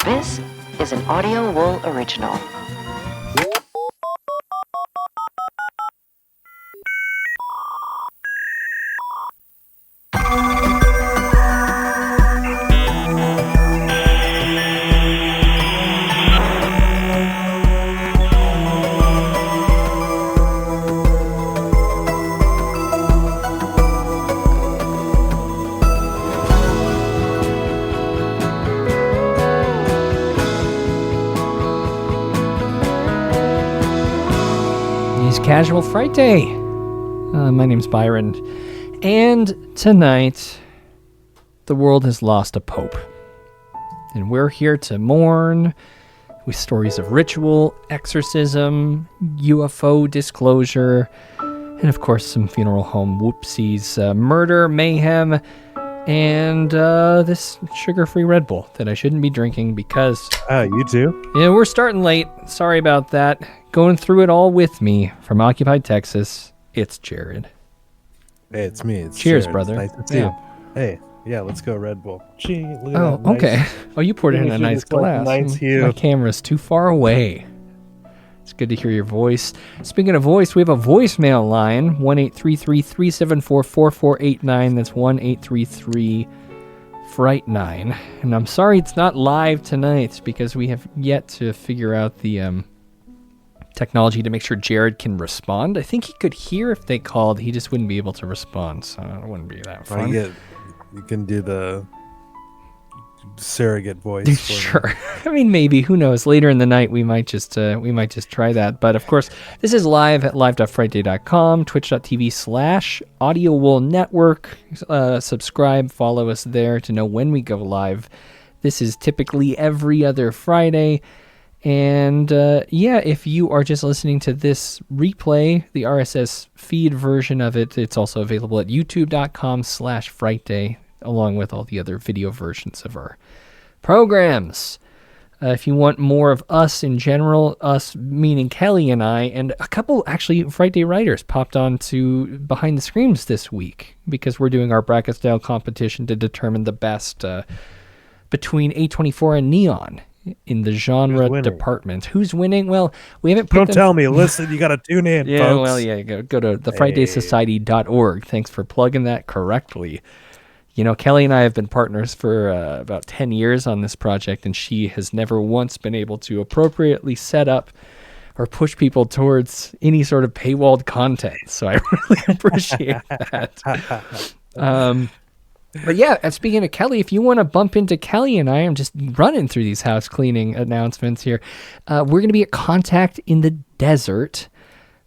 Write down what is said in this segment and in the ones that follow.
This is an Audio Wool original. Casual Frightday. My name's Byron, and tonight the world has lost a pope, and we're here to mourn with stories of ritual, exorcism, UFO disclosure, and of course some funeral home whoopsies, murder, mayhem, and this sugar-free Red Bull that I shouldn't be drinking because... you too? Yeah, we're starting late. Sorry about that. Going through it all with me from Occupied Texas, it's Jared. Hey, it's me. It's Cheers, Jared. brother. It's nice to see you. Hey, yeah, let's go Red Bull. Gee, look at Oh, that nice, okay. Oh, you poured it in a nice glass. Nice hue. My camera's too far away. It's good to hear your voice. Speaking of voice, we have a voicemail line, 1-833-374-4489. That's 1-833-FRIGHT9. And I'm sorry it's not live tonight because we have yet to figure out the technology to make sure Jared can respond. I think he could hear if they called. He just wouldn't be able to respond, so it wouldn't be that fun. You can do the surrogate voice. Sure. I mean, maybe. Who knows? Later in the night, we might just try that. But of course, this is live at live.frightday.com, twitch.tv/Audio Wool Network. Subscribe, follow us there to know when we go live. This is typically every other Friday. And if you are just listening to this replay, the RSS feed version of it, it's also available at youtube.com/Frightday, along with all the other video versions of our programs. If you want more of us in general, us meaning Kelly and I, and a couple actually Frightday writers popped on to Behind the Screams this week because we're doing our bracket style competition to determine the best between A24 and Neon in the genre department. Who's winning? Well, we haven't put tell me. Listen, you got to tune in, yeah, folks. Well, yeah, go to thefrighdaysociety.org. Thanks for plugging that correctly. You know, Kelly and I have been partners for about 10 years on this project, and she has never once been able to appropriately set up or push people towards any sort of paywalled content. So I really appreciate that. But yeah, speaking of Kelly, if you want to bump into Kelly and I, I'm just running through these house cleaning announcements here. We're going to be at Contact in the Desert,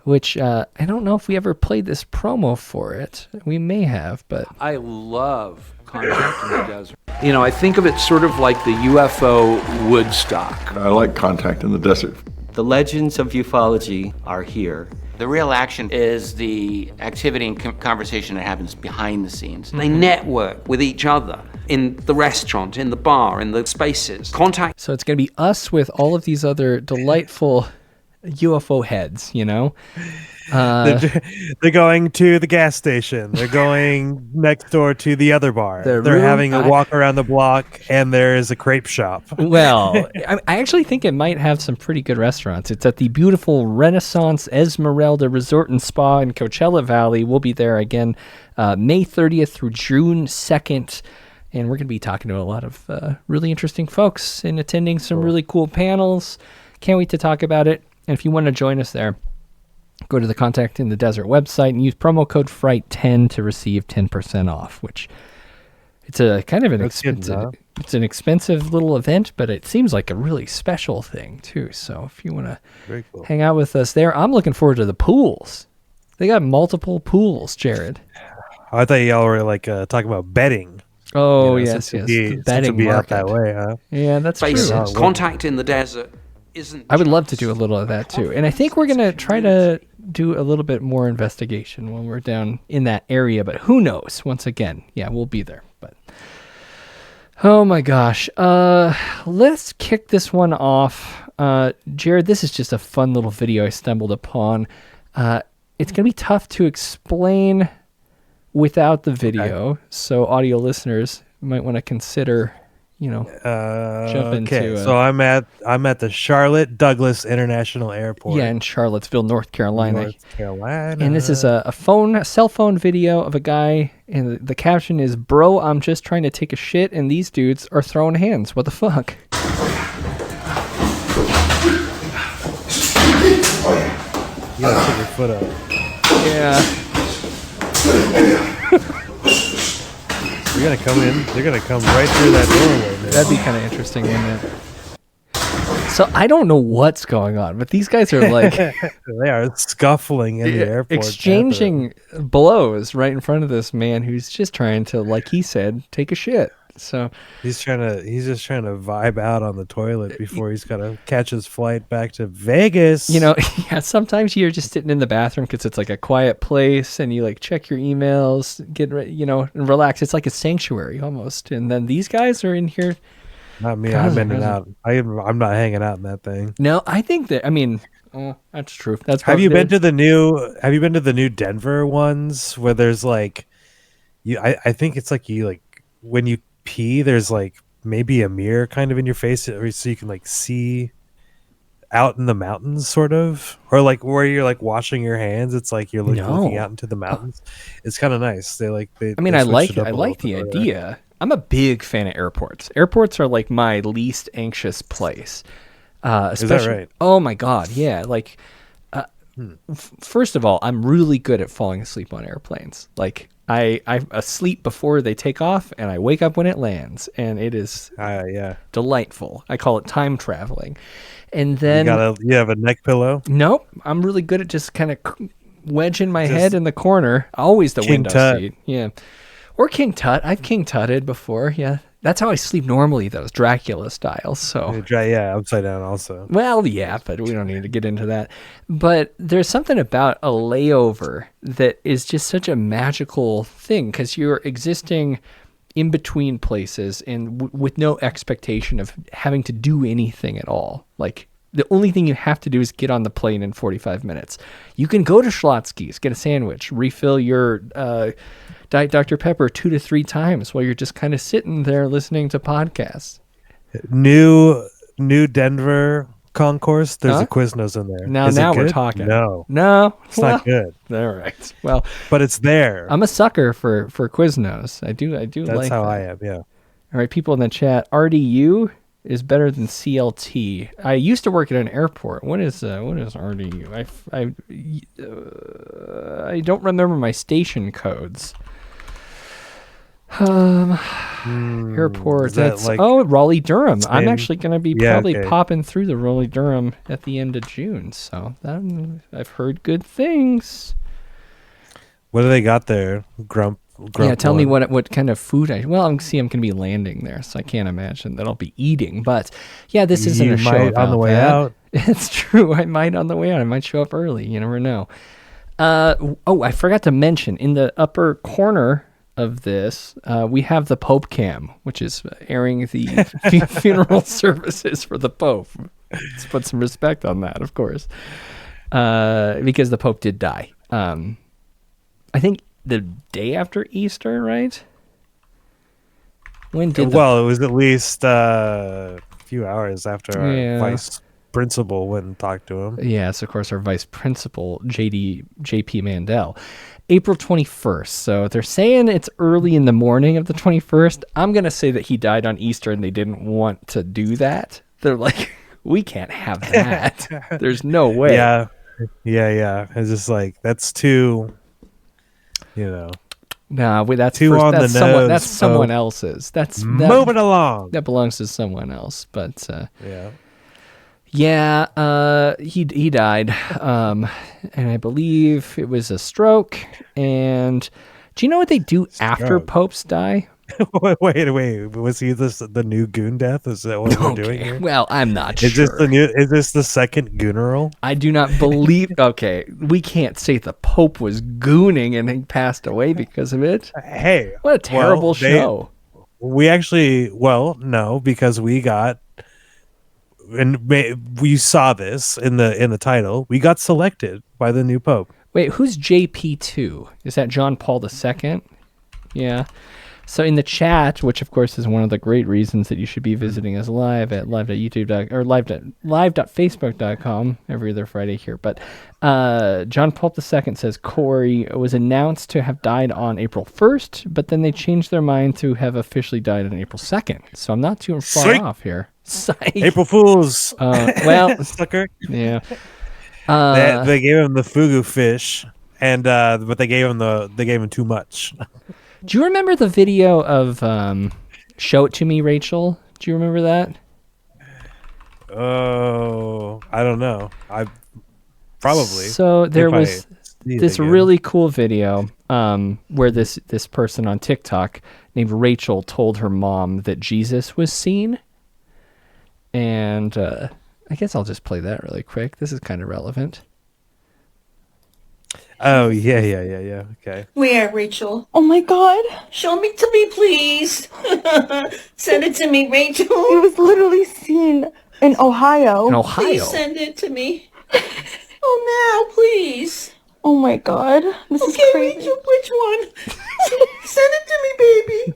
which I don't know if we ever played this promo for it. We may have, but... I love Contact in the Desert. You know, I think of it sort of like the UFO Woodstock. I like Contact in the Desert. The legends of ufology are here. The real action is the activity and conversation that happens behind the scenes. They network with each other in the restaurant, in the bar, in the spaces. Contact. So it's going to be us with all of these other delightful UFO heads, you know? They're going to the gas station. They're going next door to the other bar. They're having a walk around the block, and there's a crepe shop. Well, I actually think it might have some pretty good restaurants. It's at the beautiful Renaissance Esmeralda Resort and Spa in Coachella Valley. We'll be there again May 30th through June 2nd. And we're going to be talking to a lot of really interesting folks and attending some really cool panels. Can't wait to talk about it. And if you want to join us there, go to the Contact in the Desert website and use promo code FRIGHT10 to receive 10% off, which it's a kind of an expensive, it's an expensive little event, but it seems like a really special thing too. So if you want to hang out with us there, I'm looking forward to the pools. They got multiple pools, Jared. I thought y'all were like talking about betting. Oh, yes. The betting be market. out that way, huh? Yeah, that's true. Contact in the Desert isn't. I would love to do a little of that too. And I think we're going to try to do a little bit more investigation when we're down in that area, but who knows? Once again, yeah, we'll be there. But oh my gosh. Let's kick this one off. Jared, this is just a fun little video I stumbled upon. It's going to be tough to explain without the video. Okay. So audio listeners might want to consider jump into. So I'm at the Charlotte Douglas International Airport. Yeah, in Charlottesville, North Carolina. North Carolina. And this is a cell phone video of a guy, and the caption is, "Bro, I'm just trying to take a shit, and these dudes are throwing hands. What the fuck?" You gotta put your foot up. Yeah. They're gonna come in. They're gonna come right through that doorway, man. That'd be kind of interesting, wouldn't it? So I don't know what's going on, but these guys are like they are scuffling in the airport, exchanging blows right in front of this man who's just trying to, like he said, take a shit. So he's just trying to vibe out on the toilet before he's gotta catch his flight back to Vegas. Yeah, sometimes you're just sitting in the bathroom because it's like a quiet place, and you like check your emails, get ready, and relax. It's like a sanctuary almost. And then these guys are in here. Not me. I'm in and out. I'm not hanging out in that thing. No, I think that. I mean, that's true. Have you been to the new Denver ones where there's like, I think it's like when you pee, there's like maybe a mirror kind of in your face, so you can like see out in the mountains, sort of, or like where you're like washing your hands. It's like you're looking out into the mountains. It's kind of nice. I like the idea. I'm a big fan of airports. Airports are like my least anxious place. Is that right? Oh my God, yeah. Like, first of all, I'm really good at falling asleep on airplanes. Like, I'm asleep before they take off, and I wake up when it lands, and it is delightful. I call it time traveling. And then you have a neck pillow? Nope. I'm really good at just kind of wedging my head in the corner. Always the window seat. Yeah. Or King Tut. I've King Tutted before. Yeah. That's how I sleep normally, though, is Dracula style. So yeah, upside down also. Well, yeah, but we don't need to get into that. But there's something about a layover that is just such a magical thing, because you're existing in between places and with no expectation of having to do anything at all. Like, the only thing you have to do is get on the plane in 45 minutes. You can go to Schlotsky's, get a sandwich, refill your Diet Dr. Pepper 2 to 3 times while you're just kind of sitting there listening to podcasts. New Denver concourse. There's a Quiznos in there. Now we're talking. No, it's not good. All right. Well, but it's there. I'm a sucker for Quiznos. I do. That's how I am. Yeah. All right, people in the chat. RDU is better than CLT. I used to work at an airport. What is RDU? I don't remember my station codes. Airport. That's Raleigh Durham. I'm actually going to be popping through the Raleigh Durham at the end of June. So I've heard good things. What do they got there? Grump. Yeah, tell me what kind of food I'm going to be landing there, so I can't imagine that I'll be eating. But yeah, this isn't a show about on the way out. It's true. I might on the way out. I might show up early. You never know. I forgot to mention, in the upper corner of this, we have the Pope Cam, which is airing the funeral services for the Pope. Let's put some respect on that, of course, because the Pope did die. I think the day after Easter, right? When did it was at least a few hours after our vice principal went and talked to him. Yes, of course, our vice principal, JP Mandel. April 21st. So they're saying it's early in the morning of the 21st. I'm going to say that he died on Easter and they didn't want to do that. They're like, we can't have that. There's no way. Yeah. It's just like, that's too... Nah, that's too on the nose. That's someone else's. Moving along. That belongs to someone else. But he died, and I believe it was a stroke. And do you know what they do after popes die? Wait. Was he the new goon death? Is that what we're doing here? Well, I'm not sure. Is this the second gooneral? I do not believe. Okay, we can't say the Pope was gooning and he passed away because of it. Hey, what a terrible show. We actually, no, because we got, and we saw this in the title. We got selected by the new Pope. Wait, who's JP2? Is that John Paul II? Yeah. So in the chat, which of course is one of the great reasons that you should be visiting us live at live.youtube or live.facebook.com every other Friday here. But John Paul II says Corey was announced to have died on April 1st, but then they changed their mind to have officially died on April 2nd. So I'm not too far Psych. off here. Psych. April Fools. Well, Sucker. yeah. They gave him the fugu fish, and but they gave him too much. Do you remember the video of "Show It to Me, Rachel"? Do you remember that? Oh, I don't know. I probably. So there if I was see it this again. really cool video where this person on TikTok named Rachel told her mom that Jesus was seen, and I guess I'll just play that really quick. This is kind of relevant. Oh yeah. Okay. Where, Rachel? Oh my god. Show me to me, please. Send it to me, Rachel. It was literally seen in Ohio. In Ohio. Please send it to me. Oh, now, please. Oh my god. This is Okay, crazy. Rachel, which one? Send it to me, baby.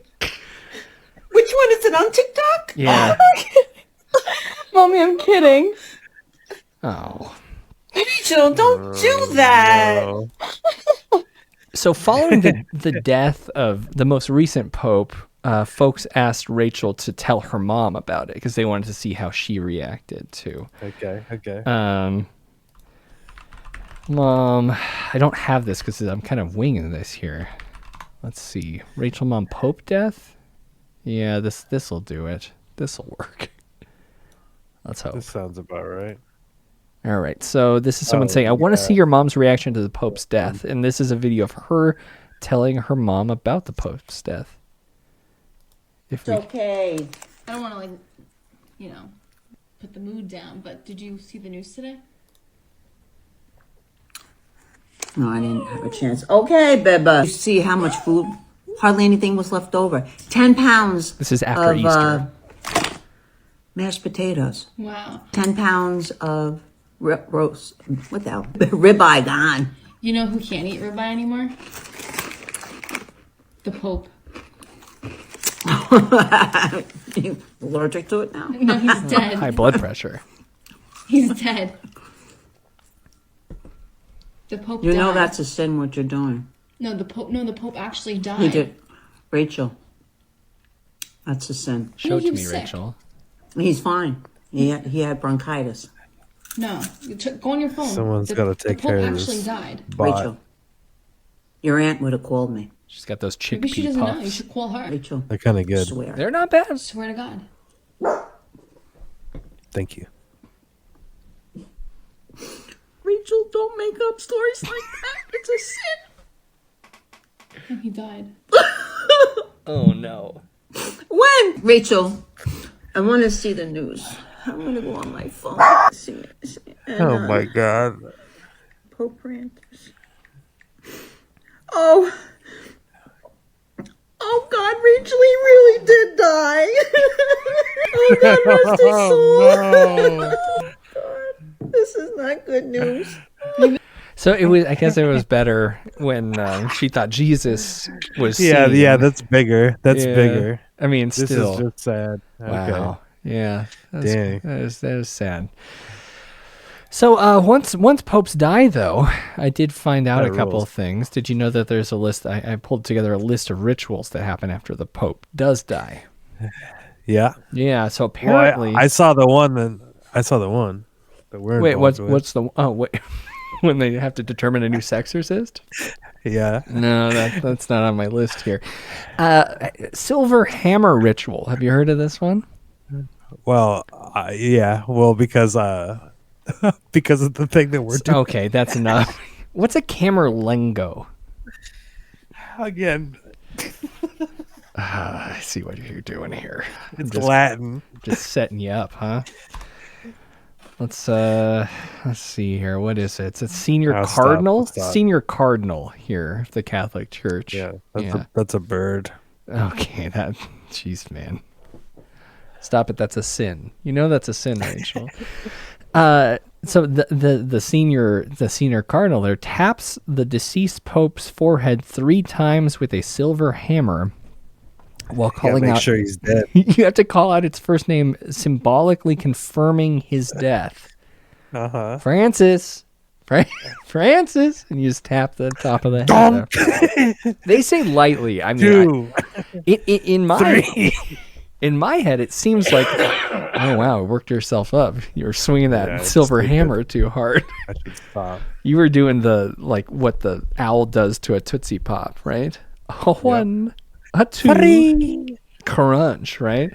Which one? Is it on TikTok? Yeah. Mommy, I'm kidding. Oh. Rachel, don't do that. No. So following the death of the most recent pope, folks asked Rachel to tell her mom about it because they wanted to see how she reacted too. Okay. Mom, I don't have this because I'm kind of winging this here. Let's see. Rachel, mom, pope death? Yeah, this will do it. This will work. Let's hope. This sounds about right. All right, so this is someone saying, I want to see your mom's reaction to the Pope's death. And this is a video of her telling her mom about the Pope's death. It's okay. I don't want to, put the mood down, but did you see the news today? No, I didn't have a chance. Okay, Beba. You see how much food? Hardly anything was left over. 10 pounds. This is after of, Easter. Mashed potatoes. Wow. 10 pounds of roast. What the hell? Ribeye gone. You know who can't eat ribeye anymore? The Pope. You allergic to it now? No, he's dead. High blood pressure. He's dead. The Pope You died. know that's a sin what you're doing. No, the Pope actually died. He did. Rachel. That's a sin. Show it he to was me, sick. Rachel. He's fine. He had bronchitis. No, go on your phone. Someone's gotta take care of this. The Pope actually died. Rachel. Your aunt would have called me. She's got those Maybe she chickpea doesn't know. You puffs. should call her. Rachel. They're kind of good. Swear. They're not bad. Swear to God. Thank you. Rachel, don't make up stories like that. It's a sin. And he died. Oh, no. When? Rachel, I want to see the news. I'm going to go on my phone. See. And, Oh my God. Pope Francis. Oh. Oh God, Rachel, he really did die. Oh God, rest his soul. No. Oh God, this is not good news. So it was. I guess it was better when she thought Jesus was. Yeah, seen. yeah, that's bigger. That's Yeah. bigger. I mean, This still. is just sad. Wow. Yeah. Dang. That is sad. So once popes die, though, I did find out That a couple rules. of things. Did you know that there's a list? I pulled together a list of rituals that happen after the pope does die. Yeah. Yeah. So Well, apparently, I saw the one. That we're wait. involved with. What's the? Oh, wait. When they have to determine a new sexorcist? Yeah. No, that's not on my list here. Silver hammer ritual. Have you heard of this one? Well, yeah. Well, because because of the thing that we're doing. Okay, that's enough. What's a camerlengo? Again, I see what you're doing here. it's Latin. Just setting you up, huh? Let's see here. What is it? It's a senior Oh, stop, cardinal. stop. Senior cardinal here of the Catholic Church. Yeah, Yeah. that's a bird. Okay, jeez, man. Stop it. That's a sin. You know that's a sin, Rachel. So the senior cardinal there taps the deceased pope's forehead 3 times with a silver hammer, while Gotta calling make out. sure he's dead. You have to call out its first name, symbolically confirming his death. Francis. Francis, and you just tap the top of the head. They say lightly. I mean, in my head, it seems like, oh wow, worked yourself up. You were swinging that silver hammer too hard. I should stop. You were doing the what the owl does to a Tootsie Pop, right? A one, a two, three. Crunch, right?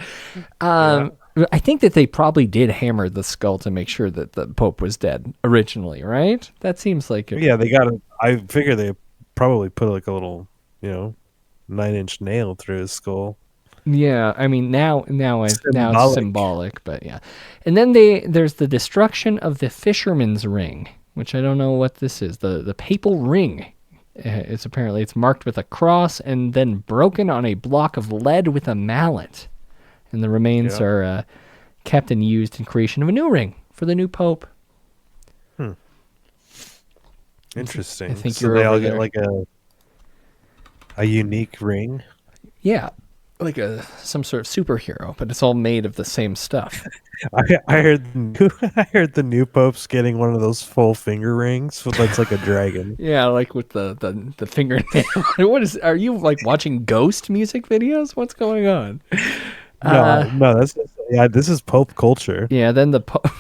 I think that they probably did hammer the skull to make sure that the Pope was dead originally, right? That seems like it. Yeah, they got it. I figure they probably put like a little, 9-inch nail through his skull. Yeah, I mean now it's symbolic, but yeah. And then there's the destruction of the fisherman's ring, which I don't know what this is. The papal ring. It's marked with a cross and then broken on a block of lead with a mallet. And the remains are kept and used in creation of a new ring for the new pope. Interesting. I think so they all get like a unique ring. Yeah, like some sort of superhero, but it's all made of the same stuff. I heard the new pope's getting one of those full finger rings that's like a dragon. Yeah, like with the fingernail. Are you like watching ghost music videos? What's going on? No, this is Pope culture. Yeah, then the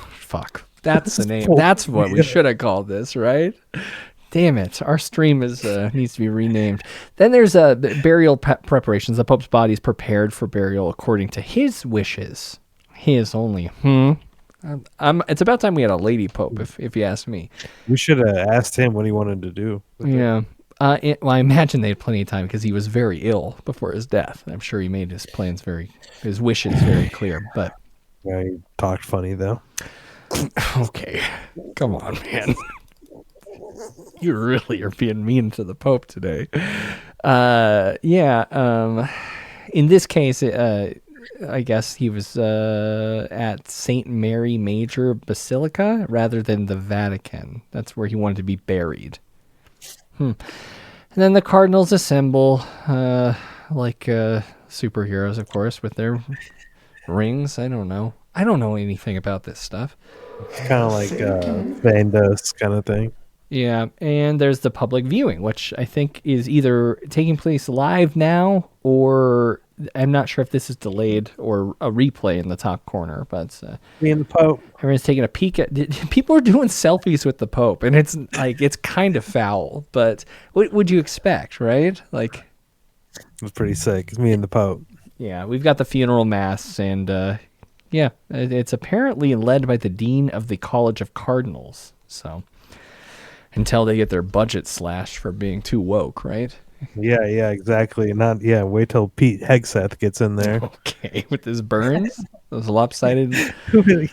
fuck. That's the name. That's what we should have called this, right? Damn it. Our stream needs to be renamed. Then there's burial preparations. The Pope's body is prepared for burial according to his wishes. His only. It's about time we had a lady Pope, if you ask me. We should have asked him what he wanted to do. Yeah. Well, I imagine they had plenty of time because he was very ill before his death. I'm sure he made his wishes very clear. But yeah, he talked funny though. Okay, come on, man. You really are being mean to the Pope today. In this case, I guess he was at St. Mary Major Basilica rather than the Vatican. That's where he wanted to be buried. And then the cardinals assemble, like superheroes, of course, with their rings. I don't know anything about this stuff. It's kind of like Vandos kind of thing. Yeah, and there's the public viewing, which I think is either taking place live now, or I'm not sure if this is delayed or a replay in the top corner. But me and the Pope, everyone's taking a peek at. People are doing selfies with the Pope, and it's kind of foul. But what would you expect, right? Like, it was pretty sick. It's me and the Pope. Yeah, we've got the funeral mass, and it's apparently led by the dean of the College of Cardinals. So. Until they get their budget slashed for being too woke, right? Yeah, exactly. Wait till Pete Hegseth gets in there. Okay, with his burns, those lopsided.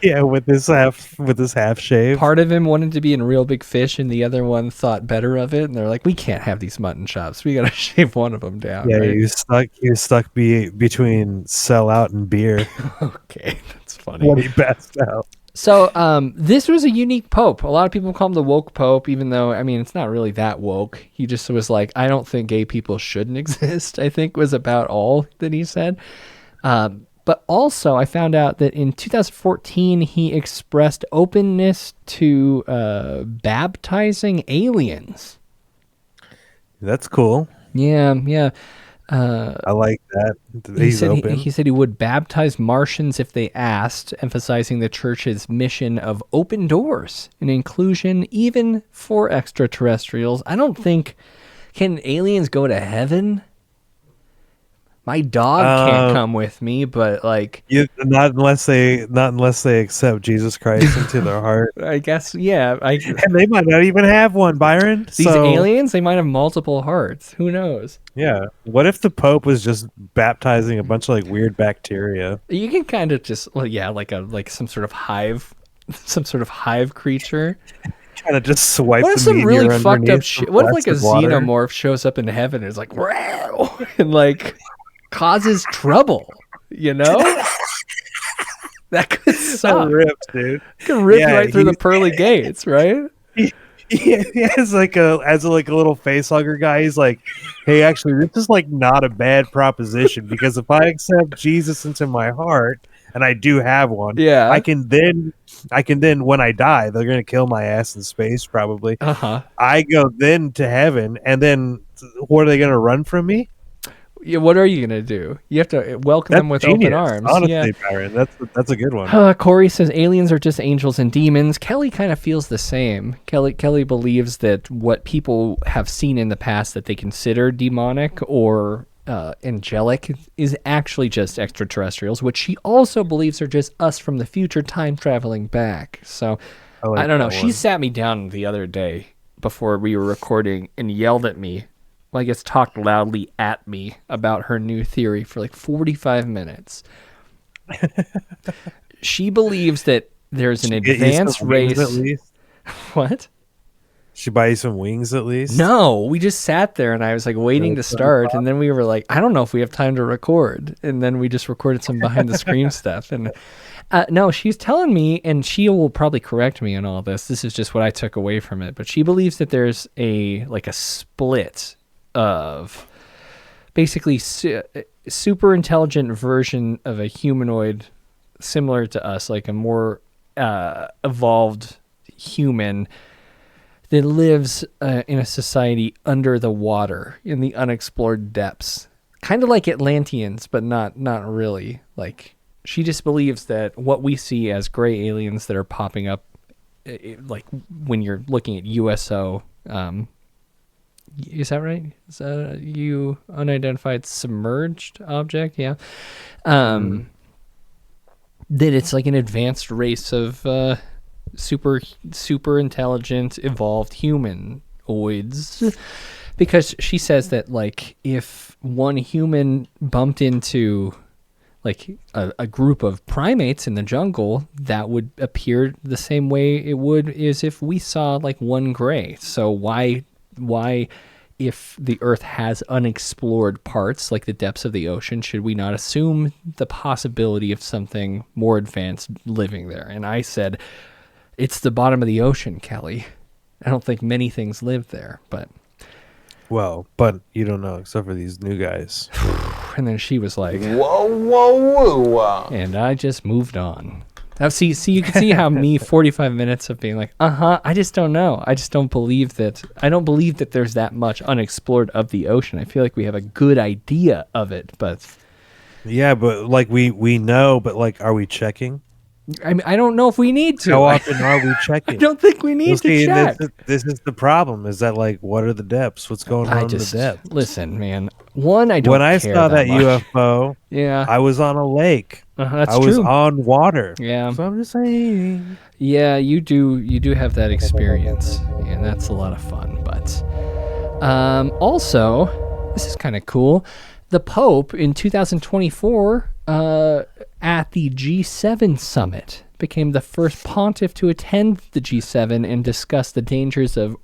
Yeah, with this half shave. Part of him wanted to be in Real Big Fish, and the other one thought better of it. And they're like, "We can't have these mutton chops. We gotta shave one of them down." Yeah, right? He was stuck between Sell Out and beer. Okay, that's funny. When he passed out. So this was a unique pope. A lot of people call him the woke pope, even though, I mean, it's not really that woke. He just was like, I don't think gay people shouldn't exist, I think was about all that he said. But also I found out that in 2014, he expressed openness to baptizing aliens. That's cool. Yeah. I like that. He's open. He said he would baptize Martians if they asked, emphasizing the church's mission of open doors and inclusion even for extraterrestrials. I don't think... Can aliens go to heaven? My dog can't come with me, but like... Not unless they accept Jesus Christ into their heart. I guess, yeah. And they might not even have one, Byron. These aliens, they might have multiple hearts. Who knows? Yeah. What if the Pope was just baptizing a bunch of like weird bacteria? You can kind of just, like some sort of hive creature. Kind of just swipe. What if some really fucked up shit? What if like a xenomorph shows up in heaven and is like, wow, and like causes trouble? You know, that could suck. Rip, dude. Could rip right through the pearly gates, right? He has like a little face hugger guy. He's like, hey, actually, this is like not a bad proposition because if I accept Jesus into my heart, and I do have one, Yeah. I can then when I die, they're gonna kill my ass in space probably. I go then to heaven, and then what are they gonna run from me? Yeah, what are you gonna do? You have to welcome them with genius, open arms. honestly, Yeah. Byron. That's a good one. Corey says aliens are just angels and demons. Kelly kind of feels the same. Kelly believes that what people have seen in the past that they consider demonic or angelic is actually just extraterrestrials, which she also believes are just us from the future time traveling back. So I don't know. She sat me down the other day before we were recording and yelled at me. Well, I guess talked loudly at me about her new theory for like 45 minutes. She believes that there's an advanced race. At least? What? She buy you some wings at least? No, we just sat there and I was like waiting to start, and then we were like, I don't know if we have time to record, and then we just recorded some behind the screen stuff. And no, she's telling me, and she will probably correct me on all this. This is just what I took away from it, but she believes that there's a split of basically super intelligent version of a humanoid similar to us, like a more evolved human that lives in a society under the water in the unexplored depths, kind of like Atlanteans, but not really. Like, she just believes that what we see as gray aliens that are popping up, like when you're looking at USO, is that right? Is that a unidentified submerged object? Yeah. That it's like an advanced race of super intelligent evolved humanoids, because she says that like if one human bumped into like a group of primates in the jungle, that would appear the same way it would as if we saw like one gray. So why if the earth has unexplored parts like the depths of the ocean, should we not assume the possibility of something more advanced living there? And I said, it's the bottom of the ocean, Kelly. I don't think many things live there, but you don't know except for these new guys. And then she was like, whoa. And I just moved on. Now, see, you can see how me 45 minutes of being like, I just don't know. I just don't believe that. I don't believe that there's that much unexplored of the ocean. I feel like we have a good idea of it, but yeah, but like we know, but like, are we checking? I mean, I don't know if we need to. How often are we checking? I don't think we need to check. This is the problem. Is that like, what are the depths? What's going on in the depths? Listen, man. When I saw that much. UFO, yeah, I was on a lake. That's true. I was true. on water. Yeah. So I'm just saying. Yeah, you do have that experience, and that's a lot of fun. But also, this is kind of cool. The Pope in 2024 at the G7 summit became the first pontiff to attend the G7 and discuss the dangers of.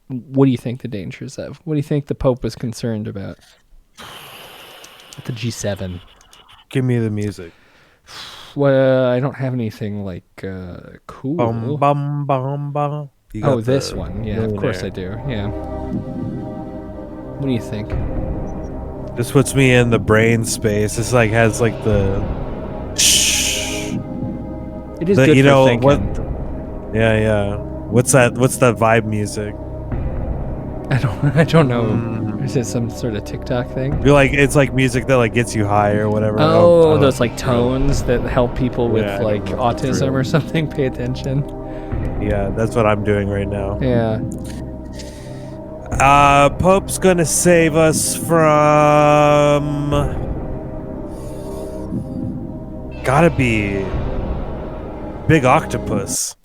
What do you think the dangers of? What do you think the Pope was concerned about at the G7? Give me the music. Well, I don't have anything like cool. Bum, bum, bum, bum. Oh, this one. Yeah, of course I do. Yeah. What do you think? This puts me in the brain space. This like has like the. It is good for thinking. What? Yeah. What's that vibe music? I don't know. Is it some sort of TikTok thing? You're like, it's like music that like gets you high or whatever. Oh, those like tones that help people with like autism or something pay attention. Yeah, that's what I'm doing right now. Yeah. Pope's gonna save us from. Gotta be big octopus.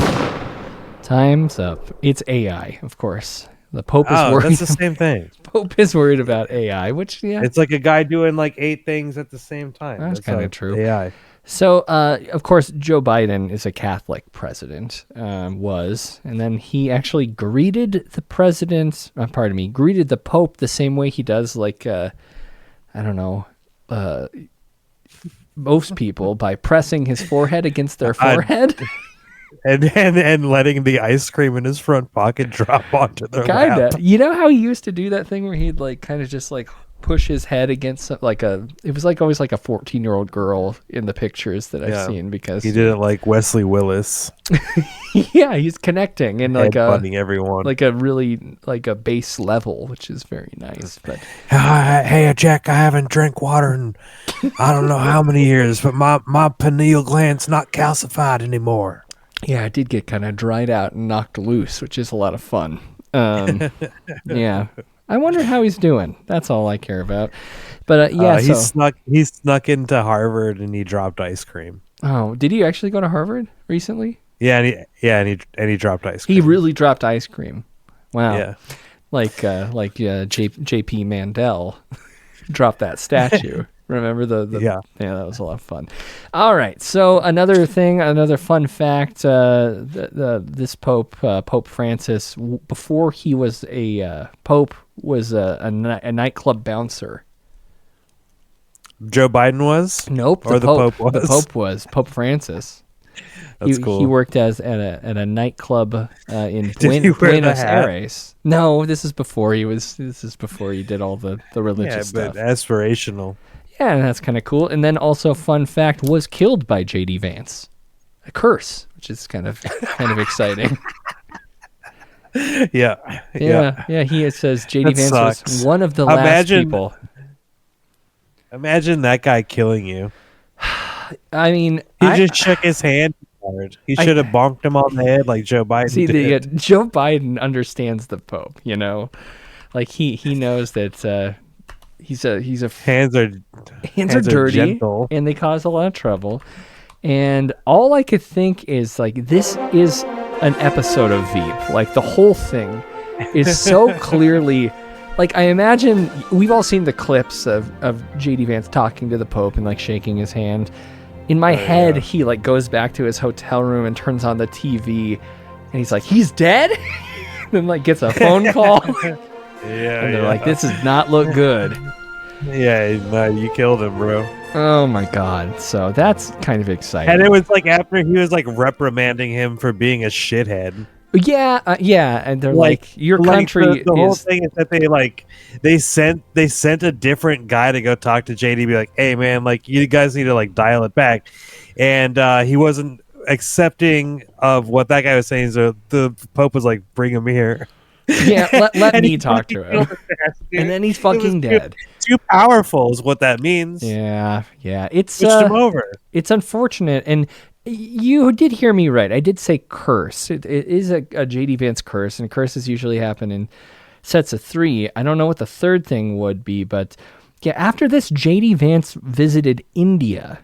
Time's up. It's AI, of course. The Pope is worried. That's the same thing. Pope is worried about AI, which it's like a guy doing like 8 things at the same time. That's kind of true. AI. So, of course, Joe Biden is a Catholic president, and then he actually greeted the greeted the Pope the same way he does, like, I don't know, most people by pressing his forehead against their forehead. and letting the ice cream in his front pocket drop onto their Kinda. lap. You know how he used to do that thing where he'd like kind of just like push his head against it was like always like a 14-year-old girl in the pictures that I've seen, because he did it like Wesley Willis. yeah, he's connecting in like Headbutting everyone. like a really like a base level, which is very nice. But Hey, Jack, I haven't drank water in I don't know how many years, but my pineal gland's not calcified anymore. yeah, it did get kind of dried out and knocked loose, which is a lot of fun. Yeah, I wonder how he's doing. That's all I care about. But he snuck into Harvard and he dropped ice cream. Oh, did he actually go to Harvard recently? Yeah, and he dropped ice cream. He really dropped ice cream. Wow. Yeah. Like JP Mandel dropped that statue. Remember yeah, that was a lot of fun. All right, so another fun fact: this Pope Francis, before he was a pope, was a nightclub bouncer. Joe Biden was? Nope, or the Pope was. The Pope was Pope Francis. That's cool. He worked at a nightclub in Did he wear the Buenos hat? Aires. No, this is before he did all the religious stuff. But aspirational. Yeah, and that's kind of cool. And then also, fun fact, was killed by J.D. Vance. A curse, which is kind of exciting. Yeah. He says J.D. That Vance was sucks. one of the last people. Imagine that guy killing you. I mean, He just shook his hand hard. He should have bonked him on the head like Joe Biden See, did. Joe Biden understands the Pope, you know? Like, he knows that he's a hands are dirty, gentle. and they cause a lot of trouble. And all I could think is, like, this is an episode of Veep. Like, the whole thing is so clearly... Like, I imagine we've all seen the clips of J.D. Vance talking to the Pope and like shaking his hand. In my head, he like goes back to his hotel room and turns on the TV, and he's like, "He's dead." Then like gets a phone call. And they're like, "This does not look good." Yeah, no, you killed him, bro. Oh my god! So that's kind of exciting. And it was like after he was like reprimanding him for being a shithead. Yeah, and they're like your country. The whole thing is that they sent a different guy to go talk to JD, be like, "Hey man, like you guys need to like dial it back," and he wasn't accepting of what that guy was saying. So the Pope was like, "Bring him here." Yeah, let me talk to him. And then he's fucking dead. Too powerful is what that means. Yeah. It's switched him over. It's unfortunate, and you did hear me right. I did say curse. It is a J.D. Vance curse, and curses usually happen in sets of 3. I don't know what the third thing would be, but yeah, after this, J.D. Vance visited India.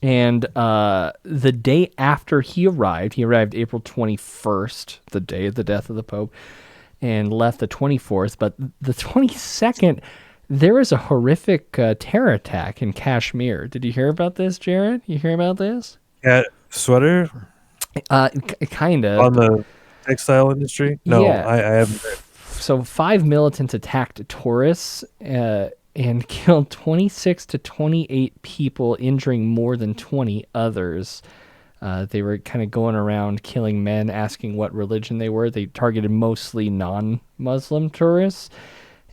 And the day after he arrived April 21st, the day of the death of the Pope, and left the 24th. But the 22nd, there was a horrific terror attack in Kashmir. Did you hear about this, Jared? You hear about this? Yeah, sweater? Kind of. On the textile industry? No, Yeah. I haven't. So 5 militants attacked tourists and killed 26 to 28 people, injuring more than 20 others. They were kind of going around killing men, asking what religion they were. They targeted mostly non-Muslim tourists.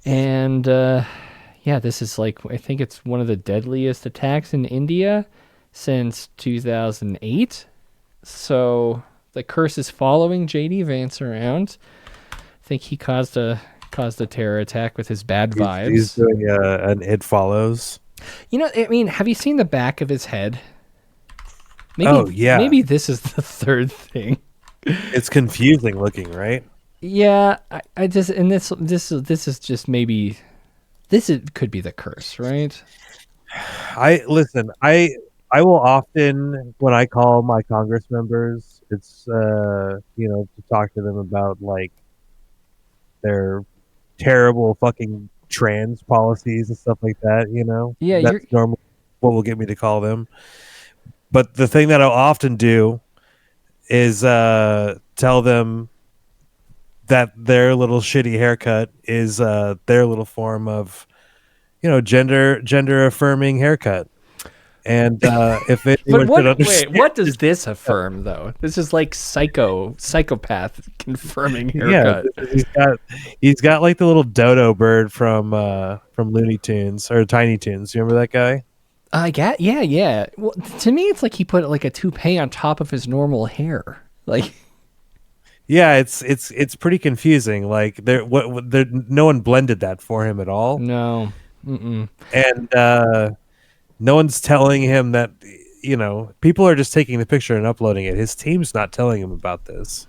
And this is like, I think it's one of the deadliest attacks in India since 2008. So the curse is following J.D. Vance around. I think he caused a terror attack with his bad vibes. He's doing an It Follows. You know, I mean, have you seen the back of his head? Maybe, Maybe this is the third thing. It's confusing looking, right? Yeah, I just, and this is just maybe, could be the curse, right? I will often, when I call my Congress members, it's to talk to them about like their terrible fucking trans policies and stuff like that, Yeah, that's normally what will get me to call them. But the thing that I'll often do is tell them that their little shitty haircut is their little form of, gender affirming haircut. And if But anyone what, could understand, wait, what does this affirm, though? This is like psychopath confirming yeah, haircut. he's got like the little dodo bird from Looney Tunes or Tiny Toons. You remember that guy? I get, yeah. Well, to me, it's like he put like a toupee on top of his normal hair. Like, Yeah, it's pretty confusing. Like no one blended that for him at all. no. Mm-mm. And no one's telling him that, people are just taking the picture and uploading it. His team's not telling him about this.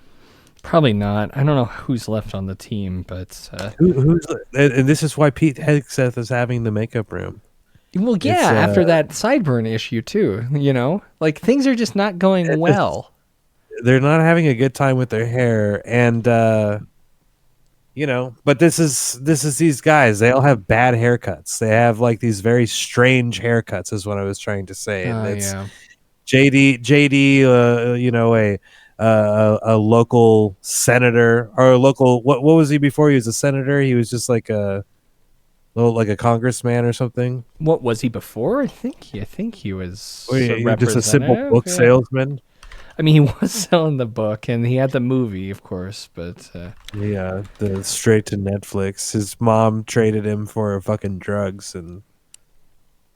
Probably not. I don't know who's left on the team, but And this is why Pete Hegseth is having the makeup room. well, yeah. After that sideburn issue too, like things are just not going well. They're not having a good time with their hair, and but this is these guys. They all have bad haircuts. They have like these very strange haircuts, is what I was trying to say. And it's Yeah. JD, a local senator or a local what was he before he was a senator? He was just like a congressman or something. What was he before? I think he was Just a simple book salesman. I mean, he was selling the book, and he had the movie, of course, but Yeah, the straight to Netflix. His mom traded him for fucking drugs, and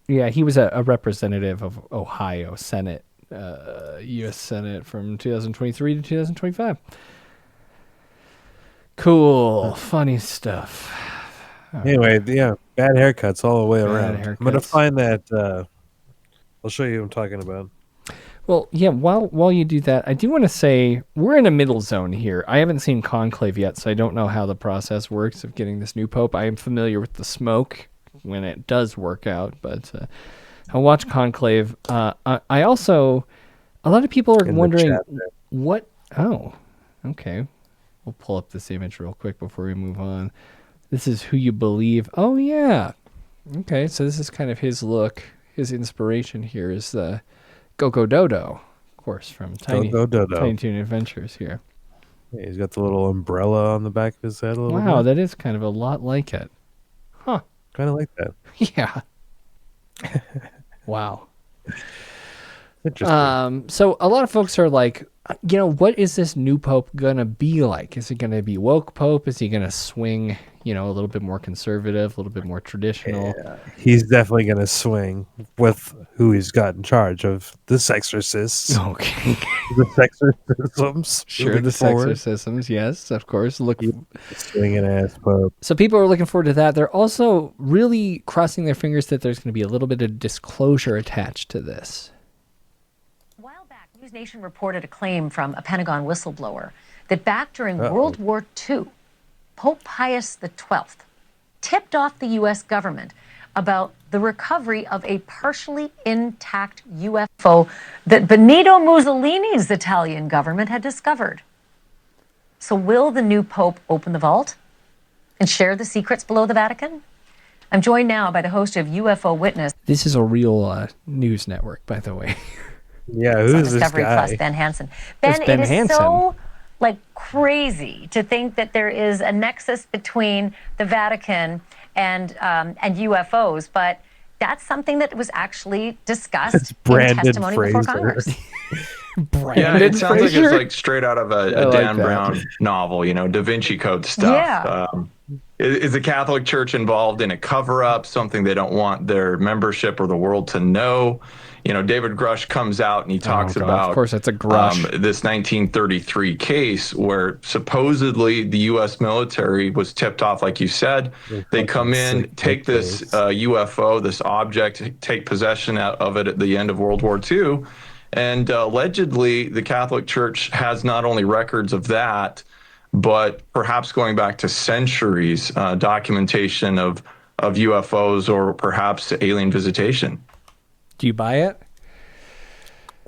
yeah, he was a representative of Ohio Senate, U.S. Senate from 2023 to 2025. Cool, funny stuff. anyway, yeah, bad haircuts all the way Bad around. I'm gonna haircuts. find that. I'll show you what I'm talking about. Well, yeah, while you do that, I do want to say we're in a middle zone here. I haven't seen Conclave yet, so I don't know how the process works of getting this new pope. I am familiar with the smoke when it does work out, but I'll watch Conclave. I also, a lot of people are In the wondering chat there. what. Oh, okay. We'll pull up this image real quick before we move on. This is Who You Believe. Oh, yeah. Okay, so this is kind of his look. His inspiration here is the Go-Go Dodo, of course, from Tiny Toon Adventures here. Yeah, he's got the little umbrella on the back of his head a little Wow, bit. that is kind of a lot like it. Huh. Kind of like that. Yeah. Wow. Interesting. So a lot of folks are like, what is this new pope going to be like? Is he going to be woke pope? Is he going to swing, a little bit more conservative, a little bit more traditional? Yeah, he's definitely going to swing with who he's got in charge of the sexorcists. Okay. The sexorcisms. Sure, moving the forward. sexorcisms, yes, of course. Swinging ass pope. So people are looking forward to that. They're also really crossing their fingers that there's going to be a little bit of disclosure attached to this. A while back, News Nation reported a claim from a Pentagon whistleblower that back during World War II, Pope Pius XII tipped off the U.S. government about the recovery of a partially intact UFO that Benito Mussolini's Italian government had discovered. So will the new Pope open the vault and share the secrets below the Vatican? I'm joined now by the host of UFO Witness. This is a real news network, by the way. Yeah, on who's this Discovery guy? Plus, Ben Hansen. It's Ben, Ben it is Hansen. so crazy to think that there is a nexus between the Vatican and UFOs, but that's something that was actually discussed in Brandon testimony before Fraser. Congress. Yeah, it sounds like it's like straight out of I a like Dan that. Brown novel, Da Vinci Code stuff. Yeah. Is the Catholic Church involved in a cover-up, something they don't want their membership or the world to know? David Grush comes out and he talks about, of course, it's a Grush. this 1933 case where supposedly the U.S. military was tipped off, like you said. They come in, take this UFO, this object, take possession of it at the end of World War II. And allegedly, the Catholic Church has not only records of that, but perhaps going back to centuries, documentation of UFOs or perhaps alien visitation. Do you buy it?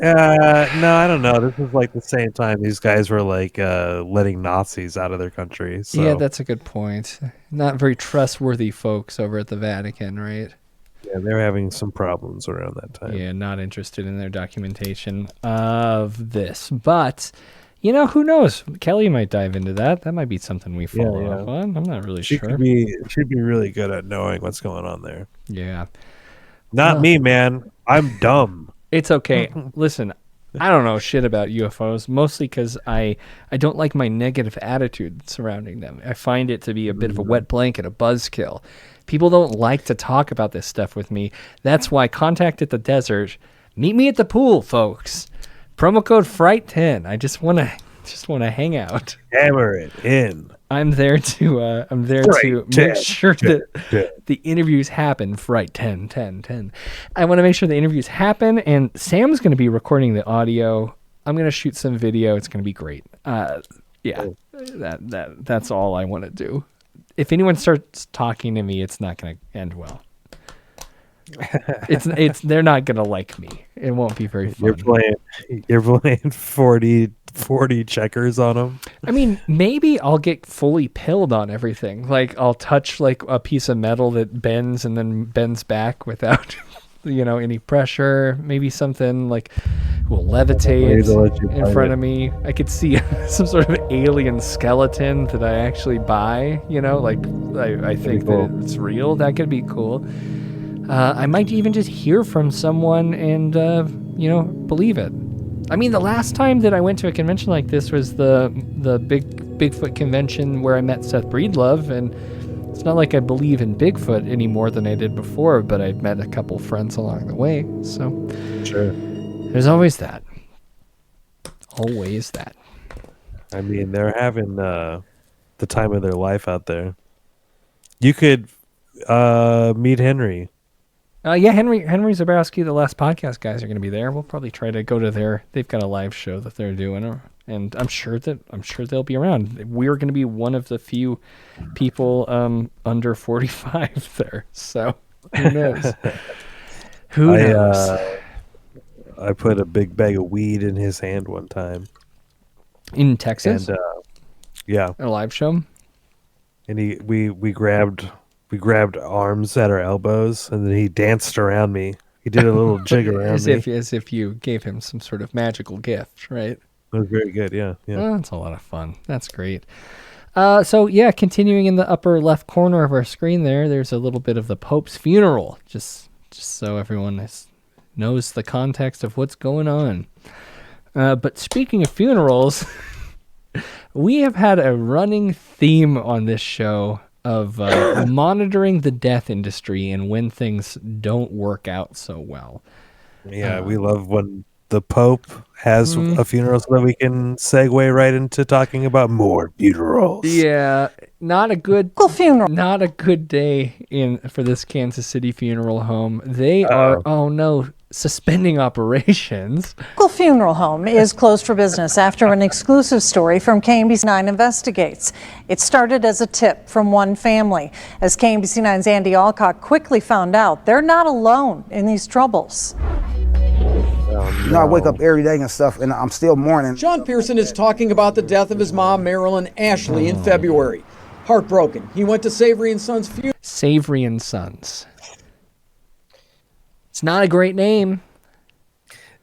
No, I don't know. This is like the same time these guys were like letting Nazis out of their country. So. Yeah, that's a good point. Not very trustworthy folks over at the Vatican, right? Yeah, they were having some problems around that time. Yeah, not interested in their documentation of this. But, who knows? Kelly might dive into that. That might be something we follow up on. I'm not really She sure. she'd be really good at knowing what's going on there. Yeah. Not me, man. I'm dumb. It's okay. Listen, I don't know shit about UFOs, mostly because I don't like my negative attitude surrounding them. I find it to be a bit of a wet blanket, a buzzkill. People don't like to talk about this stuff with me. That's why Contact at the Desert. Meet me at the pool, folks. Promo code Fright10. I just want to hang out. Hammer it in. I'm there to make sure that the interviews happen. Fright 10. I want to make sure the interviews happen, and Sam's going to be recording the audio. I'm going to shoot some video. It's going to be great. That's all I want to do. If anyone starts talking to me, it's not going to end well. They're not going to like me. It won't be very fun. You're playing 40 checkers on them. I mean, maybe I'll get fully pilled on everything. Like I'll touch like a piece of metal that bends and then bends back without, any pressure. Maybe something like will levitate in front of me. I could see some sort of alien skeleton that I actually buy. I think that it's real. That could be cool. I might even just hear from someone and, believe it. I mean, the last time that I went to a convention like this was the Bigfoot convention where I met Seth Breedlove, and it's not like I believe in Bigfoot any more than I did before, but I met a couple friends along the way, so sure. There's always that. Always that. I mean, they're having the time of their life out there. You could meet Henry. Henry Zabrowski, the Last Podcast guys are going to be there. We'll probably try to go to they've got a live show that they're doing, and I'm sure they'll be around. We're going to be one of the few people under 45 there. So who knows? Who knows? I put a big bag of weed in his hand one time in Texas. And yeah, a live show. And we grabbed arms at our elbows, and then he danced around me. He did a little jig around me. As if you gave him some sort of magical gift, right? It was very good, yeah. Oh, that's a lot of fun. That's great. Continuing in the upper left corner of our screen there's a little bit of the Pope's funeral, just so everyone knows the context of what's going on. But speaking of funerals, we have had a running theme on this show of monitoring the death industry and when things don't work out so well. Yeah, we love when the Pope has a funeral so that we can segue right into talking about more funerals. Yeah, not a good funeral. Not a good day for this Kansas City funeral home. They are, suspending operations. Local funeral home is closed for business after an exclusive story from KMBC 9 investigates. It started as a tip from one family. As KMBC 9's Andy Alcock quickly found out, they're not alone in these troubles. I wake up every day and stuff, and I'm still mourning. Sean Pearson is talking about the death of his mom, Marilyn Ashley, in February. Heartbroken, he went to Savory & Sons funeral. Savory & Sons. It's not a great name.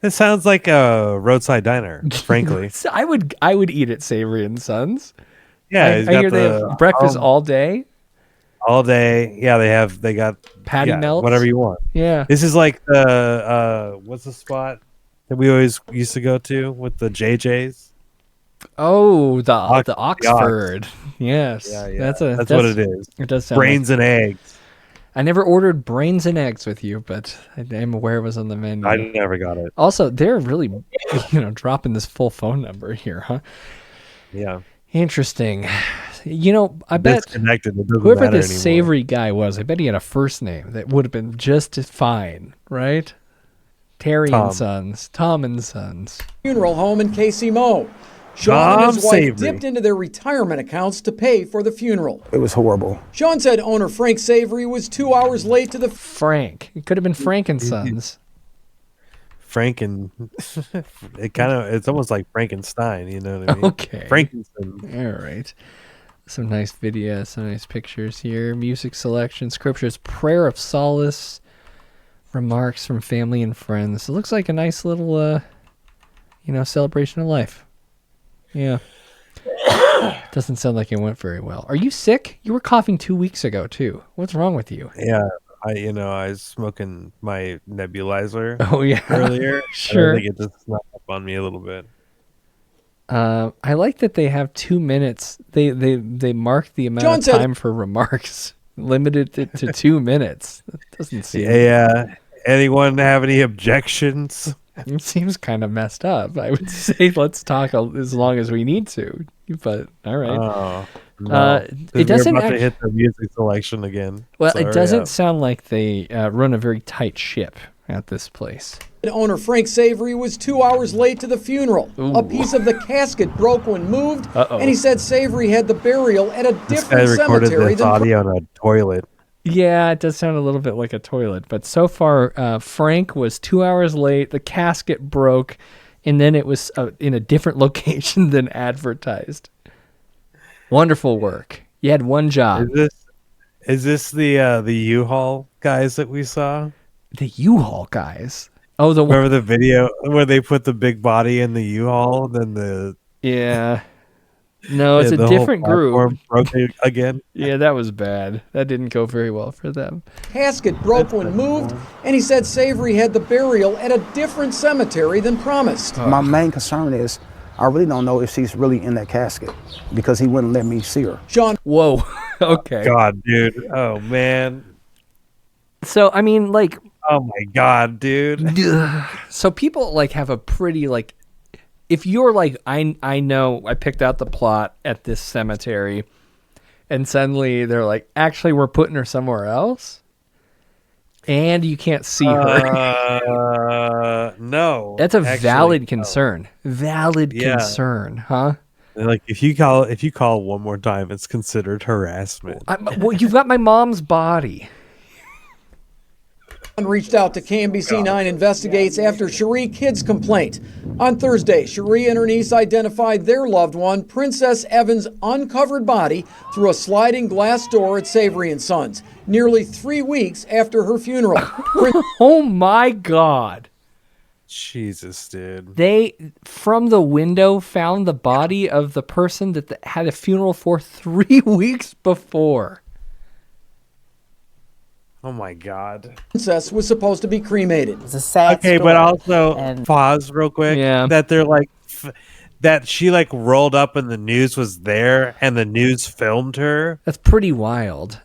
It sounds like a roadside diner, frankly. I would eat at Savory & Sons. Yeah, I hear they have breakfast all day. All day. Yeah, they got patty melts, whatever you want. Yeah. This is like the what's the spot that we always used to go to with the JJs? Oh, the Oxford. Yes. Yeah. That's what it is. It does sound brains and eggs. I never ordered brains and eggs with you, but I am aware it was on the menu. I never got it. Also, they're really, dropping this full phone number here, huh? Yeah. Interesting. I bet whoever this Savory guy was, I bet he had a first name that would have been just fine, right? Terry and Sons, Tom and Sons. Funeral home in KC Mo. Sean and his wife Savory dipped into their retirement accounts to pay for the funeral. It was horrible. Sean said owner Frank Savory was 2 hours late to the... Frank. It could have been Frank and Sons. It's almost like Frankenstein, you know what I mean? Okay. Frankenstein. All right. Some nice videos, some nice pictures here. Music selection, scriptures, prayer of solace, remarks from family and friends. It looks like a nice little, celebration of life. Yeah. Doesn't sound like it went very well. Are you sick? You were coughing 2 weeks ago, too. What's wrong with you? Yeah. I was smoking my nebulizer. Oh, yeah. Earlier. Sure. I think it just snuck up on me a little bit. I like that they have 2 minutes. They mark the amount of time for remarks, limited it to 2 minutes. That doesn't seem. Yeah. Anyone have any objections? It seems kind of messed up. I would say let's talk as long as we need to. But all right. Oh, no. It doesn't We're about to hit the music selection again. Well, Sorry, it doesn't sound like they run a very tight ship at this place. Owner Frank Savory was 2 hours late to the funeral. Ooh. A piece of the casket broke when moved, Uh-oh. and he said Savory had the burial at a This guy different recorded cemetery this than audio on a toilet. Yeah, it does sound a little bit like a toilet. But so far, Frank was 2 hours late. The casket broke, and then it was in a different location than advertised. Wonderful work. You had one job. Is this the U-Haul guys that we saw? The U-Haul guys? Oh, remember the video where they put the big body in the U-Haul, then the yeah. No, it's a different group. Broke again. Yeah, that was bad. That didn't go very well for them. casket broke when moved, and he said Savory had the burial at a different cemetery than promised. My main concern is I really don't know if she's really in that casket because he wouldn't let me see her. Sean. Whoa. Okay. God, dude. Oh, man. So, I mean, like... Oh, my God, dude. So people, like, have a pretty, like... If you're like, I know I picked out the plot at this cemetery, and suddenly they're like, actually, we're putting her somewhere else, and you can't see her. No. That's a actually, valid concern. Valid Yeah. concern, huh? Like if you call one more time, it's considered harassment. Well, you've got my mom's body. Reached out to KMBC9 Investigates after Cherie Kidd's complaint. On Thursday, Cherie and her niece identified their loved one, Princess Evans' uncovered body, through a sliding glass door at Savory & Sons, nearly 3 weeks after her funeral. Oh my God. Jesus, dude. They, from the window, found the body of the person that had a funeral for 3 weeks before. Oh my God. Princess was supposed to be cremated. It's a sad Okay, story. but also pause real quick. Yeah. That they're like that she like rolled up and the news was there and the news filmed her. That's pretty wild.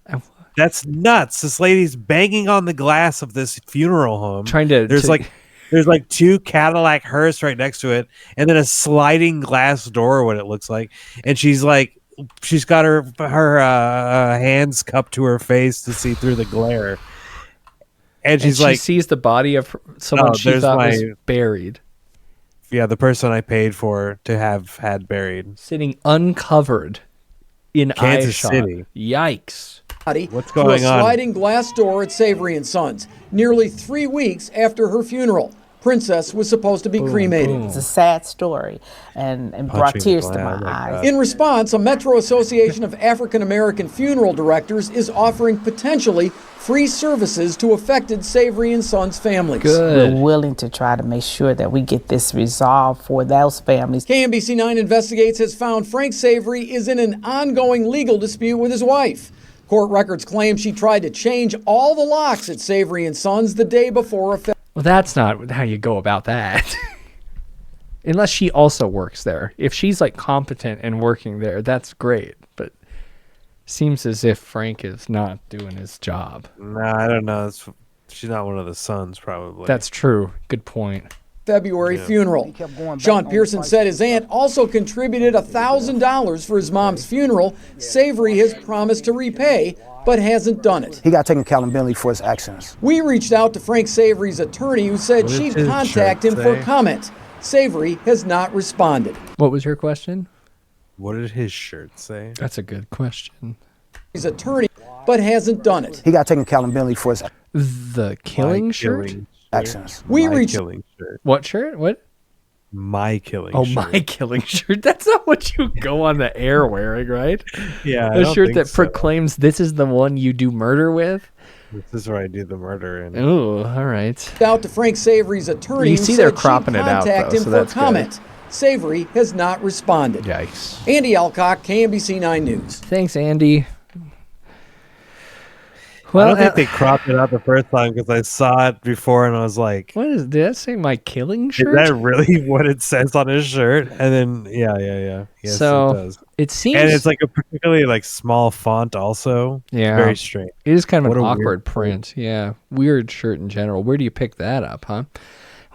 That's nuts. This lady's banging on the glass of this funeral home. There's like 2 Cadillac hearse right next to it, and then a sliding glass door, what it looks like. And she's got her hands cupped to her face to see through the glare. And she's she sees the body of someone she thought was buried. Yeah, the person I paid for to have had buried. Sitting uncovered in Kansas eyeshot. City. Yikes. What's Through going a on? sliding glass door at Savory & Sons, nearly 3 weeks after her funeral. Princess was supposed to be cremated. It's a sad story and brought tears to my eyes. In response, a Metro Association of African American Funeral Directors is offering potentially free services to affected Savory & Sons families. We're willing to try to make sure that we get this resolved for those families. KMBC9 Investigates has found Frank Savory is in an ongoing legal dispute with his wife. Court records claim she tried to change all the locks at Savory & Sons the day before a Well, that's not how you go about that. Unless she also works there. If she's like competent and working there, that's great. But seems as if Frank is not doing his job. Nah, I don't know. She's not one of the sons, probably. That's true. Good point. February funeral. Sean Pearson said his aunt also contributed $1,000 for his mom's funeral. Savory has promised to repay, but hasn't done it. He got taken accountability for his actions. We reached out to Frank Savory's attorney, who said What did she'd his contact him shirt for say? comment. Savory has not responded. What was your question? What did his shirt say? That's a good question. His attorney, but hasn't done it. He got taken accountability for his The killing shirt? actions. We My reached killing shirt. What shirt? What? My killing Oh, shirt. my killing shirt. That's not what you go on the air wearing, right? Yeah, I A don't shirt think that so. proclaims this is the one you do murder with? This is where I do the murder in. Oh, all right. out to Frank Savory's attorney, You who see they're said she'd cropping it out, contact though, him so for that's good. comment. Savory has not responded. Yikes. Andy Alcock, KMBC 9 News. Thanks, Andy. I don't think they cropped it out the first time because I saw it before and I was like, what is, did that say my killing is shirt? that really what it says on his shirt? And then, yeah. Yes, So, it does. it seems... And it's like a particularly like small font also. Yeah. It's very strange. It is kind of What an a weird awkward print. Yeah. Weird shirt in general. Where do you pick that up, huh?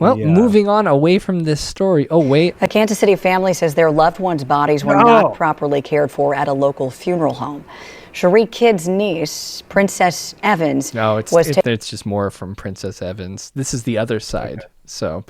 Well, moving on away from this story. Oh, wait. A Kansas City family says their loved ones' bodies were not properly cared for at a local funeral home. Cherie Kidd's niece, Princess Evans, No, it's was it's just more from Princess Evans. This is the other side. Okay. So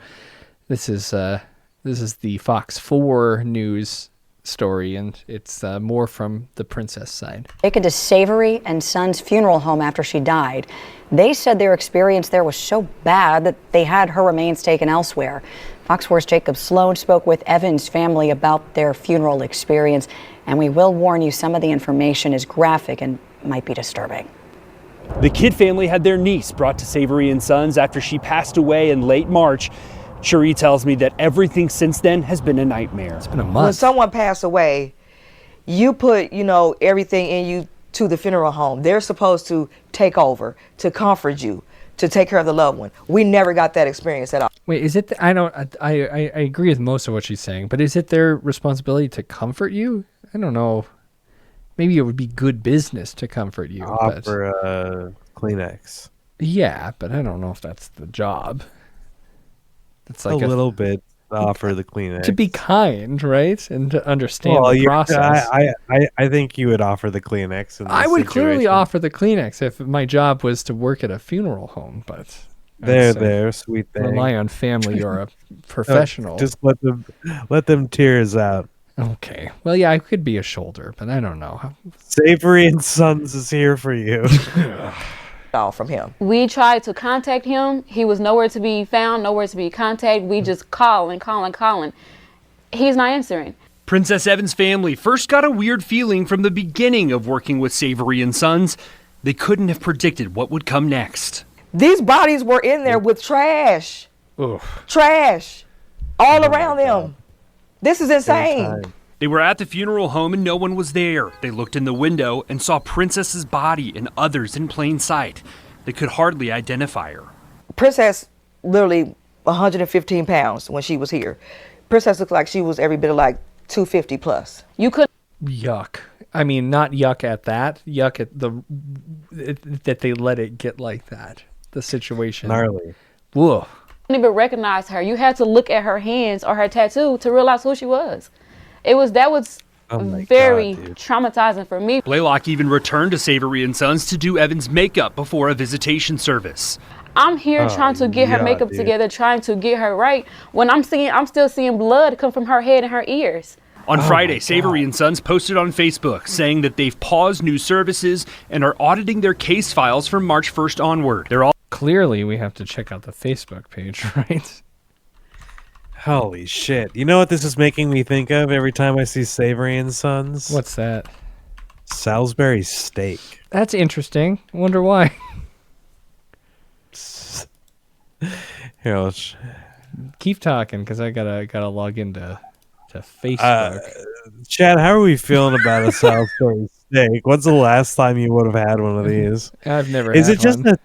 this is the Fox 4 news story, and it's more from the princess side. taken to Savory and Sons Funeral Home after she died. They said their experience there was so bad that they had her remains taken elsewhere. Fox 4's Jacob Sloan spoke with Evans' family about their funeral experience, and we will warn you some of the information is graphic and might be disturbing. The Kidd family had their niece brought to Savory and Sons after she passed away in late March. Cherie tells me that everything since then has been a nightmare. It's been a When someone passed away, you put, everything in you to the funeral home. They're supposed to take over, to comfort you, to take care of the loved one. We never got that experience at all. Wait, is it? I agree with most of what she's saying, but is it their responsibility to comfort you? I don't know. Maybe it would be good business to comfort you. Offer a Kleenex. Yeah, but I don't know if that's the job. It's like a little bit to offer the Kleenex. To be kind, right? And to understand the process. I think you would offer the Kleenex. In this I would clearly situation. offer the Kleenex if my job was to work at a funeral home, but there, sweet thing. Rely on family or a professional. Just let them tears out. Okay. Well, yeah, I could be a shoulder, but I don't know. Savory and Sons is here for you. All from him. We tried to contact him. He was nowhere to be found, nowhere to be contacted. We just calling. He's not answering. Princess Evans' family first got a weird feeling from the beginning of working with Savory and Sons. They couldn't have predicted what would come next. These bodies were in there with trash. Oof. Trash. All around them. This is insane. They were at the funeral home and no one was there. They looked in the window and saw Princess's body and others in plain sight. They could hardly identify her. Princess, literally 115 pounds when she was here. Princess looked like she was every bit of like 250 plus. You could. Yuck. I mean, not yuck at that. Yuck at that they let it get like that. The situation. Gnarly. Whoa. Couldn't even recognize her. You had to look at her hands or her tattoo to realize who she was. That was very traumatizing for me. Blaylock even returned to Savory and Sons to do Evans' makeup before a visitation service. I'm here trying to get her makeup together, trying to get her right. When I'm still seeing blood come from her head and her ears. On Friday, Savory and Sons posted on Facebook saying that they've paused new services and are auditing their case files from March 1st onward. They're all clearly we have to check out the Facebook page, right? Holy shit. You know what this is making me think of every time I see Savory and Sons? What's that? Salisbury steak. That's interesting. I wonder why. Here, keep talking because I gotta log into Facebook. Chad, how are we feeling about a Salisbury steak? When's the last time you would have had one of these? I've never Is had it just one.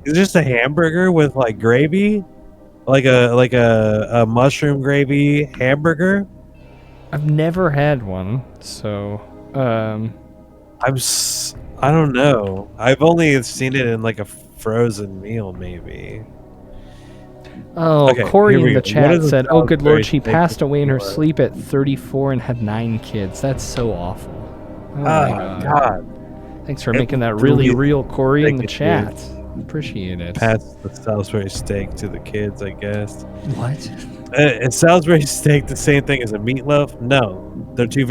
Is it just a hamburger with like gravy? Like a mushroom gravy hamburger? I've never had one, so I don't know. I've only seen it in like a frozen meal, maybe. Oh, Okay, Corey here we in the go. chat What is a said, "Oh, good Salisbury Lord, she steak passed away in her before? sleep at 34 and had 9 kids. That's so awful." Oh, my God. Thanks for It making that really- really real, Corey, in the Thank you, chat. dude. Appreciate it. Pass the Salisbury steak to the kids, I guess. What? Is Salisbury steak the same thing as a meatloaf? No, the two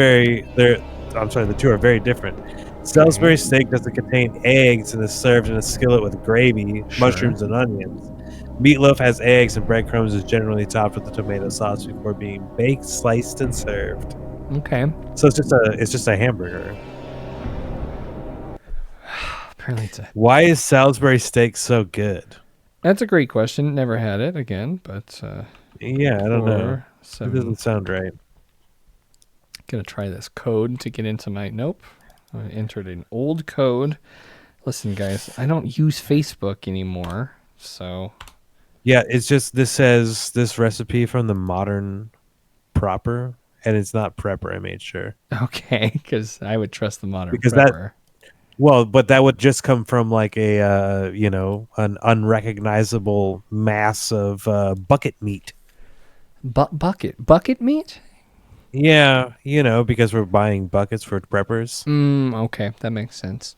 are very different. Salisbury steak doesn't contain eggs and is served in a skillet with gravy, mushrooms, and onions. Meatloaf has eggs and breadcrumbs, is generally topped with a tomato sauce before being baked, sliced, and served. Okay. So it's just a hamburger. Apparently it's Why is Salisbury steak so good? That's a great question. Never had it again, but Yeah, I don't know. 4, It doesn't sound right. Gonna try this code to get into my. Nope. I entered an old code. Listen, guys, I don't use Facebook anymore, so. Yeah, it's just this says this recipe from the Modern Proper, and it's not Prepper. I made sure. Okay, because I would trust the Modern Because Prepper. but that would just come from like a an unrecognizable mass of bucket meat. Bucket meat? Yeah, because we're buying buckets for preppers. Okay, that makes sense.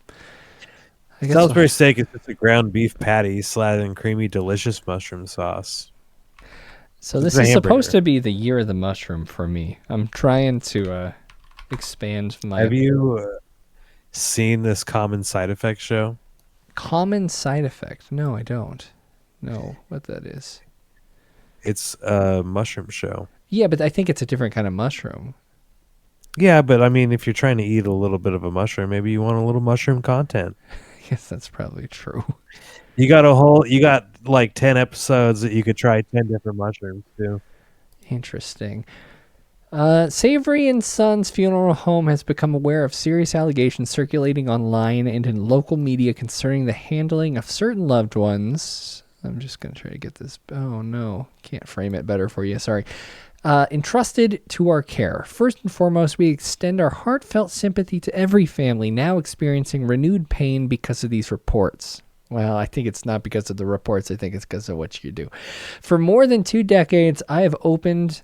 Salisbury steak is just a ground beef patty slathered in creamy, delicious mushroom sauce. So this is supposed to be the year of the mushroom for me. I'm trying to expand my... Have you seen this Common Side Effect show? Common Side Effect? No, I don't know what that is. It's a mushroom show. Yeah, but I think it's a different kind of mushroom. Yeah, but I mean, if you're trying to eat a little bit of a mushroom, maybe you want a little mushroom content. Yes, that's probably true. You got like 10 episodes that you could try 10 different mushrooms too. Interesting. Savory and Sons Funeral Home has become aware of serious allegations circulating online and in local media concerning the handling of certain loved ones. I'm just going to try to get this. Oh, no. Can't frame it better for you. Sorry. Entrusted to our care. First and foremost, we extend our heartfelt sympathy to every family now experiencing renewed pain because of these reports. Well, I think it's not because of the reports. I think it's because of what you do. For more than 2 decades, I have operated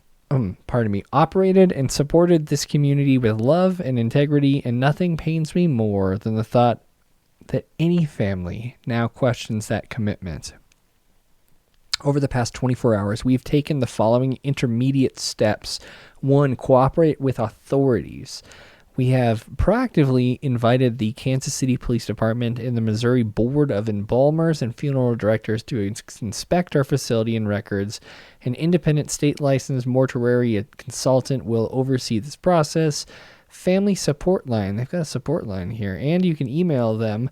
and supported this community with love and integrity, and nothing pains me more than the thought that any family now questions that commitment. Over the past 24 hours, we've taken the following intermediate steps. 1, cooperate with authorities. We have proactively invited the Kansas City Police Department and the Missouri Board of Embalmers and Funeral Directors to inspect our facility and records. An independent state-licensed mortuary consultant will oversee this process. Family support line. They've got a support line here. And you can email them.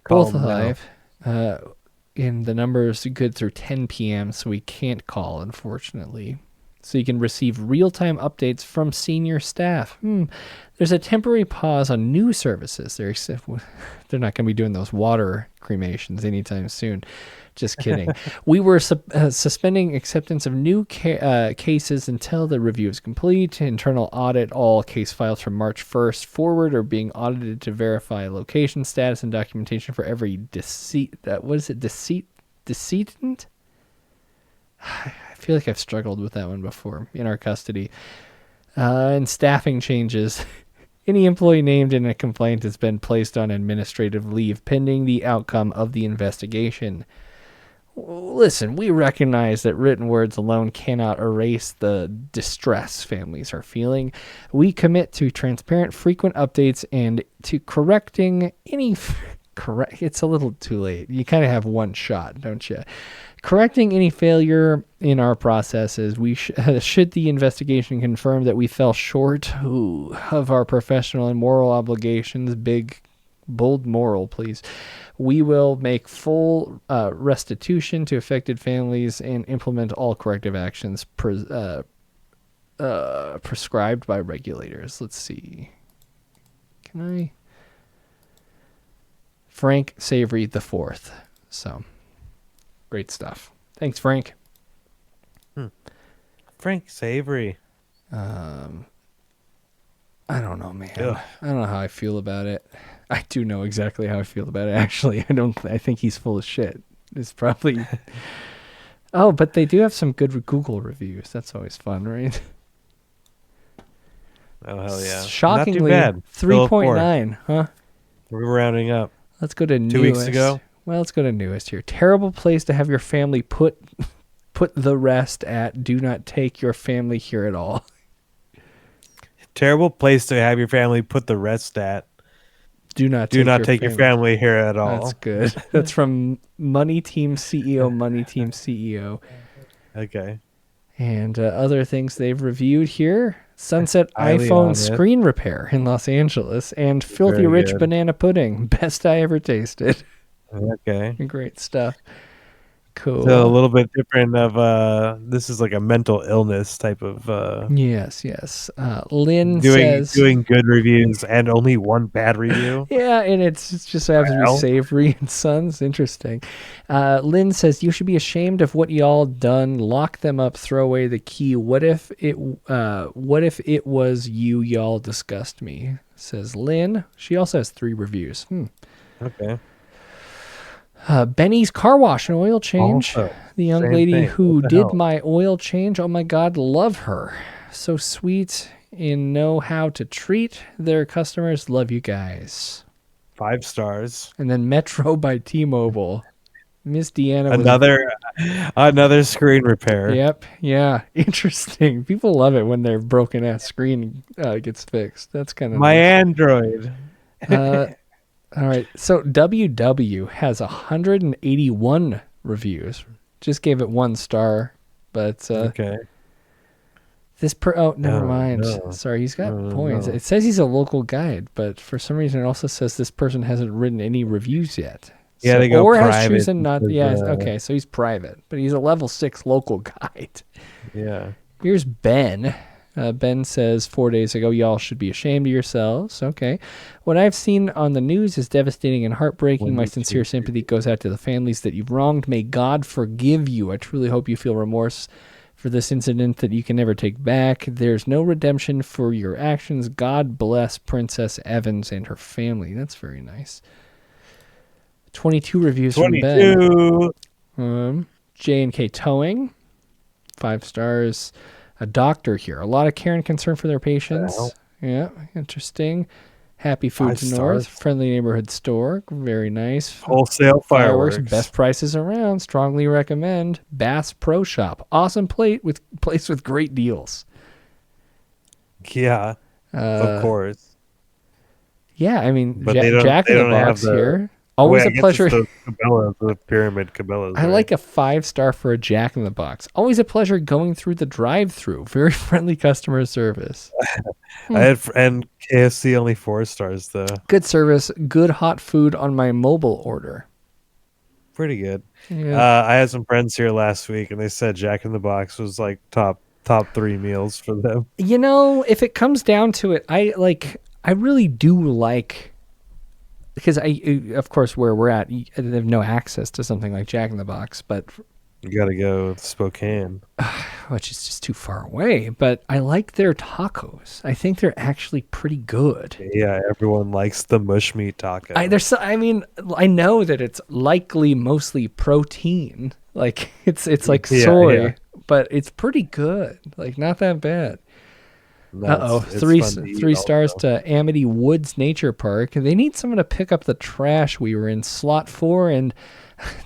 Both live. And the number is good through 10 p.m., so we can't call, unfortunately. So you can receive real-time updates from senior staff. There's a temporary pause on new services. They're not going to be doing those water cremations anytime soon. Just kidding. We were suspending acceptance of new cases until the review is complete. Internal audit all case files from March 1st forward are being audited to verify location status and documentation for every decedent? I feel like I've struggled with that one before in our custody. And staffing changes. Any employee named in a complaint has been placed on administrative leave pending the outcome of the investigation. Listen, we recognize that written words alone cannot erase the distress families are feeling. We commit to transparent, frequent updates and to correcting any... It's a little too late. You kind of have one shot, don't you? Correcting any failure in our processes. We should the investigation confirm that we fell short of our professional and moral obligations, big, bold moral, please. We will make full restitution to affected families and implement all corrective actions prescribed by regulators. Let's see. Can I... Frank Savory IV. So, great stuff. Thanks, Frank. Frank Savory. I don't know, man. Ugh. I don't know how I feel about it. I do know exactly how I feel about it, actually. I think he's full of shit. It's probably... Oh, but they do have some good Google reviews. That's always fun, right? Oh, hell yeah. Shockingly, 3.9, huh? We're rounding up. Let's go to 2 weeks ago. Well, let's go to newest here. Terrible place to have your family put the rest at. Do not take your family here at all. Terrible place to have your family put the rest at. Do not take your family here at all. That's good. That's from Money Team CEO, Money Team CEO. Okay. And other things they've reviewed here. Sunset iPhone screen repair in Los Angeles and Filthy Very Rich good. Banana Pudding. Best I ever tasted. Okay. Great stuff. Cool. So a little bit different of this is like a mental illness type of Yes. Lynn says doing good reviews and only one bad review. Yeah, and it's just so happens to be Well. Savory and Sons. Interesting. Lynn says you should be ashamed of what y'all done. Lock them up. Throw away the key. What if it was you? Y'all disgust me. Says Lynn. She also has 3 reviews. Okay. Benny's car wash and oil change. Also, the young same lady thing. who What the did hell? my oil change. Oh my God, love her. So sweet and know how to treat their customers. Love you guys. 5 stars. And then Metro by T-Mobile. Miss Deanna was Another screen repair. Yep. Yeah. Interesting. People love it when their broken ass screen gets fixed. That's kind of My Android. all right. So WW has 181 reviews. Just gave it 1 star, but okay. Never mind. no. Sorry, he's got points. no. It says he's a local guide, but for some reason it also says this person hasn't written any reviews yet. Yeah, they go or has private chosen not. because, Yeah. Okay. So he's private, but he's a level 6 local guide. Yeah. Here's Ben. Ben says 4 days ago, y'all should be ashamed of yourselves. Okay. What I've seen on the news is devastating and heartbreaking. My sincere sympathy goes out to the families that you've wronged. May God forgive you. I truly hope you feel remorse for this incident that you can never take back. There's no redemption for your actions. God bless Princess Evans and her family. That's very nice. 22 reviews from Ben. J&K Towing, 5 stars. A doctor here. A lot of care and concern for their patients. Yeah, interesting. Happy Foods 5 North, stars. Friendly Neighborhood Store. Very nice. Wholesale fireworks. Best prices around. Strongly recommend. Bass Pro Shop. Awesome place with great deals. Yeah. Of course. Yeah, I mean, But they don't, Jack they in the don't Box have the, here. Always a pleasure. The Cabela's, the pyramid Cabela's. I like a 5-star for a Jack in the Box. Always a pleasure going through the drive-through. Very friendly customer service. and KFC only 4 stars though. Good service. Good hot food on my mobile order. Pretty good. Yeah. I had some friends here last week, and they said Jack in the Box was like top 3 meals for them. You know, if it comes down to it, I really do like. Because of course, where we're at, I have no access to something like Jack in the Box, but you got to go to Spokane, which is just too far away. But I like their tacos. I think they're actually pretty good. Yeah, everyone likes the mush meat taco. I know that it's likely mostly protein, like it's like soy, but it's pretty good. Like not that bad. No, Three stars to Amity Woods Nature Park. They need someone to pick up the trash. We were in slot 4 and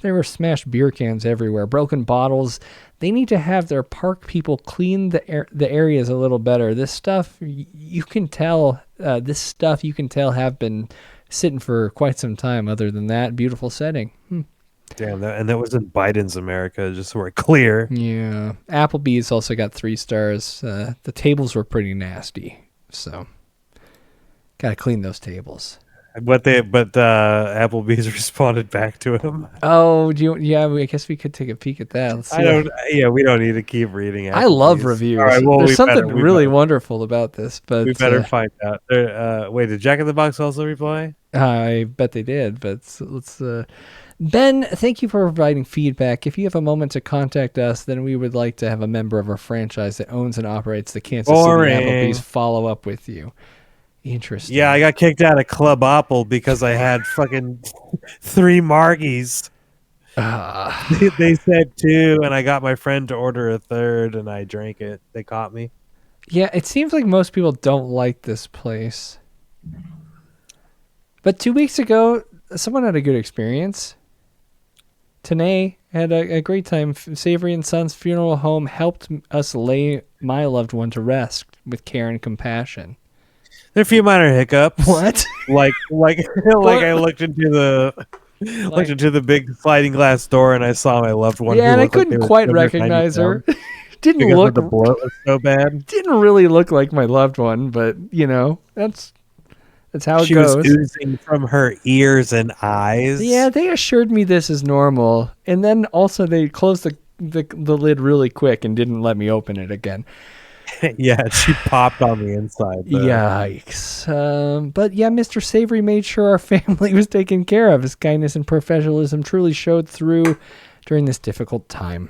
there were smashed beer cans everywhere, broken bottles. They need to have their park people clean the areas a little better. This stuff you can tell have been sitting for quite some time. Other than that, beautiful setting. Damn, that was in Biden's America, just so we're clear. Yeah. Applebee's also got 3 stars. The tables were pretty nasty, so gotta clean those tables. But Applebee's responded back to him. Oh, I guess we could take a peek at that. Let's see we don't need to keep reading Applebee's. I love reviews. All right, well, there's something really wonderful about this, but we better find out. Wait, did Jack in the Box also reply? I bet they did, but let's Ben, thank you for providing feedback. If you have a moment to contact us, then we would like to have a member of our franchise that owns and operates the Kansas City Applebee's follow up with you. Interesting. Yeah, I got kicked out of Club Apple because I had fucking 3 margies. They said 2, and I got my friend to order a 3rd, and I drank it. They caught me. Yeah, it seems like most people don't like this place. But 2 weeks ago, someone had a good experience. Tanae had a great time. Savory and Sons Funeral Home helped us lay my loved one to rest with care and compassion. There are a few minor hiccups. What? like I looked into the big sliding glass door and I saw my loved one. Yeah, and I couldn't quite recognize her. Didn't look. The bloat was so bad. Didn't really look like my loved one, but that's That's how it She goes. was oozing from her ears and eyes. Yeah, they assured me this is normal, and then also they closed the lid really quick and didn't let me open it again. Yeah, she popped on the inside. Though. Yikes. But yeah, Mr. Savory made sure our family was taken care of. His kindness and professionalism truly showed through during this difficult time.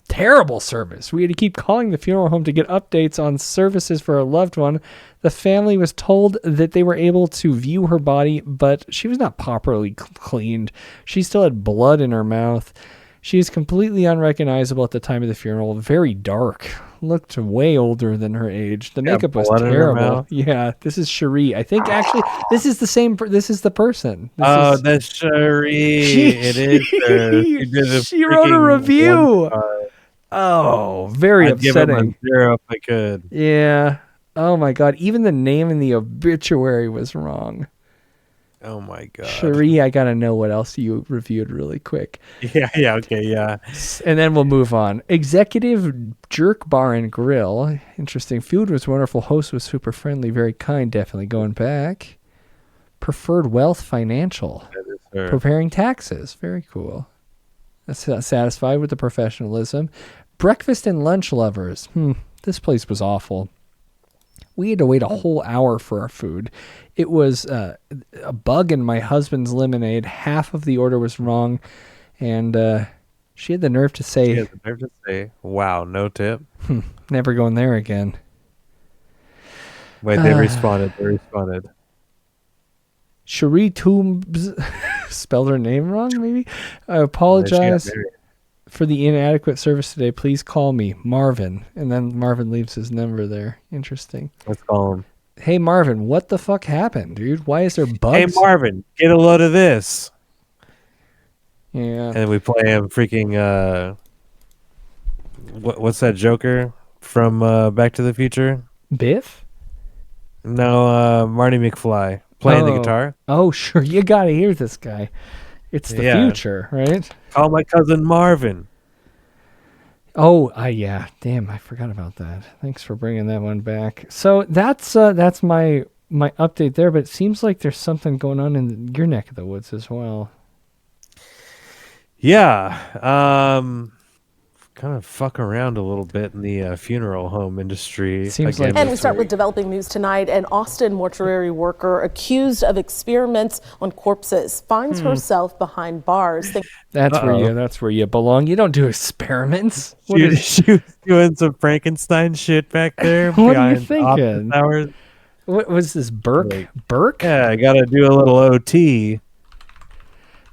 Terrible service. We had to keep calling the funeral home to get updates on services for a loved one. The family was told that they were able to view her body, but she was not properly cleaned. She still had blood in her mouth. She is completely unrecognizable at the time of the funeral. Very dark. Looked way older than her age. The makeup was terrible. Yeah, this is Cherie. I think actually this is the same. This is the person. That's Cherie. It is. She wrote a review. Oh, very upsetting. Give him a 0 if I could. Yeah. Oh my God. Even the name in the obituary was wrong. Oh my God. Cherie, I gotta know what else you reviewed really quick. Yeah, okay, yeah. And then we'll move on. Executive Jerk Bar and Grill. Interesting. Food was wonderful. Host was super friendly, very kind. Definitely going back. Preferred Wealth Financial. Preparing taxes. Very cool. Satisfied with the professionalism. Breakfast and lunch lovers. This place was awful. We had to wait a whole hour for our food. It was a bug in my husband's lemonade. Half of the order was wrong. And she had the nerve to say... wow, no tip. Never going there again. Wait, they responded. Cherie Toombs spelled her name wrong, maybe? I apologize for the inadequate service today. Please call me, Marvin. And then Marvin leaves his number there. Interesting. Let's call him. Hey, Marvin, what the fuck happened, dude? Why is there bugs? Hey, Marvin, get a load of this. Yeah. And we play him freaking, what's that Joker from Back to the Future? Biff? No, Marty McFly. Playing the guitar. Oh, sure. You gotta hear this guy. It's the future, right? Call my cousin Marvin. Oh, yeah. Damn, I forgot about that. Thanks for bringing that one back. So that's my update there, but it seems like there's something going on in your neck of the woods as well. Yeah. Kind of fuck around a little bit in the funeral home industry. Seems like and we start with developing news tonight. An Austin mortuary worker accused of experiments on corpses finds herself behind bars. That's where you belong. You don't do experiments. She was doing some Frankenstein shit back there. What are you thinking? What was this, Burke? Burke? Yeah, I gotta do a little OT.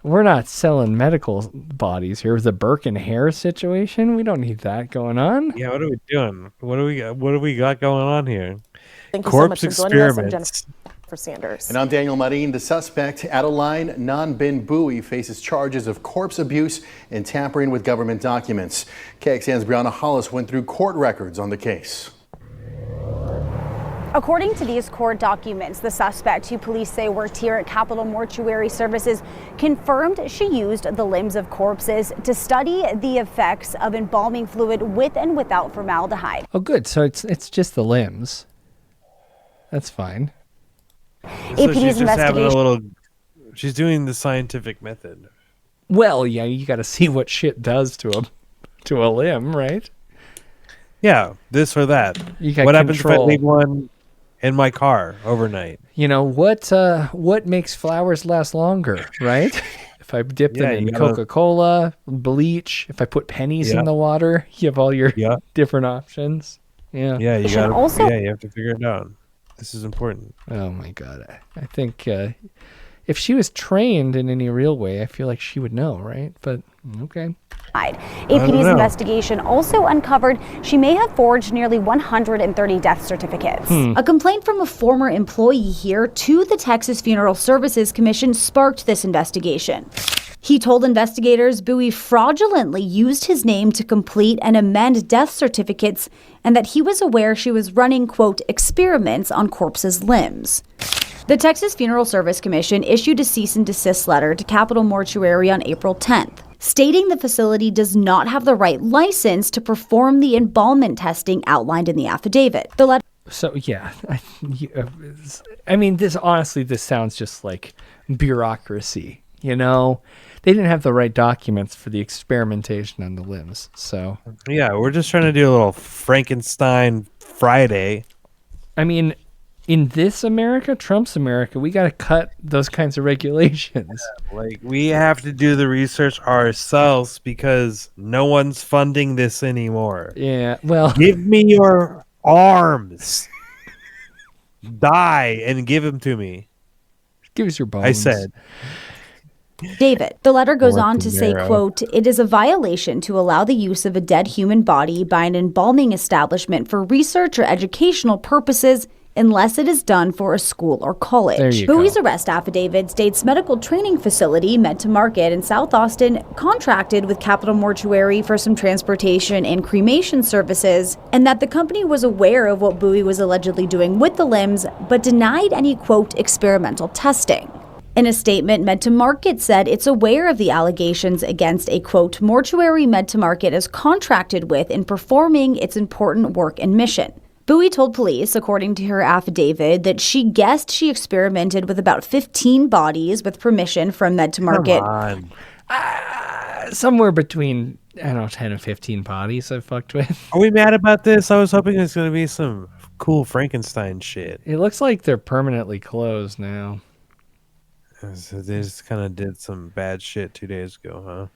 We're not selling medical bodies here. The Burke and Hare situation, we don't need that going on. Yeah, what are we doing? What do we got going on here? Thank you Corpse so much for joining us. I'm experiments. Jennifer Sanders. And I'm Daniel Marin. The suspect, Adeline Nanbin Bowie, faces charges of corpse abuse and tampering with government documents. KXAN's Brianna Hollis went through court records on the case. According to these court documents, the suspect, who police say worked here at Capitol Mortuary Services, confirmed she used the limbs of corpses to study the effects of embalming fluid with and without formaldehyde. Oh, good. So it's just the limbs. That's fine. So she's just having a little. She's doing the scientific method. Well, yeah, you got to see what shit does to a limb, right? Yeah, this or that. What happens if I leave one in my car overnight? You know what makes flowers last longer, right? If I dip them in Coca-Cola, bleach, if I put pennies in the water, you have all your different options. Yeah. Yeah, you have to figure it out. This is important. Oh my God. I think if she was trained in any real way, I feel like she would know, right? But okay. APD's investigation also uncovered she may have forged nearly 130 death certificates. A complaint from a former employee here to the Texas Funeral Services Commission sparked this investigation. He told investigators Bowie fraudulently used his name to complete and amend death certificates and that he was aware she was running, quote, experiments on corpses' limbs. The Texas Funeral Service Commission issued a cease and desist letter to Capitol Mortuary on April 10th, stating the facility does not have the right license to perform the embalmment testing outlined in the affidavit. The letter So yeah, I mean, this sounds just like bureaucracy. You know, they didn't have the right documents for the experimentation on the limbs. So yeah, we're just trying to do a little Frankenstein Friday. I mean, in this America, Trump's America, we got to cut those kinds of regulations. Like, we have to do the research ourselves because no one's funding this anymore. Yeah, well, give me your arms. Die and give them to me. Give us your bones. I said. David, the letter goes on to say, Marrow. quote, "It is a violation to allow the use of a dead human body by an embalming establishment for research or educational purposes unless it is done for a school or college." There you Bowie's go. arrest affidavit states medical training facility Meant to Market in South Austin contracted with Capital Mortuary for some transportation and cremation services, and that the company was aware of what Bowie was allegedly doing with the limbs, but denied any, quote, experimental testing. In a statement, Meant to Market said it's aware of the allegations against a, quote, mortuary Meant to Market is contracted with in performing its important work and mission. Bowie told police, according to her affidavit, that she guessed she experimented with about 15 bodies with permission from Meant to Market. Come on. Somewhere between, I don't know, 10 and 15 bodies I fucked with. Are we mad about this? I was hoping there's going to be some cool Frankenstein shit. It looks like they're permanently closed now. So they just kind of did some bad shit 2 days ago, huh?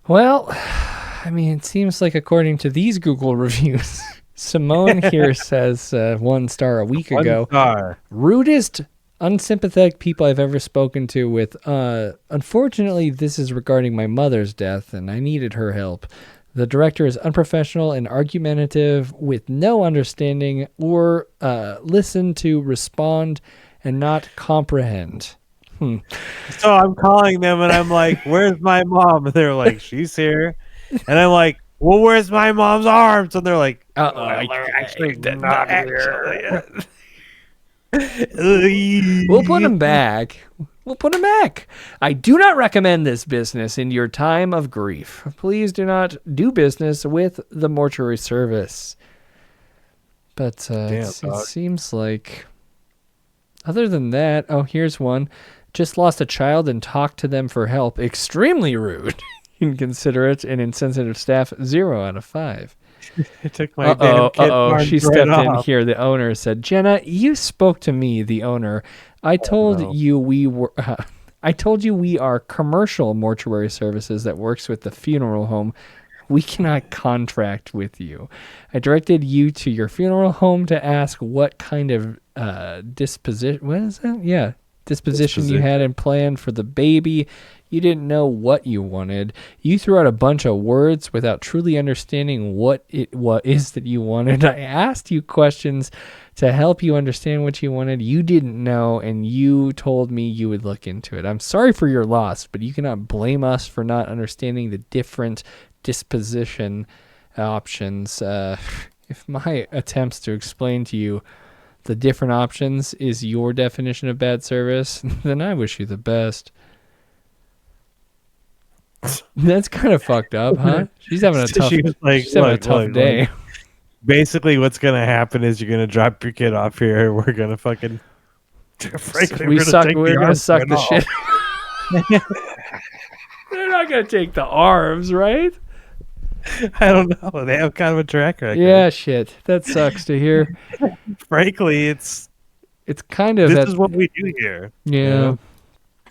Well, I mean, it seems like according to these Google reviews, Simone here says 1 star a week ago. 1 star. Rudest, unsympathetic people I've ever spoken to with, unfortunately, this is regarding my mother's death and I needed her help. The director is unprofessional and argumentative with no understanding or listen to respond and not comprehend. So I'm calling them and I'm like, where's my mom? And they're like, she's here. And I'm like, well, where's my mom's arms? And they're like, actually not here. We'll put them back. We'll put them back. I do not recommend this business in your time of grief. Please do not do business with the mortuary service. But it seems like, other than that, oh, here's one. Just lost a child and talked to them for help. Extremely rude, inconsiderate, and insensitive staff. 0 out of 5. It took my damn kid arms She right stepped in off. here. The owner said, "Jenna, you spoke to me, the owner. I told you we were. I told you we are commercial mortuary services that works with the funeral home. We cannot contract with you. I directed you to your funeral home to ask what kind of disposition. What is that? Yeah, disposition you had in plan for the baby. You didn't know what you wanted. You threw out a bunch of words without truly understanding what it is that you wanted. I asked you questions to help you understand what you wanted. You didn't know, and you told me you would look into it. I'm sorry for your loss, but you cannot blame us for not understanding the different disposition options. If my attempts to explain to you the different options is your definition of bad service, then I wish you the best." That's kind of fucked up, huh? She's having a tough, she's having a tough day. Look. Basically, what's gonna happen is you're gonna drop your kid off here. We're gonna fucking. Frankly, We're gonna suck the off. shit. They're not gonna take the arms, right? I don't know. They have kind of a track record. Yeah, shit. That sucks to hear. Frankly, it's kind of. This is what we do here. Yeah. You know?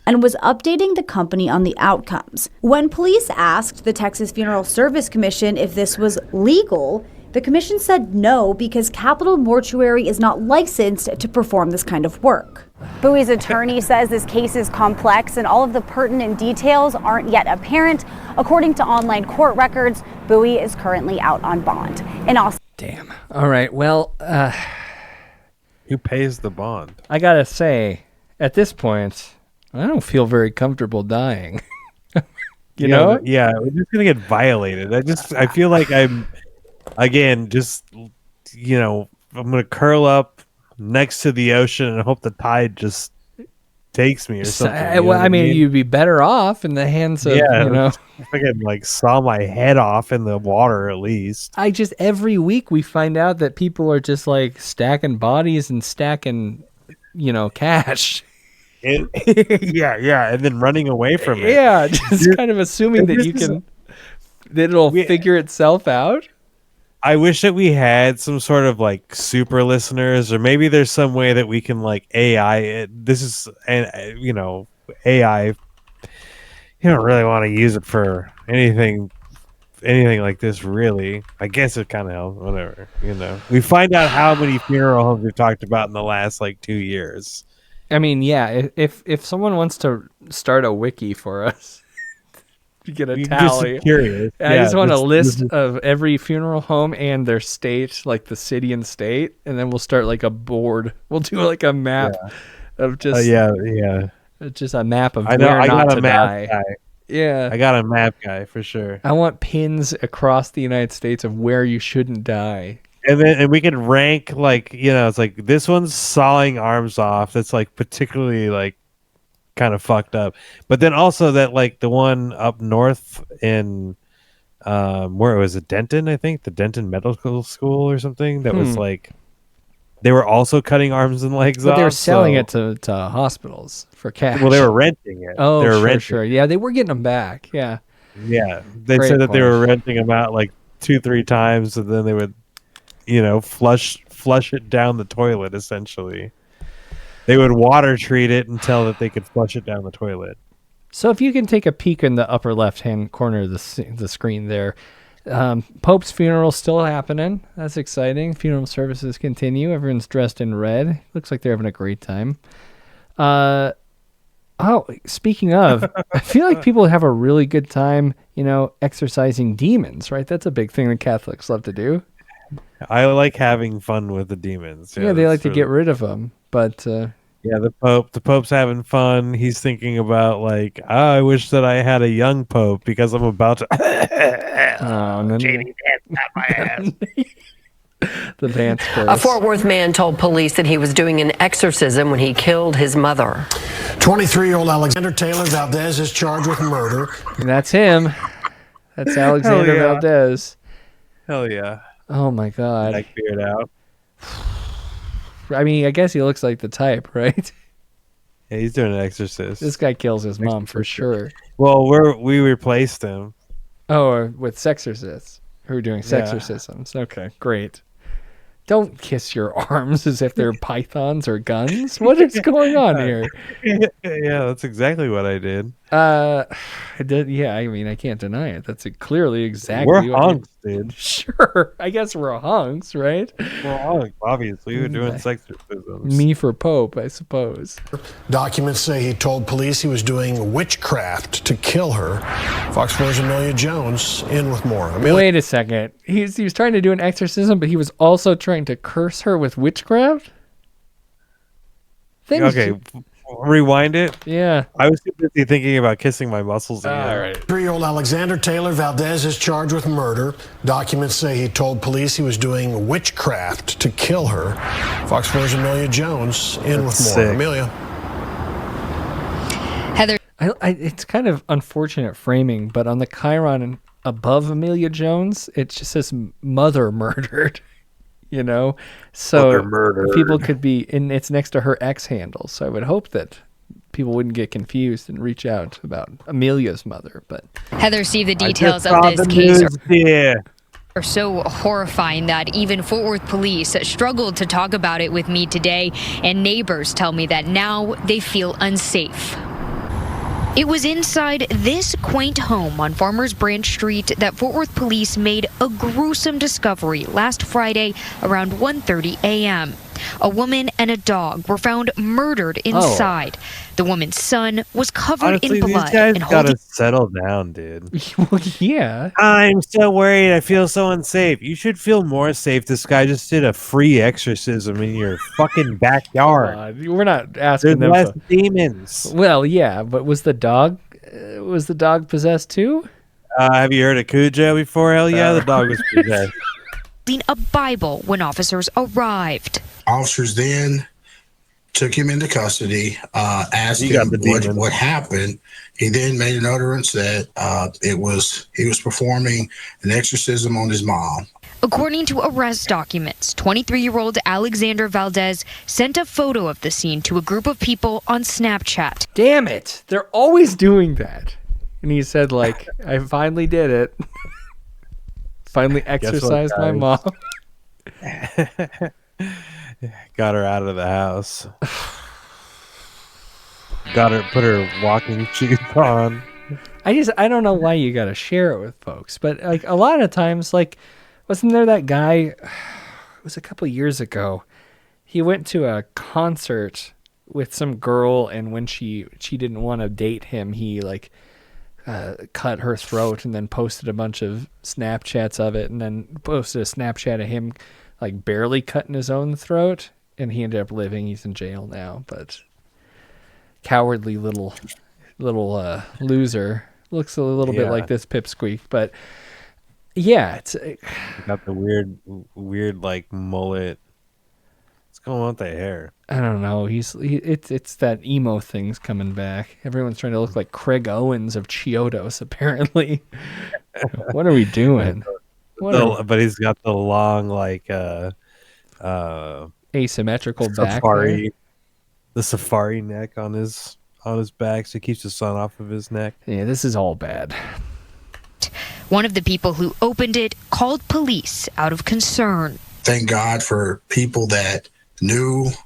And was updating the company on the outcomes. When police asked the Texas Funeral Service Commission if this was legal, the commission said no because Capital Mortuary is not licensed to perform this kind of work. Bowie's attorney says this case is complex and all of the pertinent details aren't yet apparent. According to online court records, Bowie is currently out on bond. In Austin. Damn. All right. Well, who pays the bond? I gotta say, at this point, I don't feel very comfortable dying. you know? Yeah, we're just gonna get violated. I feel like I'm, again, just, I'm gonna curl up next to the ocean and hope the tide just takes me or something. Well, I mean, you'd be better off in the hands of, if I could like saw my head off in the water at least. Every week we find out that people are just like stacking bodies and stacking, cash. Yeah, and then running away from it. Yeah, just kind of assuming that it'll figure itself out. I wish that we had some sort of like super listeners, or maybe there's some way that we can like AI it. This is, and AI. You don't really want to use it for anything like this, really. I guess it kind of helps. Whatever, We find out how many funeral homes we've talked about in the last like 2 years. I mean, yeah. If someone wants to start a wiki for us. Get a tally. Just curious. I just want a list of every funeral home and their state, like the city and state, and then we'll start like a board. We'll do like a map of just just a map of where not to die. Guy. Yeah, I got a map guy for sure. I want pins across the United States of where you shouldn't die. And we can rank like it's like this one's sawing arms off. That's like particularly like kind of fucked up, but then also that like the one up north in where it was Denton, I think the Denton Medical School or something, that was like they were also cutting arms and legs off. They were selling it to hospitals for cash. Well, they were renting it. Oh, they were sure. Yeah, they were getting them back. Yeah, they said that they were renting them out like 2-3 times, and then they would flush it down the toilet essentially. They would water treat it until that they could flush it down the toilet. So if you can take a peek in the upper left-hand corner of the screen there, Pope's funeral still happening. That's exciting. Funeral services continue. Everyone's dressed in red. Looks like they're having a great time. Speaking of, I feel like people have a really good time, exorcising demons, right? That's a big thing that Catholics love to do. I like having fun with the demons. Yeah, they like to get rid of them, but... the Pope's having fun. He's thinking about like, I wish that I had a young Pope because I'm about to. Jamie, that's not my ass. The Vance curse. A Fort Worth man told police that he was doing an exorcism when he killed his mother. 23-year-old Alexander Taylor Valdez is charged with murder. And that's him. That's Alexander Valdez. Hell yeah. Oh my God. Black beard out. I mean, I guess he looks like the type, right? Yeah, he's doing an exorcist. This guy kills his mom for sure. Well, we replaced him. Oh, with sexorcists who are doing sexorcisms. Okay, great. Don't kiss your arms as if they're pythons or guns. What is going on here? Yeah, that's exactly what I did. I did. Yeah, I mean, I can't deny it. That's clearly exactly. We're hunks, dude. Sure, I guess we're hunks, right? We're hunks. Obviously, we're doing exorcisms. Me for Pope, I suppose. Documents say he told police he was doing witchcraft to kill her. Fox 4's Amelia Jones in with more. Amelia. Wait a second. He was trying to do an exorcism, but he was also trying to curse her with witchcraft? Rewind it. Yeah. I was too busy thinking about kissing my muscles again. All right. 3-year-old Alexander Taylor Valdez is charged with murder. Documents say he told police he was doing witchcraft to kill her. Fox 4's Amelia Jones in with more. Sick. Amelia. Heather. It's kind of unfortunate framing, but on the chyron above Amelia Jones, it just says mother murdered. So people could be, and it's next to her X handle. So I would hope that people wouldn't get confused and reach out about Amelia's mother. But Heather, see the details of this case are so horrifying that even Fort Worth police struggled to talk about it with me today, and neighbors tell me that now they feel unsafe. It was inside this quaint home on Farmers Branch Street that Fort Worth police made a gruesome discovery last Friday around 1:30 a.m. A woman and a dog were found murdered inside. The woman's son was covered in blood. These guys and gotta settle down, dude. Well, yeah. I'm so worried. I feel so unsafe. You should feel more safe. This guy just did a free exorcism in your fucking backyard. We're not asking There's them. less demons. Well, yeah, but was the dog possessed too? Have you heard of Cujo before? Hell yeah, the dog was possessed. A Bible when officers arrived. Officers then took him into custody, asked him what happened. He then made an utterance that he was performing an exorcism on his mom. According to arrest documents, 23-year-old Alexander Valdez sent a photo of the scene to a group of people on Snapchat. Damn it. They're always doing that. And he said, like, I finally did it. Finally exorcised my mom. Got her out of the house. Put her walking shoes on. I don't know why you gotta share it with folks, but like a lot of times, like, wasn't there that guy, it was a couple years ago, he went to a concert with some girl, and when she didn't want to date him, he like cut her throat and then posted a bunch of Snapchats of it, and then posted a Snapchat of him like barely cutting his own throat, and he ended up living. He's in jail now, but cowardly little loser. Looks a little bit like this pipsqueak, but yeah, it's got the weird like mullet. What's going on with the hair? I don't know. It's that emo thing's coming back. Everyone's trying to look like Craig Owens of Chiodos, apparently. What are we doing? But he's got the long like asymmetrical back safari, there. The safari neck on his back, so he keeps the sun off of his neck. Yeah, this is all bad. One of the people who opened it called police out of concern. Thank God for people that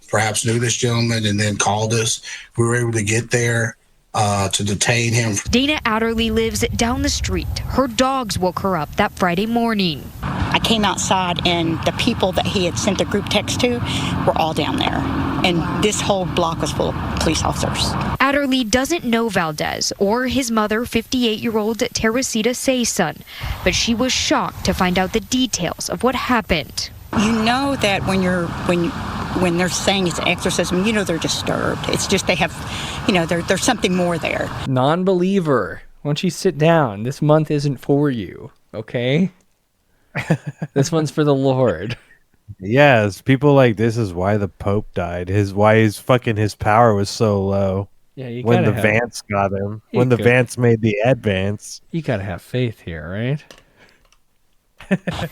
perhaps knew this gentleman and then called us. We were able to get there to detain him. Dana Adderley lives down the street. Her dogs woke her up that Friday morning. I came outside, and the people that he had sent the group text to were all down there. And this whole block was full of police officers. Adderley doesn't know Valdez or his mother, 58-year-old Teresita Sayson, but she was shocked to find out the details of what happened. You know that when they're saying it's an exorcism, you know they're disturbed. It's just they have, there's something more there. Non-believer, why don't you sit down? This month isn't for you, okay? This one's for the Lord. Yes, people like this is why the Pope died. His power was so low. Yeah, when the Vance got him. When the Vance made the advance. You gotta have faith here, right?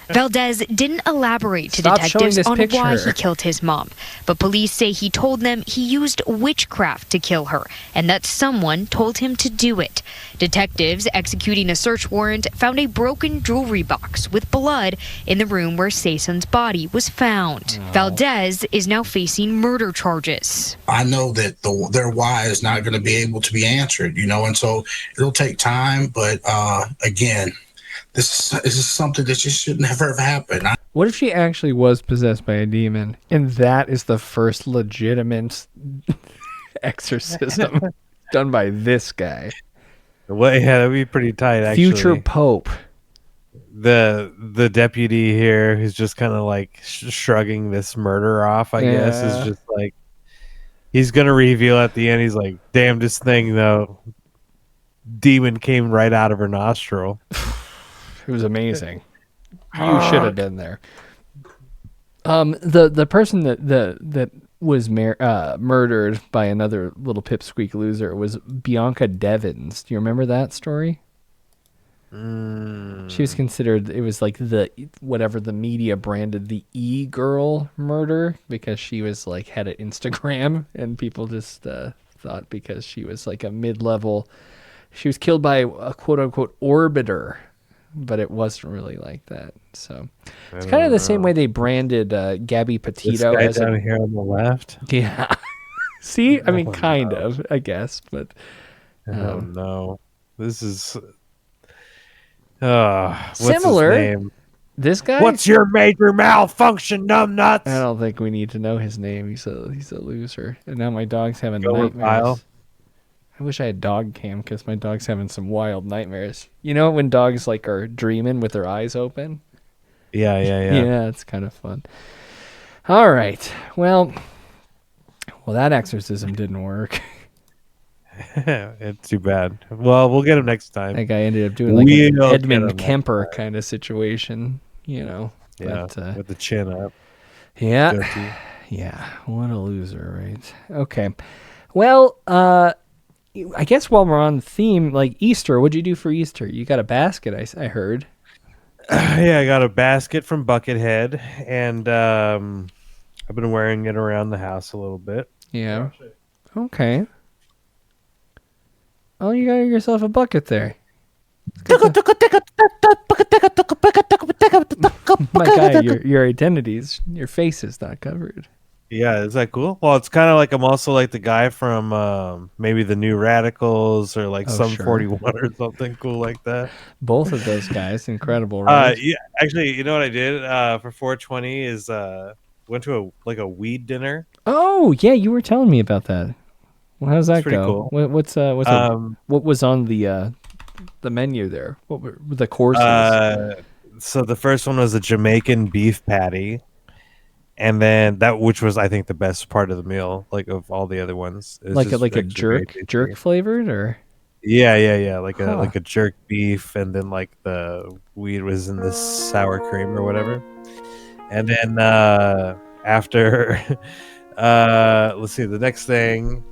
Valdez didn't elaborate to Stop detectives on picture. why he killed his mom, but police say he told them he used witchcraft to kill her and that someone told him to do it. Detectives executing a search warrant found a broken jewelry box with blood in the room where Sayson's body was found. Oh. Valdez is now facing murder charges. I know that their why is not going to be able to be answered, and so it'll take time, but again, this is something that just should never have happened. What if she actually was possessed by a demon, and that is the first legitimate exorcism done by this guy? Well, yeah, that'd be pretty tight, actually. Future Pope. The deputy here, who's just kind of like shrugging this murder off, I guess, is just like, he's going to reveal at the end, he's like, damn, this thing, though, demon came right out of her nostril. It was amazing. You should have been there. The person that was murdered by another little pipsqueak loser was Bianca Devins. Do you remember that story? She was considered, it was like whatever the media branded the E-girl murder, because she was like had an Instagram, and people just thought because she was like a mid-level, she was killed by a quote-unquote orbiter. But it wasn't really like that. So it's kind of the same way they branded Gabby Petito as down here on the left. Yeah. See, I mean, kind of, I guess, but oh no, this is what's similar. His name? This guy. What's your major malfunction, numbnuts? I don't think we need to know his name. He's a loser, and now my dog's having nightmares. I wish I had dog cam, because my dog's having some wild nightmares. You know when dogs like are dreaming with their eyes open? Yeah. Yeah, it's kind of fun. All right. Well, that exorcism didn't work. It's too bad. Well, we'll get him next time. That guy ended up doing like an Edmund Kemper kind of situation, Yeah, with the chin up. Yeah. Yeah, what a loser, right? Okay. Well, I guess while we're on the theme, like Easter, what'd you do for Easter? You got a basket, I heard. Yeah, I got a basket from Buckethead, and I've been wearing it around the house a little bit. Yeah. Okay. Oh, you got yourself a bucket there. My guy, your identities, your face is not covered. Yeah, is that cool? Well, it's kind of like I'm also like the guy from maybe the New Radicals or like Sum 41 or something cool like that. Both of those guys, incredible, right? Yeah, actually, you know what I did for 420 is went to a weed dinner. Oh, yeah, you were telling me about that. Well, how's that It's pretty go? cool. What was on the menu there? What were the courses? So the first one was a Jamaican beef patty, and then which was I think the best part of the meal, like of all the other ones. Like a jerk flavored or? Yeah, like a jerk beef, and then like the weed was in this sour cream or whatever, and then after, let's see, the next thing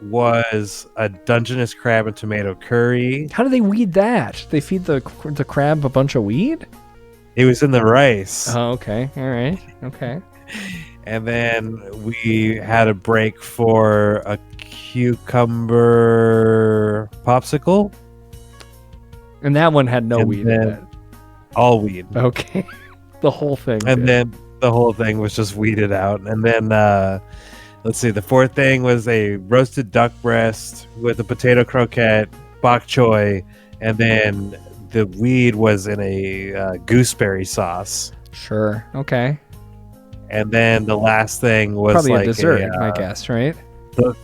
was a Dungeness crab and tomato curry. How do they weed that? They feed the crab a bunch of weed? It was in the rice. Oh, okay. All right. Okay. And then we had a break for a cucumber popsicle. And that one had no weed in it. All weed. Okay. The whole thing. And then the whole thing was just weeded out. And then let's see, the fourth thing was a roasted duck breast with a potato croquette, bok choy, and then the weed was in a gooseberry sauce. Sure. Okay. And then the last thing was probably like a dessert, I guess, right? The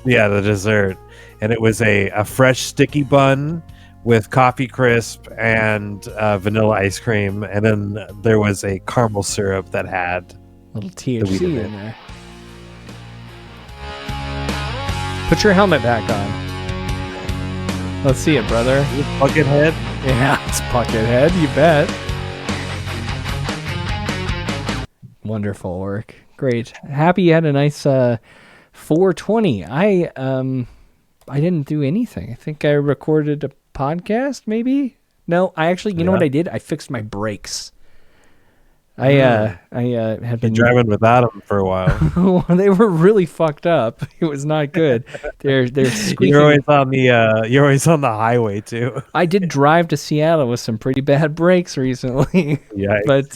dessert. And it was a fresh sticky bun with coffee crisp and vanilla ice cream. And then there was a caramel syrup that had a little THC in there. Put your helmet back on. Let's see it, brother. Buckethead? Yeah, it's Buckethead, you bet. Wonderful work. Great. Happy you had a nice 420. I didn't do anything. I think I recorded a podcast, maybe? No, I actually, you know what I did? I fixed my brakes. I had been driving without them for a while. They were really fucked up. It was not good. They're squeaking. You're always on the highway too. I did drive to Seattle with some pretty bad brakes recently. Yeah, but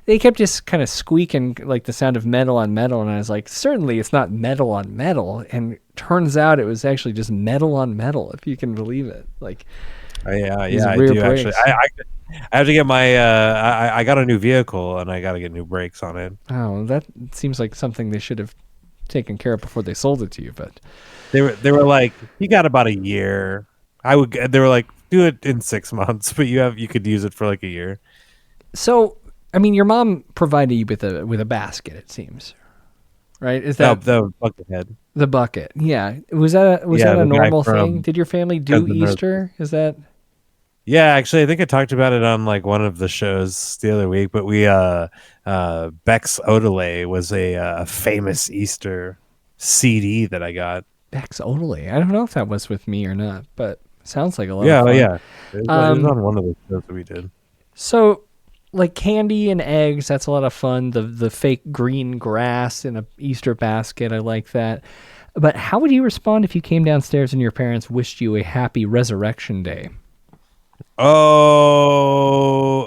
they kept just kind of squeaking like the sound of metal on metal, and I was like, certainly it's not metal on metal. And turns out it was actually just metal on metal, if you can believe it. Like, yeah, I do actually. I have to get my I got a new vehicle and I got to get new brakes on it. Oh, that seems like something they should have taken care of before they sold it to you. But they were like, you got about a year. They were like, do it in 6 months, but you could use it for like a year. So, I mean, your mom provided you with a basket, it seems, right? Is that the Buckethead? The bucket, yeah. Was that a normal thing? Did your family do Easter? Is that? Yeah, actually, I think I talked about it on like one of the shows the other week. But we Bex Odelay was a famous Easter CD that I got. Bex Odelay. I don't know if that was with me or not, but sounds like a lot. Yeah, of fun. Yeah. It was on one of the shows that we did. So, like candy and eggs, that's a lot of fun. The fake green grass in a Easter basket, I like that. But how would you respond if you came downstairs and your parents wished you a happy Resurrection Day? Oh,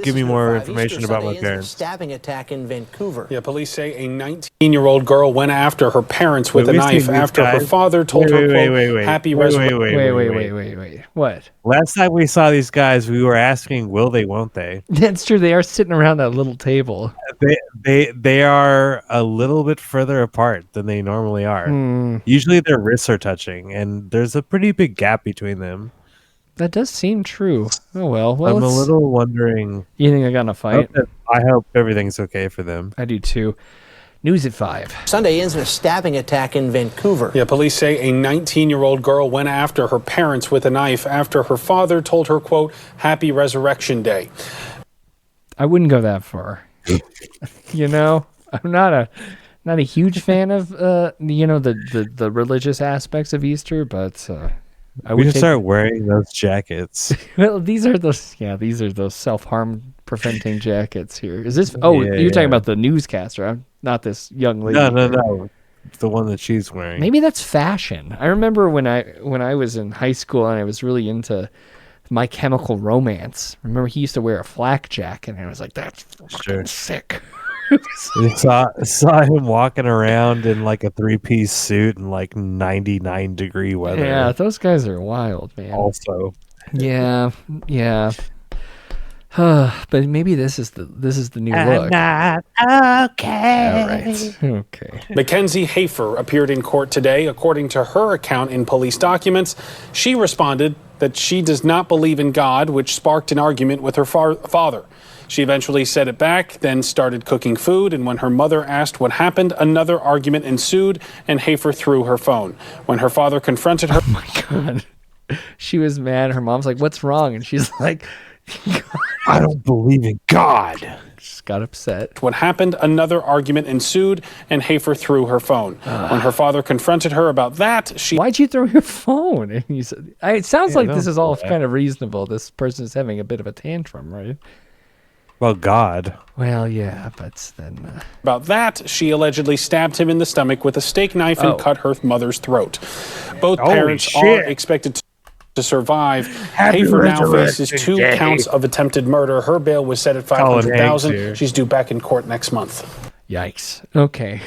give me more information about my parents. Stabbing attack in Vancouver. Yeah, police say a 19-year-old girl went after her parents with a knife after her father told her, quote, happy resurrection. Wait. What? Last time we saw these guys, we were asking, will they, won't they? That's true. They are sitting around that little table. They are a little bit further apart than they normally are. Usually their wrists are touching, and there's a pretty big gap between them. That does seem true. Oh, well. I'm a little wondering. You think I got in a fight? I hope everything's okay for them. I do too. News at 5. Sunday ends in a stabbing attack in Vancouver. Yeah, police say a 19-year-old girl went after her parents with a knife after her father told her, quote, happy Resurrection Day. I wouldn't go that far. You know? I'm not a huge fan of the religious aspects of Easter, but we should start wearing those jackets. Well, these are those self-harm preventing jackets here. Is this? Oh, you're talking about the newscaster, not this young lady. No. The one that she's wearing. Maybe that's fashion. I remember when I was in high school and I was really into My Chemical Romance. Remember he used to wear a flak jacket and I was like, that's sick. You saw him walking around in like a 3-piece suit in like 99-degree weather. Yeah, those guys are wild, man. Also. Yeah. But maybe this is the new look. Not okay. All right. Okay. Mackenzie Hafer appeared in court today. According to her account in police documents, she responded that she does not believe in God, which sparked an argument with her father. She eventually said it back, then started cooking food, and when her mother asked what happened, another argument ensued, and Hafer threw her phone. When her father confronted her... Oh my God. She was mad. Her mom's like, what's wrong? And she's like... I don't believe in God. Just got upset. What happened? Another argument ensued, and Hafer threw her phone. When her father confronted her about that, she... Why'd you throw your phone? And he said, it sounds like this is all kind of reasonable. This person's having a bit of a tantrum, right? Well, God. Well, yeah, but then... About that, she allegedly stabbed him in the stomach with a steak knife and cut her mother's throat. Both parents are expected to survive. Hafer now faces 2 counts of attempted murder. Her bail was set at $500,000. She's due back in court next month. Yikes. Okay.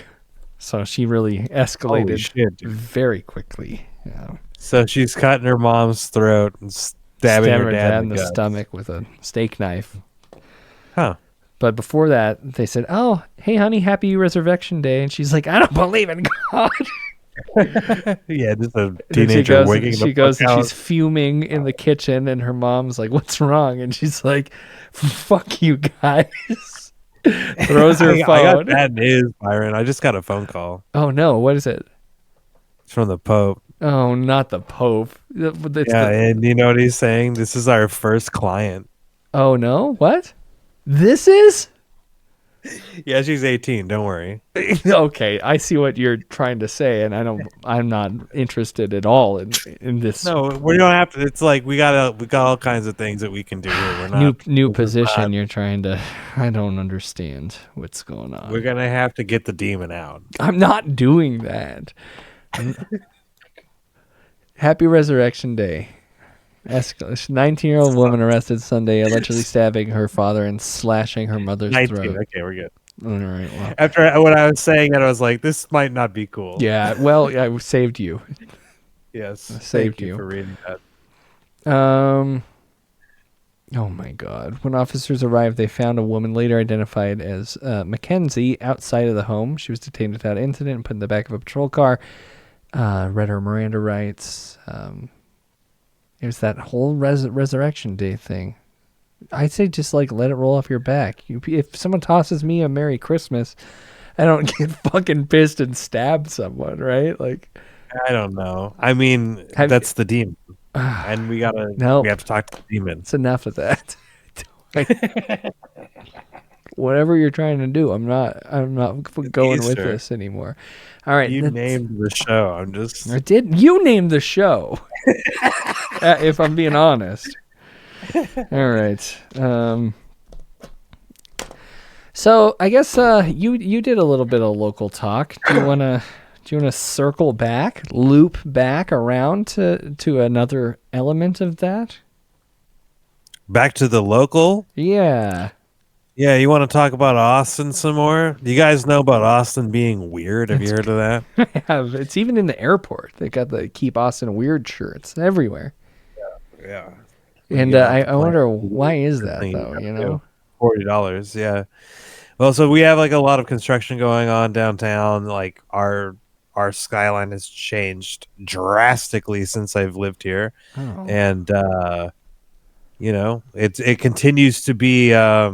So she really escalated very quickly. Yeah. So she's cutting her mom's throat and stabbing her dad in the stomach with a steak knife. Huh. But before that, they said, oh, hey, honey, happy Resurrection Day. And she's like, I don't believe in God. Yeah, just a teenager wigging. She goes and she's fuming in the kitchen, and her mom's like, what's wrong? And she's like, fuck you guys. Throws her phone. I got bad news, Byron. I just got a phone call. Oh, no. What is it? It's from the Pope. Oh, not the Pope. And you know what he's saying? This is our first client. Oh, no? What? This is? Yeah, she's 18. Don't worry. Okay, I see what you're trying to say, and I'm not interested at all in this. No, we don't have to. It's like we got all kinds of things that we can do here. We're not new position. You're trying to. I don't understand what's going on. We're gonna have to get the demon out. I'm not doing that. Happy Resurrection Day. 19-year-old woman arrested Sunday, allegedly stabbing her father and slashing her mother's 19. throat. Okay, we're good. All right. Well. After when I was saying it, I was like, this might not be cool. Yeah. Well, I saved you. Yes. I saved you for reading that. Oh my God. When officers arrived, they found a woman later identified as Mackenzie outside of the home. She was detained without incident and put in the back of a patrol car. Read her Miranda rights. It was that whole Resurrection Day thing. I'd say just like let it roll off your back. If someone tosses me a Merry Christmas, I don't get fucking pissed and stab someone, right? Like, I don't know. I mean, that's the demon, and we have to talk to the demon. It's enough of that. Whatever you're trying to do, I'm not going with this anymore. All right, you named the show. I did. You named the show. If I'm being honest. All right. So I guess you did a little bit of local talk. Do you wanna circle back, loop back around to another element of that? Back to the local? Yeah. Yeah, you want to talk about Austin some more? You guys know about Austin being weird? Have you heard of that? I have. It's even in the airport. They got the Keep Austin Weird shirts everywhere. Yeah. And I wonder why is that though? You know, $40. Yeah. Well, so we have like a lot of construction going on downtown. Like our skyline has changed drastically since I've lived here, and it continues to be a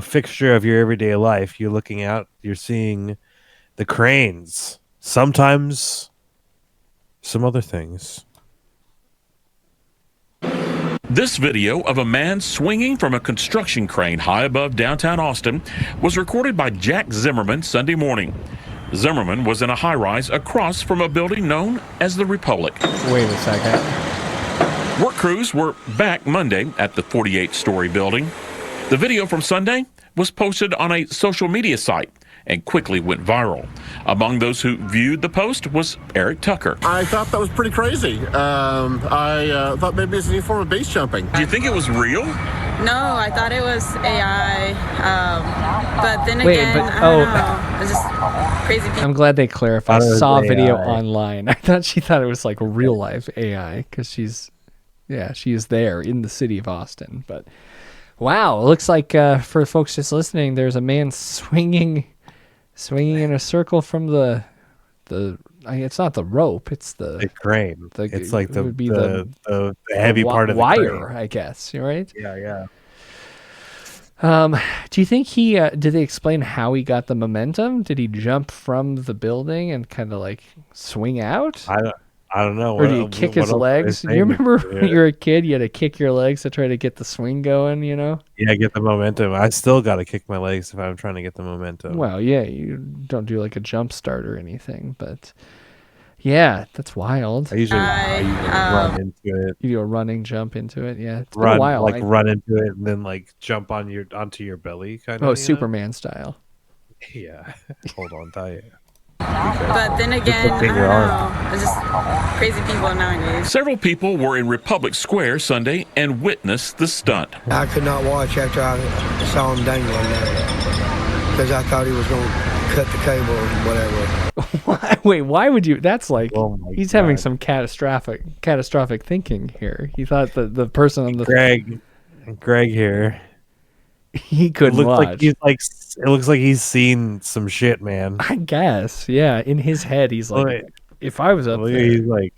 fixture of your everyday life. You're looking out, you're seeing the cranes, sometimes some other things. This video of a man swinging from a construction crane high above downtown Austin was recorded by Jack Zimmerman Sunday morning. Zimmerman was in a high-rise across from a building known as the Republic. Wait a second. Work crews were back Monday at the 48-story building. The video from Sunday was posted on a social media site and quickly went viral. Among those who viewed the post was Eric Tucker. I thought that was pretty crazy. I thought maybe it's a new form of base jumping. Do you think it was real? No, I thought it was AI. But then again, I don't know. It's just crazy people. I'm glad they clarified. I saw a video AI. online. I thought she thought it was like real life AI because she is there in the city of Austin. But wow, it looks like for folks just listening, there's a man swinging in a circle from the it's not the rope, it's the crane. It's like it would be the heavy part of the wire, crane. I guess. Right? Yeah. Do you think he did they explain how he got the momentum? Did he jump from the building and kind of like swing out? I don't know. Or do you kick his legs? Do you remember when you were a kid, you had to kick your legs to try to get the swing going, you know? Yeah, get the momentum. I still got to kick my legs if I'm trying to get the momentum. Well, yeah, you don't do like a jump start or anything, but yeah, that's wild. I usually run into it. You do a running jump into it, yeah. It's been a while. Run into it and then like jump onto your belly kind of. Oh, Superman style. Yeah. Hold on tight. But then again, I don't know. It's just crazy people nowadays. Several people were in Republic Square Sunday and witnessed the stunt. I could not watch after I saw him dangling there because I thought he was going to cut the cable or whatever. Wait, why would you? That's like he's God. having some catastrophic thinking here. He thought that the person on the Greg here. He couldn't watch. It looks like he's seen some shit, man. I guess, yeah. In his head, he's like, if I was up there, he's like,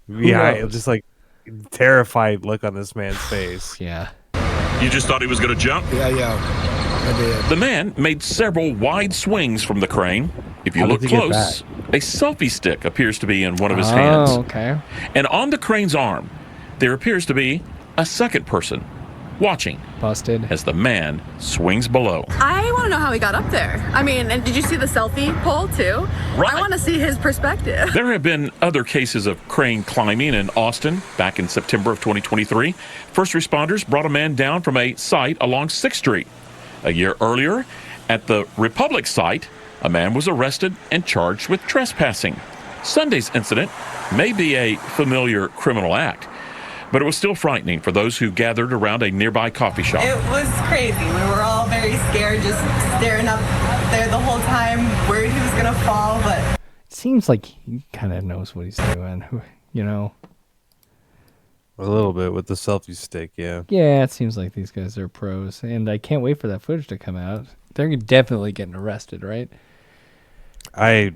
knows? just like terrified look on this man's face. Yeah. You just thought he was going to jump? Yeah, I did. The man made several wide swings from the crane. If you How look did he get close, a selfie stick appears to be in one of his Oh, hands. okay. And on the crane's arm, there appears to be a second person watching. Busted. As the man swings below. I want to know how he got up there. I mean, and did you see the selfie pole too? Right. I want to see his perspective. There have been other cases of crane climbing in Austin back in September of 2023. First responders brought a man down from a site along 6th Street. A year earlier, at the Republic site, a man was arrested and charged with trespassing. Sunday's incident may be a familiar criminal act, but it was still frightening for those who gathered around a nearby coffee shop. It was crazy. We were all very scared, just staring up there the whole time, worried he was going to fall, but... It seems like he kind of knows what he's doing, you know? A little bit with the selfie stick, yeah. Yeah, it seems like these guys are pros, and I can't wait for that footage to come out. They're definitely getting arrested, right? Maybe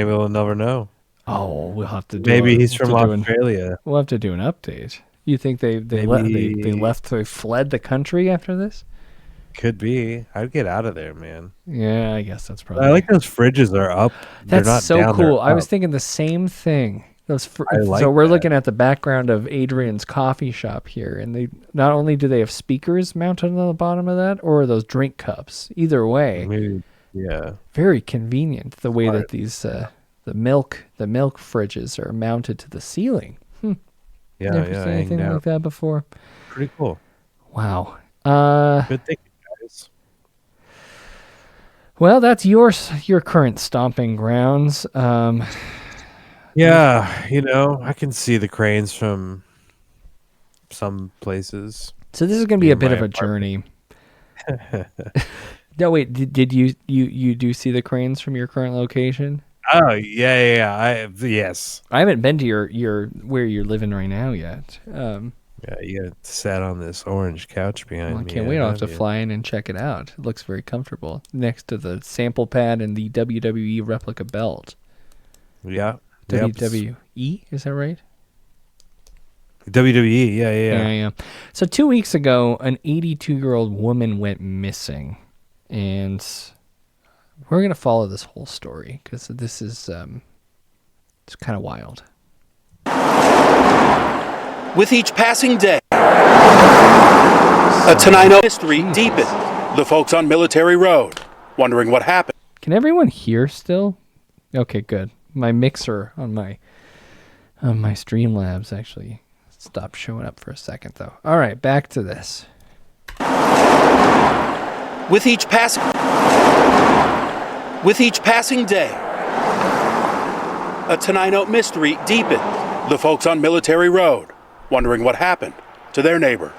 we'll never know. Oh, we'll have to do. Maybe he's from Australia. We'll have to do an update. You think they fled the country after this? Could be. I'd get out of there, man. Yeah, I guess that's probably. I like those fridges are up. That's They're not so down, cool. they're I was up. thinking the same thing. like so we're that. looking at the background of Adrian's coffee shop here, and they not only do they have speakers mounted on the bottom of that, or those drink cups. Either way, Maybe, yeah. very convenient the way that these the milk fridges are mounted to the ceiling. Yeah, Never yeah, seen anything hanging like out. that before. Pretty cool. Wow. Good thinking, guys. Well, that's your current stomping grounds. Yeah, I can see the cranes from some places. So this is going to be a bit of a journey. No, wait. Did you do see the cranes from your current location? Oh yeah. Yes. I haven't been to your where you're living right now yet. Yeah, you got sat on this orange couch behind I me. can't wait. I'll have to fly in and check it out. It looks very comfortable next to the sample pad and the WWE replica belt. Yeah. WWE, is that right? WWE, yeah. So 2 weeks ago, an 82-year-old woman went missing, and we're going to follow this whole story because this is it's kind of wild. With each passing day, a Tenino mystery deepened. The folks on Military Road wondering what happened. Can everyone hear still? Okay, good. My mixer on my Streamlabs actually stopped showing up for a second, though. All right, back to this. With each passing day, a Tenino mystery deepened. The folks on Military Road wondering what happened to their neighbor.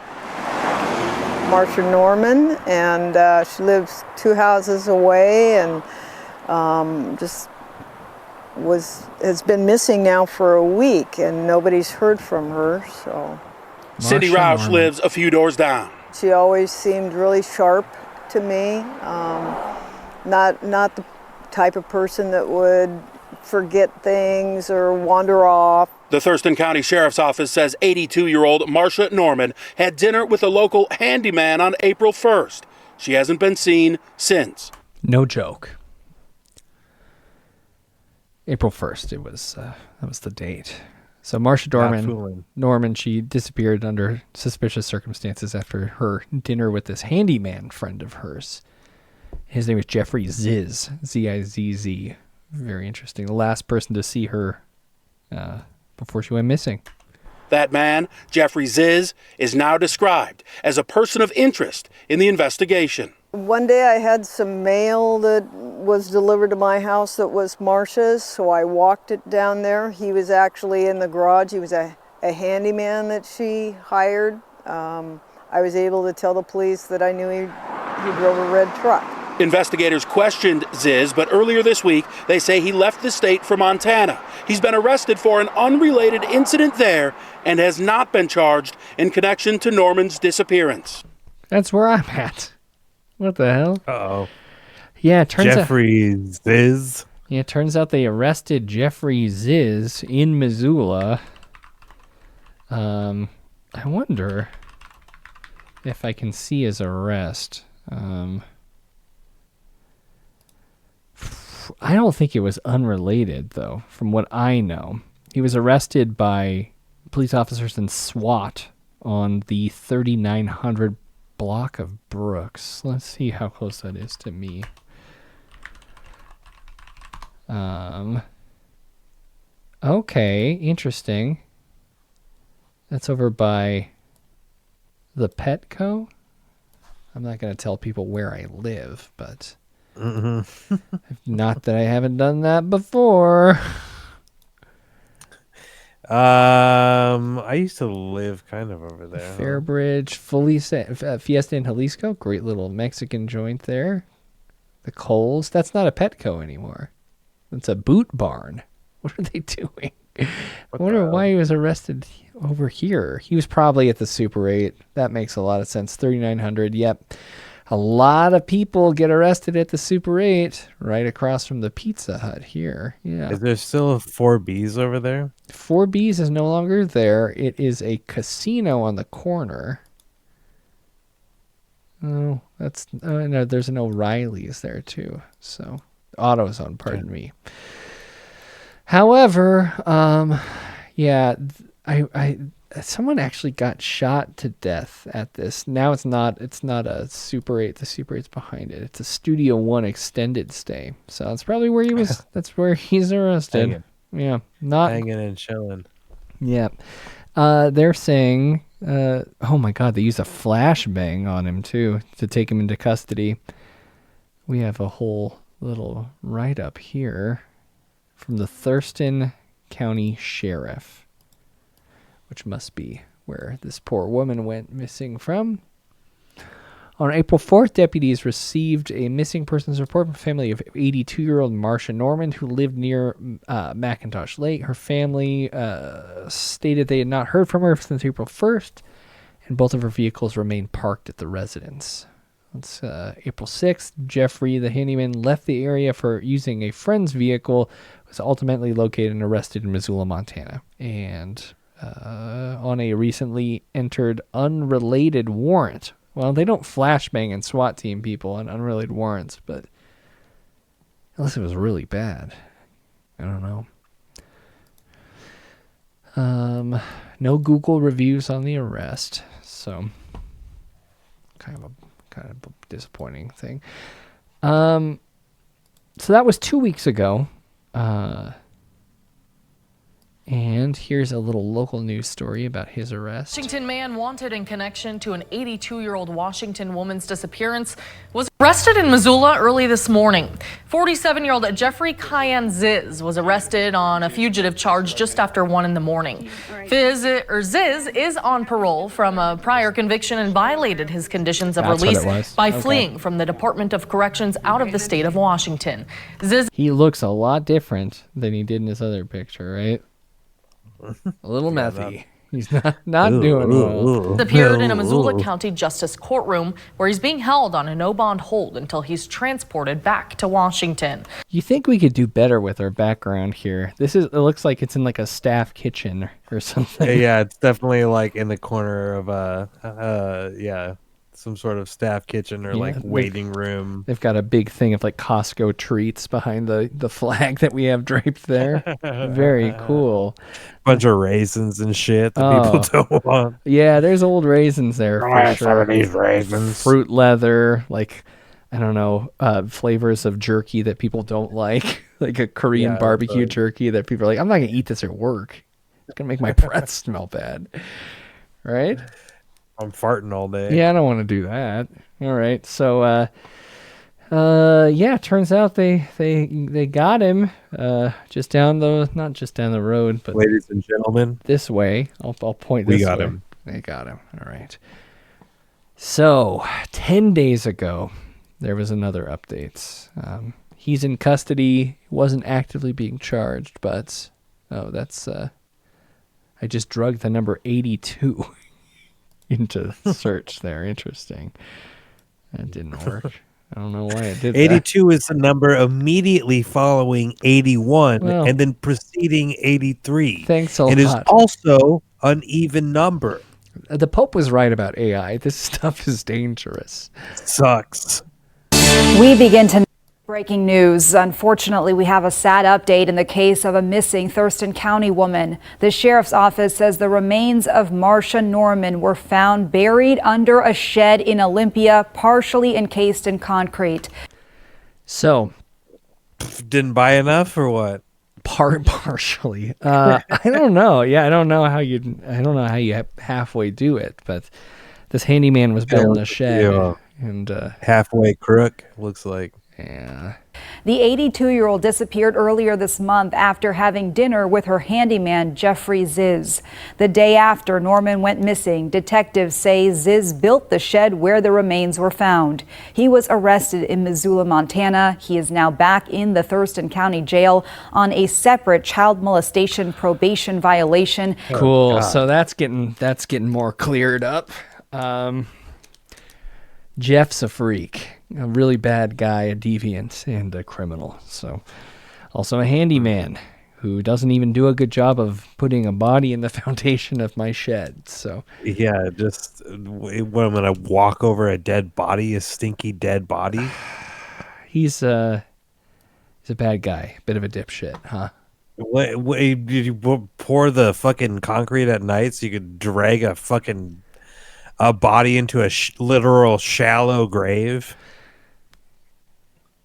Marsha Norman, and she lives 2 houses away, and has been missing now for a week, and nobody's heard from her. So, Cindy Roush lives a few doors down. She always seemed really sharp to me. Not the type of person that would forget things or wander off. The Thurston County Sheriff's Office says 82-year-old Marsha Norman had dinner with a local handyman on April 1st. She hasn't been seen since. No joke. April 1st, it was that was the date. So Marsha Norman, she disappeared under suspicious circumstances after her dinner with this handyman friend of hers. His name was Jeffrey Zizz, Z-I-Z-Z. Very interesting. The last person to see her before she went missing. That man, Jeffrey Zizz, is now described as a person of interest in the investigation. One day I had some mail that was delivered to my house that was Marsha's, so I walked it down there. He was actually in the garage. He was a handyman that she hired. I was able to tell the police that I knew he drove a red truck. Investigators questioned Zizz, but earlier this week, they say he left the state for Montana. He's been arrested for an unrelated incident there and has not been charged in connection to Norman's disappearance. That's where I'm at. What the hell? Uh-oh. Yeah, it turns out Jeffrey Zizz. Yeah, it turns out they arrested Jeffrey Zizz in Missoula. I wonder if I can see his arrest. I don't think it was unrelated, though, from what I know. He was arrested by police officers and SWAT on the 3900 block of Brooks. Let's see how close that is to me. Okay, interesting. That's over by the Petco. I'm not going to tell people where I live, but not that I haven't done that before. I used to live kind of over there. Fairbridge, Fiesta in Jalisco, great little Mexican joint there. The Coles, that's not a Petco anymore. It's a boot barn. What are they doing? I wonder why he was arrested over here. He was probably at the Super 8. That makes a lot of sense. 3900, yep. A lot of people get arrested at the Super 8 right across from the Pizza Hut here. Yeah. Is there still a 4B's over there? 4B's is no longer there. It is a casino on the corner. Oh, no, there's an O'Reilly's there too. So, AutoZone, pardon me. However, yeah, someone actually got shot to death at this. Now it's not a Super 8. The Super 8's behind it. It's a Studio One extended stay. So that's probably where he was. That's where he's arrested. Hanging. Yeah, not hanging and chilling. Yeah, they're saying, oh my God, they use a flashbang on him too to take him into custody. We have a whole little write-up here from the Thurston County Sheriff, which must be where this poor woman went missing from. On April 4th, deputies received a missing persons report from a family of 82-year-old Marsha Norman, who lived near McIntosh Lake. Her family stated they had not heard from her since April 1st, and both of her vehicles remained parked at the residence. It's April 6th. Jeffrey, the handyman, left the area for using a friend's vehicle, was ultimately located and arrested in Missoula, Montana. And on a recently entered unrelated warrant. Well, they don't flashbang and SWAT team people on unrelated warrants, but unless it was really bad. I don't know. No Google reviews on the arrest, so kind of a disappointing thing. So that was 2 weeks ago. And here's a little local news story about his arrest. Washington man wanted in connection to an 82-year-old Washington woman's disappearance was arrested in Missoula early this morning. 47-year-old Jeffrey Cayenne Ziz was arrested on a fugitive charge just after 1 in the morning. Ziz is on parole from a prior conviction and violated his conditions of release by fleeing from the Department of Corrections out of the state of Washington. He looks a lot different than he did in his other picture, right? A little methy. He's not doing well. Appeared in a Missoula County Justice courtroom where he's being held on a no-bond hold until he's transported back to Washington. You think we could do better with our background here? It looks like it's in like a staff kitchen or something. Yeah, it's definitely like in the corner of some sort of staff kitchen or like waiting room. They've got a big thing of like Costco treats behind the flag that we have draped there. Very cool. Bunch of raisins and shit that people don't want. Yeah, there's old raisins there for sure. Some of these raisins. Fruit leather, like I don't know, flavors of jerky that people don't like, like a Korean barbecue jerky that people are like, I'm not gonna eat this at work. It's gonna make my breath smell bad, right? I'm farting all day. Yeah, I don't want to do that. All right, so turns out they got him just down not just down the road, but ladies and gentlemen, this way. I'll point this way. We got him. They got him. All right. So 10 days ago, there was another update. He's in custody. Wasn't actively being charged, but that's I just drugged the number 82 into the search there. Interesting. That didn't work. I don't know why it did 82 is the number immediately following 81 and then preceding 83. Thanks a lot. It is also an even number. The Pope was right about AI. This stuff is dangerous. Sucks. We begin to breaking news. Unfortunately, we have a sad update in the case of a missing Thurston County woman. The sheriff's office says the remains of Marsha Norman were found buried under a shed in Olympia, partially encased in concrete. So, didn't buy enough or what? Partially. I don't know. Yeah, I don't know how you halfway do it, but this handyman was building a shed and halfway crook looks like. Yeah. The 82-year-old disappeared earlier this month after having dinner with her handyman, Jeffrey Ziz. The day after Norman went missing, detectives say Ziz built the shed where the remains were found. He was arrested in Missoula, Montana. He is now back in the Thurston County Jail on a separate child molestation probation violation. Cool. So that's getting more cleared up. Jeff's a freak. A really bad guy, a deviant, and a criminal. So, also a handyman who doesn't even do a good job of putting a body in the foundation of my shed. So, yeah, just when I'm gonna walk over a dead body, a stinky dead body. He's a bad guy, bit of a dipshit, huh? What did you pour the fucking concrete at night so you could drag a body into a literal shallow grave?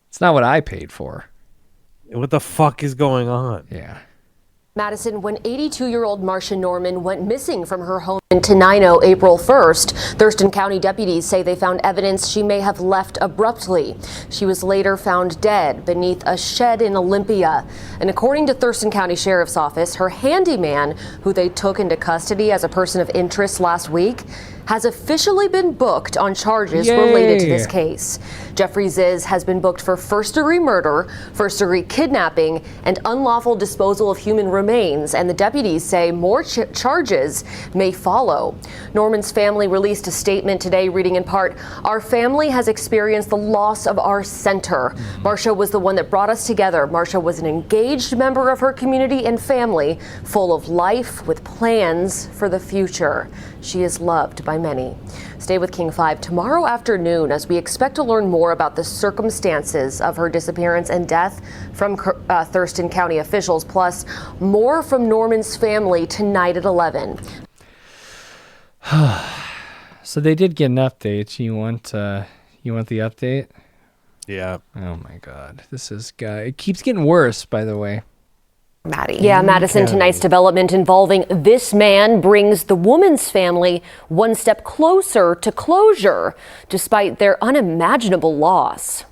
It's not what I paid for. What the fuck is going on? Yeah. Madison, when 82-year-old Marsha Norman went missing from her home in Tenino April 1st, Thurston County deputies say they found evidence she may have left abruptly. She was later found dead beneath a shed in Olympia. And according to Thurston County Sheriff's Office, her handyman, who they took into custody as a person of interest last week, has officially been booked on charges related to this case. Jeffrey Ziz has been booked for first-degree murder, first-degree kidnapping, and unlawful disposal of human remains, and the deputies say more charges may follow. Norman's family released a statement today reading in part, "Our family has experienced the loss of our center. Marsha was the one that brought us together. Marsha was an engaged member of her community and family, full of life with plans for the future. She is loved by many." Stay with King 5 tomorrow afternoon as we expect to learn more about the circumstances of her disappearance and death from Thurston County officials, plus more from Norman's family tonight at 11. So they did get an update. You want the update? Yeah. Oh my God, it keeps getting worse. By the way. Maddie. Yeah, Madison, tonight's development involving this man brings the woman's family one step closer to closure, despite their unimaginable loss.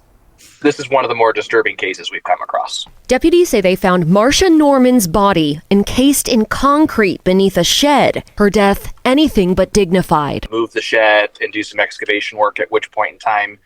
This is one of the more disturbing cases we've come across. Deputies say they found Marcia Norman's body encased in concrete beneath a shed. Her death, anything but dignified. Move the shed and do some excavation work, at which point in time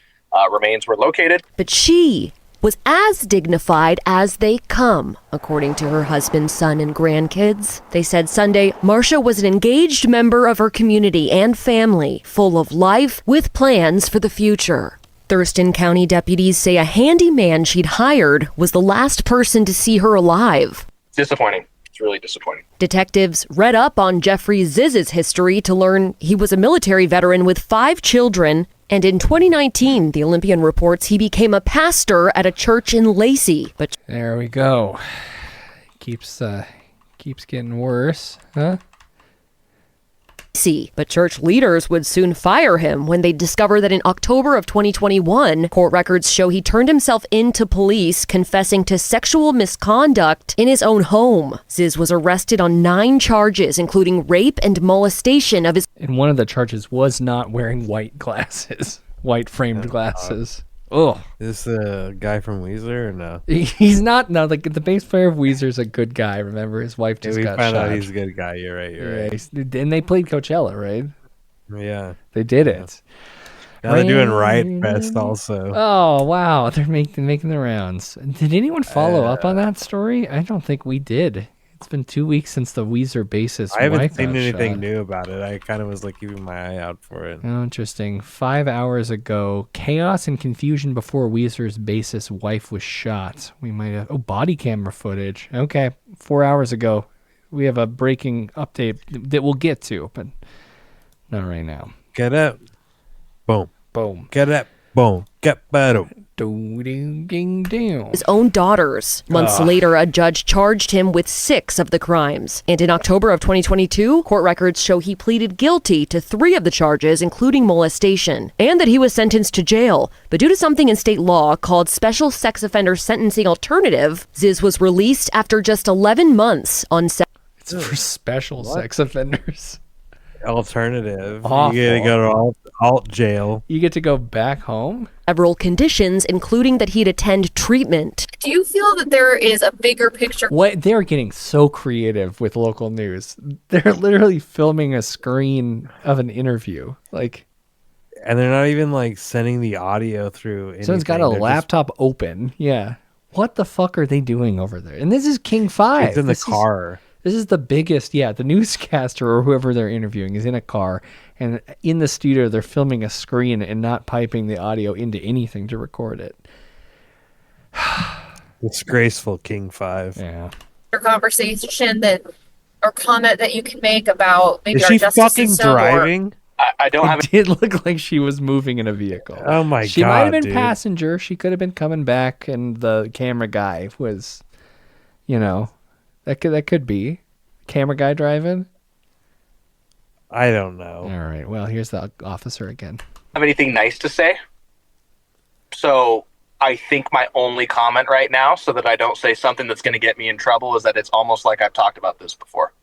remains were located. But she was as dignified as they come, according to her husband, son, and grandkids. They said Sunday, Marcia was an engaged member of her community and family, full of life with plans for the future. Thurston County deputies say a handyman she'd hired was the last person to see her alive. Disappointing. It's really disappointing. Detectives read up on Jeffrey Ziz's history to learn he was a military veteran with 5 children. And in 2019, the Olympian reports he became a pastor at a church in Lacey. But there we go. Keeps getting worse, huh? But church leaders would soon fire him when they discovered that in October of 2021, court records show he turned himself into police, confessing to sexual misconduct in his own home. Ziz was arrested on 9 charges, including rape and molestation of his... And one of the charges was not wearing white glasses, white framed glasses. Oh, is this a guy from Weezer or no? He's not. No, like the bass player of Weezer's a good guy. Remember, his wife just got shot. We found out he's a good guy. You're right. And they played Coachella, right? Yeah, they did it. Now they're doing Riot Fest also. Oh wow, they're making the rounds. Did anyone follow up on that story? I don't think we did. It's been 2 weeks since the Weezer bassist. I haven't seen anything new about it. I kind of was like keeping my eye out for it. Oh, interesting. 5 hours ago, chaos and confusion before Weezer's bassist wife was shot. We might have body camera footage. Okay, 4 hours ago, we have a breaking update that we'll get to, but not right now. Get up, boom, boom. Get up, boom, get better. His own daughters. Months later, a judge charged him with 6 of the crimes. And in October of 2022, court records show he pleaded guilty to 3 of the charges, including molestation, and that he was sentenced to jail. But due to something in state law called Special Sex Offender Sentencing Alternative, Ziz was released after just 11 months on... It's for special sex offenders. Alternative. Awful. You get to go to alt jail. You get to go back home? Several conditions, including that he'd attend treatment. Do you feel that there is a bigger picture? What they're getting so creative with local news. They're literally filming a screen of an interview. And they're not even sending the audio through anything. Someone's got a laptop open. Yeah. What the fuck are they doing over there? And this is King 5. It's in the car. This is the biggest, the newscaster or whoever they're interviewing is in a car, and in the studio they're filming a screen and not piping the audio into anything to record it. Disgraceful King 5. Yeah. Conversation or comment that you can make about maybe is our she justice fucking system driving? I don't have. It did look like she was moving in a vehicle. Oh my god! She might have been dude. passenger. She could have been coming back, and the camera guy was, that could be camera guy driving. I don't know. All right. Well, here's the officer again. Have anything nice to say? So I think my only comment right now, so that I don't say something that's going to get me in trouble, is that it's almost like I've talked about this before.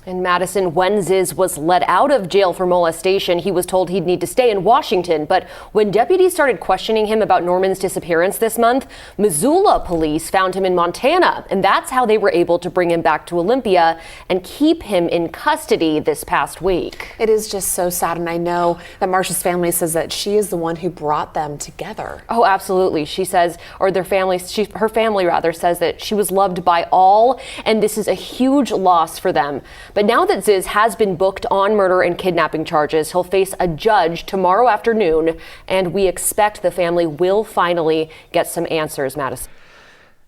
In Madison, when Ziz was let out of jail for molestation, he was told he'd need to stay in Washington. But when deputies started questioning him about Norman's disappearance this month, Missoula police found him in Montana. And that's how they were able to bring him back to Olympia and keep him in custody this past week. It is just so sad. And I know that Marcia's family says that she is the one who brought them together. Oh, absolutely. She says, or her family says that she was loved by all. And this is a huge loss for them. But now that Ziz has been booked on murder and kidnapping charges, he'll face a judge tomorrow afternoon, and we expect the family will finally get some answers, Madison.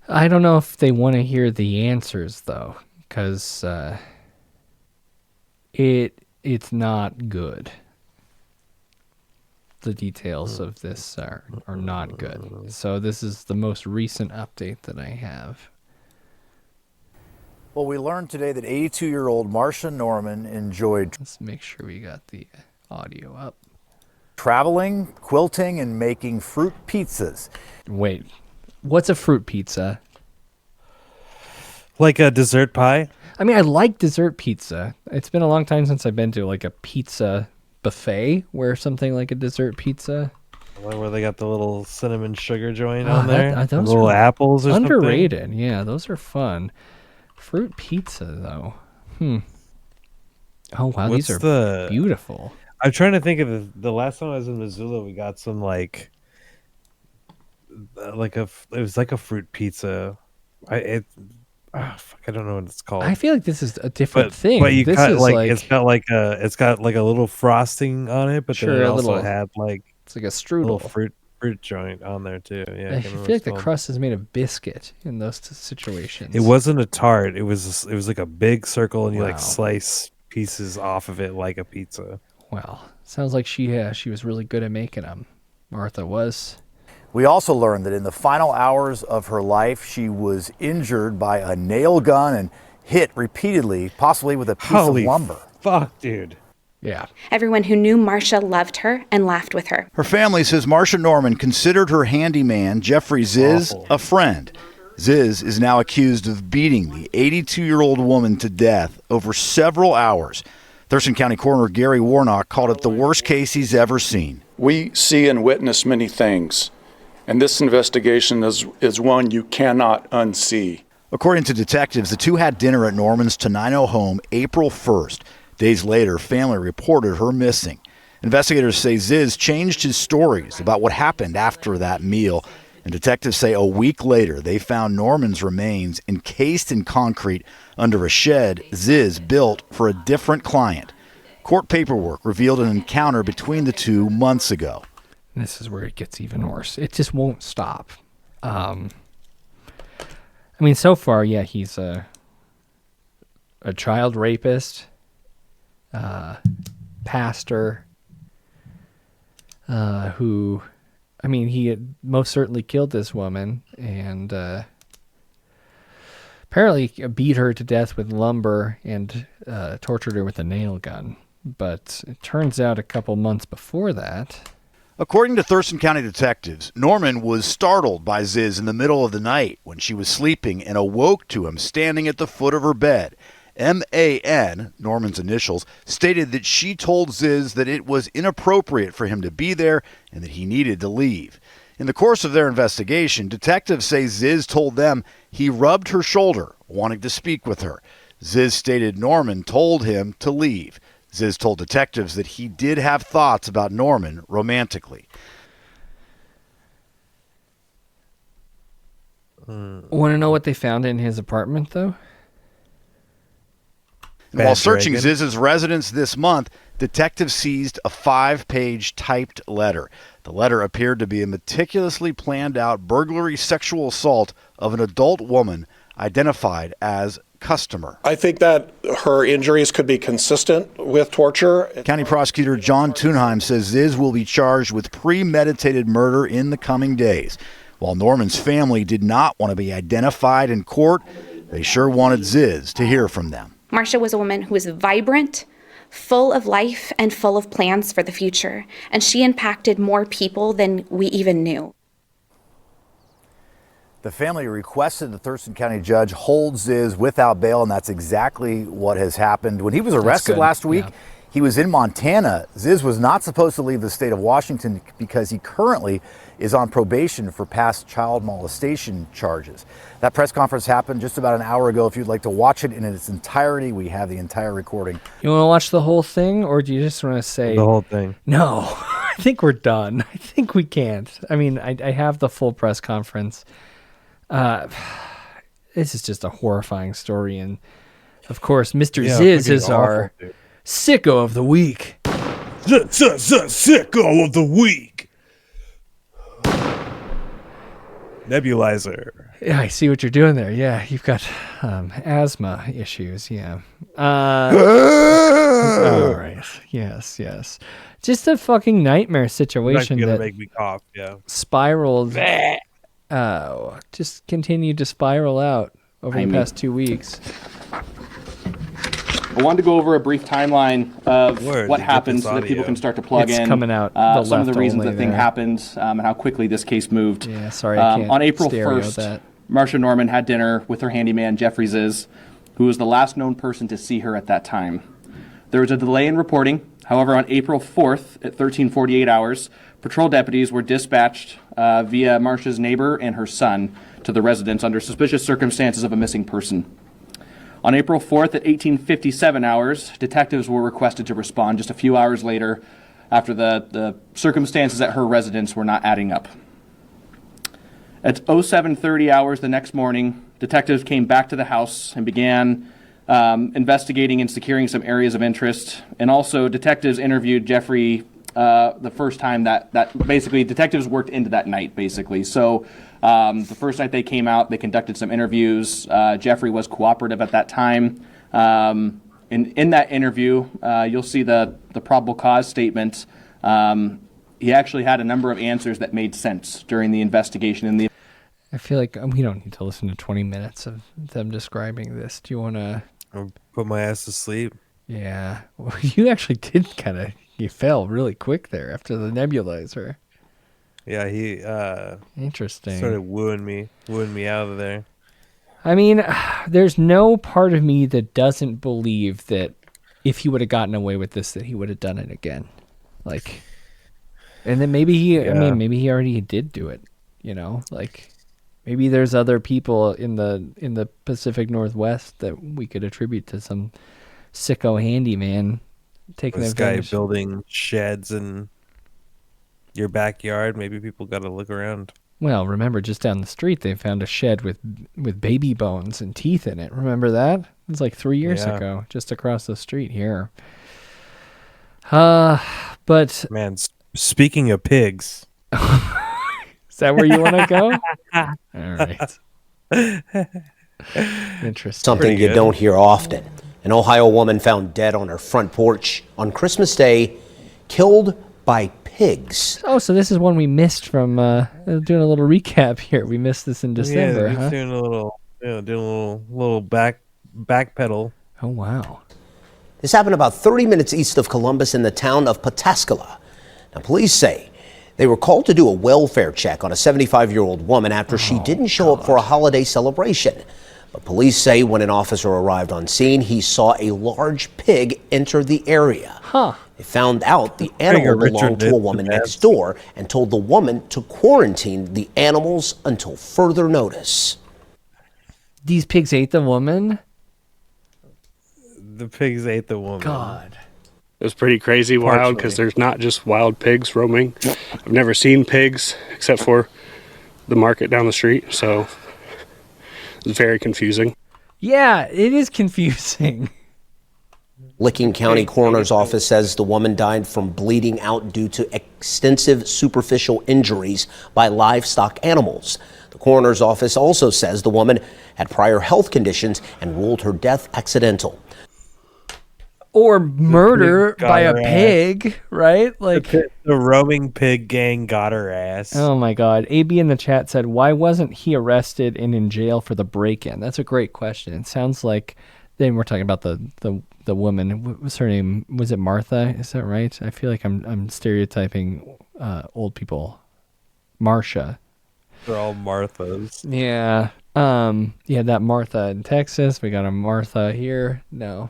I don't know if they want to hear the answers, though, because it's not good. The details of this are not good. So this is the most recent update that I have. Well, we learned today that 82-year-old Marcia Norman enjoyed... Let's make sure we got the audio up. ...traveling, quilting, and making fruit pizzas. Wait, what's a fruit pizza? Like a dessert pie? I mean, I like dessert pizza. It's been a long time since I've been to like a pizza buffet where something like a dessert pizza. Where they got the little cinnamon sugar joint on there. Those little are apples or underrated. something. Yeah, those are fun. Fruit pizza, though. Oh, wow. What's These are beautiful. I'm trying to think of the last time I was in Missoula, we got some it was like a fruit pizza. I don't know what it's called. I feel like this is a different thing. But you this cut is it's got like a little frosting on it, but Sure, then it a also little- had it's like a strudel. little fruit joint on there too. Yeah, I feel like the crust is made of biscuit in those situations. It wasn't a tart. It was like a big circle, and you Wow. like slice pieces off of it like a pizza. Well, sounds like she was really good at making them. Martha was. We also learned that in the final hours of her life, she was injured by a nail gun and hit repeatedly, possibly with a piece of lumber. Fuck, dude. Yeah. Everyone who knew Marcia loved her and laughed with her. Her family says Marcia Norman considered her handyman, Jeffrey Ziz, a friend. Ziz is now accused of beating the 82-year-old woman to death over several hours. Thurston County Coroner Gary Warnock called it the worst case he's ever seen. We see and witness many things, and this investigation is one you cannot unsee. According to detectives, the two had dinner at Norman's Tenino home April 1st. Days later, family reported her missing. Investigators say Ziz changed his stories about what happened after that meal, and detectives say a week later they found Norman's remains encased in concrete under a shed Ziz built for a different client. Court paperwork revealed an encounter between the two months ago. This is where it gets even worse. It just won't stop. I mean, so far, yeah, he's a child rapist, pastor, who, I mean, he had most certainly killed this woman and apparently beat her to death with lumber and tortured her with a nail gun. But it turns out a couple months before that... According to Thurston County detectives, Norman was startled by Ziz in the middle of the night when she was sleeping and awoke to him standing at the foot of her bed. M.A.N., Norman's initials, stated that she told Ziz that it was inappropriate for him to be there and that he needed to leave. In the course of their investigation, detectives say Ziz told them he rubbed her shoulder, wanting to speak with her. Ziz stated Norman told him to leave. Ziz told detectives that he did have thoughts about Norman romantically. Want to know what they found in his apartment, though? And while searching Ziz's residence this month, detectives seized a 5-page typed letter. The letter appeared to be a meticulously planned out burglary sexual assault of an adult woman identified as customer. I think that her injuries could be consistent with torture. County Prosecutor John Thunheim says Ziz will be charged with premeditated murder in the coming days. While Norman's family did not want to be identified in court, they sure wanted Ziz to hear from them. Marcia was a woman who was vibrant, full of life, and full of plans for the future. And she impacted more people than we even knew. The family requested the Thurston County judge hold Ziz without bail, and that's exactly what has happened. When he was arrested last week, he was in Montana. Ziz was not supposed to leave the state of Washington because he currently is on probation for past child molestation charges. That press conference happened just about an hour ago. If you'd like to watch it in its entirety, we have the entire recording. You want to watch the whole thing, or do you just want to say... The whole thing. No, I think we're done. I think we can't. I mean, I have the full press conference. This is just a horrifying story, and of course, Mr. Ziz is our sicko of the week. Sicko of the week. Nebulizer. Yeah, I see what you're doing there. Yeah, you've got asthma issues. Yeah. All right. Yes. Just a fucking nightmare situation That's that gonna make me cough. Yeah. spiraled. Just continued to spiral out over the past 2 weeks. I wanted to go over a brief timeline of what happened so that people can start to plug in coming out some of the reasons that thing happened and how quickly this case moved. Yeah, sorry, I can't on April stereo 1st, that. Marcia Norman had dinner with her handyman, Jeffrey Ziz, who was the last known person to see her at that time. There was a delay in reporting. However, on April 4th at 13:48 hours, patrol deputies were dispatched via Marcia's neighbor and her son to the residence under suspicious circumstances of a missing person. On April 4th at 18:57 hours, detectives were requested to respond just a few hours later after the circumstances at her residence were not adding up. At 07:30 hours the next morning, detectives came back to the house and began investigating and securing some areas of interest. And also detectives interviewed Jeffrey the first time that basically detectives worked into that night, basically. So the first night they came out, they conducted some interviews. Jeffrey was cooperative at that time. In that interview, you'll see the probable cause statement. He actually had a number of answers that made sense during the investigation. I feel like we don't need to listen to 20 minutes of them describing this. Do you want to put my ass to sleep? Yeah. Well, you actually did you fell really quick there after the nebulizer. Yeah, he interesting. Started wooing me out of there. I mean, there's no part of me that doesn't believe that if he would have gotten away with this, that he would have done it again. Like, and then maybe maybe he already did do it, like maybe there's other people in the Pacific Northwest that we could attribute to some sicko handyman taking this guy advantage. Building sheds in your backyard. Maybe people got to look around. Well, remember, just down the street, they found a shed with baby bones and teeth in it. Remember that? It was like 3 years ago, just across the street here. But man, speaking of pigs, is that where you want to go? All right. Interesting. Something you don't hear often. An Ohio woman found dead on her front porch on Christmas Day, killed by pigs. Oh, so this is one we missed from doing a little recap here. We missed this in December, huh? Doing a little back pedal. Oh, wow. This happened about 30 minutes east of Columbus in the town of Pataskala. Now, police say they were called to do a welfare check on a 75-year-old woman after she didn't show up for a holiday celebration. But police say when an officer arrived on scene, he saw a large pig enter the area. They found out the animal belonged to a woman next door and told the woman to quarantine the animals until further notice. These pigs ate the woman? The pigs ate the woman. God. It was pretty crazy wild because there's not just wild pigs roaming. I've never seen pigs except for the market down the street, so it was very confusing. Yeah, it is confusing. Licking County Coroner's Office says the woman died from bleeding out due to extensive superficial injuries by livestock animals. The Coroner's Office also says the woman had prior health conditions and ruled her death accidental. Or murder by a pig, right? Like the roaming pig gang got her ass. Oh my God. AB in the chat said, why wasn't he arrested and in jail for the break-in? That's a great question. It sounds like then we're talking about the woman. What was her name? Was it Martha? Is that right? I feel like I'm stereotyping old people. Marcia. They're all Marthas. Yeah. That Martha in Texas. We got a Martha here. No.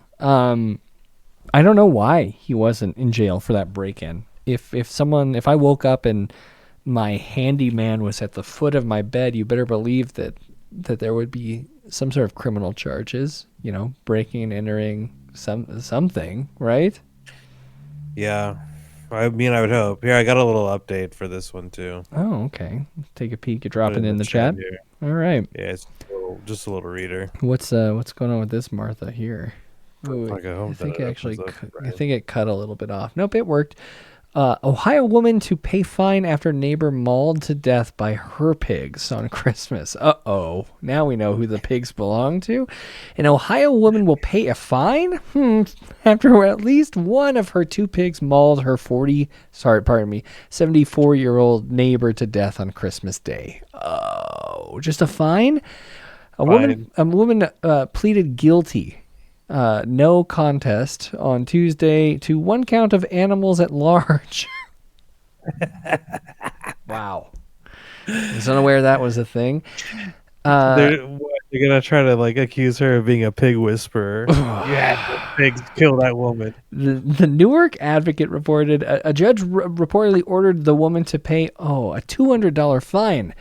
I don't know why he wasn't in jail for that break-in. If I woke up and my handyman was at the foot of my bed, you better believe that there would be some sort of criminal charges, breaking and entering something, right? Yeah. I mean, I would hope. Here, I got a little update for this one too. Oh, okay. Take a peek. You drop it in the chat. All right. Yeah, it's just a little reader. What's going on with this Martha here? Ooh, I think it cut a little bit off. Nope, it worked. Ohio woman to pay fine after neighbor mauled to death by her pigs on Christmas. Uh-oh. Now we know who the pigs belong to. An Ohio woman will pay a fine after at least one of her two pigs mauled her 74-year-old neighbor to death on Christmas Day. Oh, just a fine? A woman pleaded guilty, no contest, on Tuesday to one count of animals at large. Wow. I was unaware that was a thing. They're gonna try to accuse her of being a pig whisperer. Yeah, pigs kill that woman. The Newark Advocate reported a judge reportedly ordered the woman to pay a $200 fine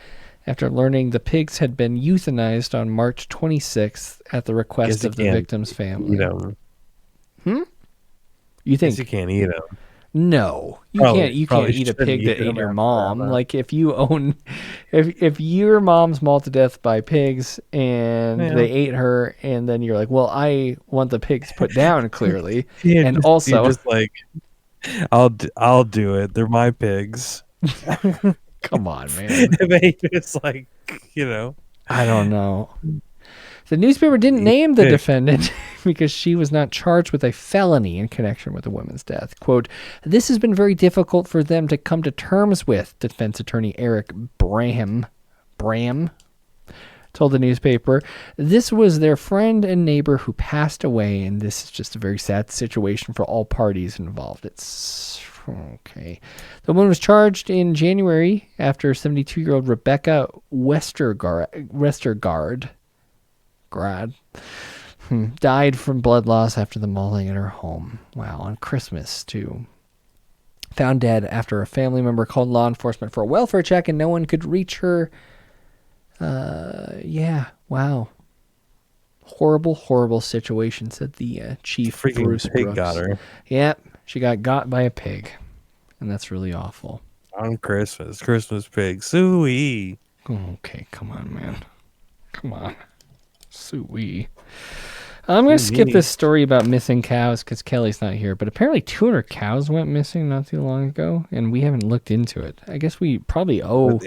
after learning the pigs had been euthanized on March 26th at the request of the victim's family. You think you can't eat them? No, you can't. You can't eat a pig that ate your mom. Like if your mom's mauled to death by pigs and they ate her, and then you're like, well, I want the pigs put down clearly, and also you're just like, I'll do it. They're my pigs. Come on, man. They just I don't know. The newspaper didn't name the defendant because she was not charged with a felony in connection with the woman's death. Quote, "This has been very difficult for them to come to terms with," defense attorney Eric Bram told the newspaper. "This was their friend and neighbor who passed away, and this is just a very sad situation for all parties involved." It's okay. The woman was charged in January after 72-year-old Rebecca Westergaard died from blood loss after the mauling at her home. Wow, on Christmas, too. Found dead after a family member called law enforcement for a welfare check and no one could reach her. Wow. Horrible, horrible situation, said the chief, Bruce pig Brooks. got her. Yep, she got by a pig, and that's really awful. On Christmas pig. Suey. Okay, come on, man. Come on. Suey. I'm going to skip this story about missing cows because Kelly's not here, but apparently 200 cows went missing not too long ago, and we haven't looked into it. I guess we probably owe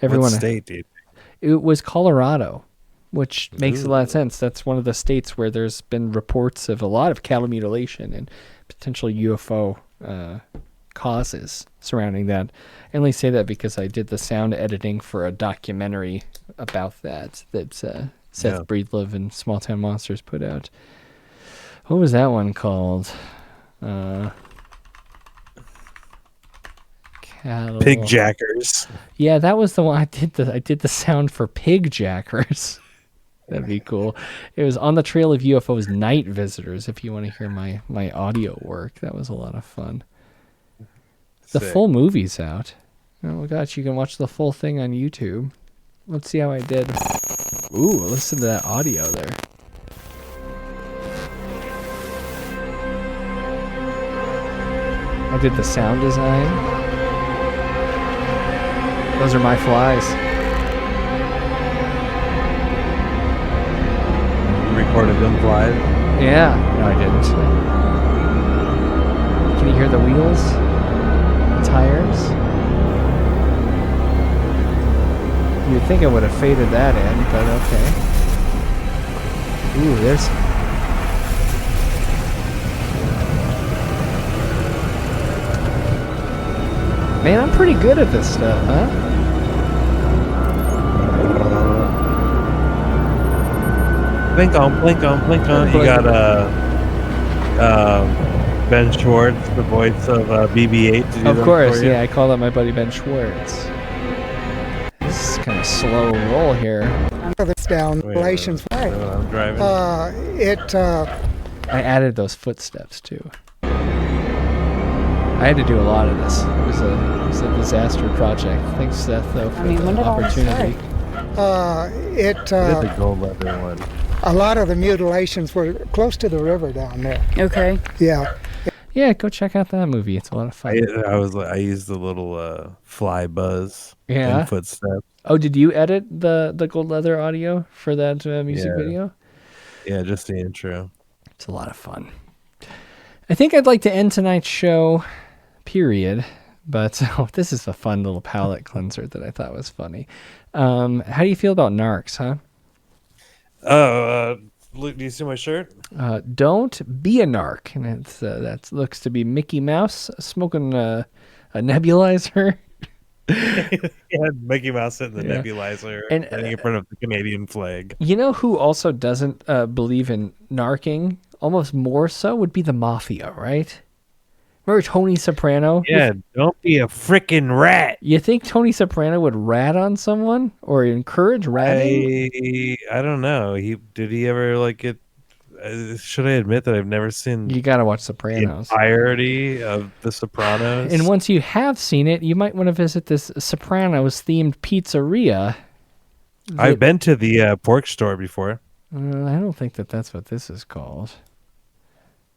everyone. What state, dude? It was Colorado, which makes a lot of sense. That's one of the states where there's been reports of a lot of cattle mutilation and potential UFO causes surrounding that. I only say that because I did the sound editing for a documentary about that Seth Breedlove and Small Town Monsters put out. What was that one called? Pig Jackers. Yeah, that was the one I did the sound for Pig Jackers. That'd be cool. It was On the Trail of UFOs Night Visitors, if you want to hear my audio work. That was a lot of fun. The full movie's out. Oh gosh, you can watch the full thing on YouTube. Let's see how I did. Ooh, listen to that audio there. I did the sound design. Those are my flies. You recorded them live? Yeah. No, I didn't. Can you hear the wheels? The tires? You'd think I would have faded that in, but okay. Ooh, there's... Man, I'm pretty good at this stuff, huh? Blink on. You got Ben Schwartz, the voice of BB-8. To do of course, yeah. I call that my buddy Ben Schwartz. This is kind of slow roll here. This down relations. I'm driving. I added those footsteps too. I had to do a lot of this. It was a disaster project. Thanks, Seth, though, for the opportunity. The gold leather one. A lot of the mutilations were close to the river down there. Okay. Yeah. Yeah, go check out that movie. It's a lot of fun. I used the little fly buzz. Yeah. And footsteps. Oh, did you edit the gold leather audio for that music video? Yeah, just the intro. It's a lot of fun. I think I'd like to end tonight's show, period. But this is a fun little palate cleanser that I thought was funny. How do you feel about narcs, huh? Do you see my shirt? Don't be a narc. And it's that looks to be Mickey Mouse smoking a nebulizer. Yeah, Mickey Mouse sitting in the nebulizer And, standing in front of the Canadian flag. You know who also doesn't believe in narking almost more so would be the mafia, right? Remember Tony Soprano? Yeah, don't be a freaking rat. You think Tony Soprano would rat on someone or encourage ratting? I don't know. Did he ever like get? Should I admit that I've never seen? You gotta watch the Sopranos. entirety of The Sopranos. And once you have seen it, you might want to visit this Sopranos themed pizzeria. I've been to the pork store before. I don't think that's what this is called.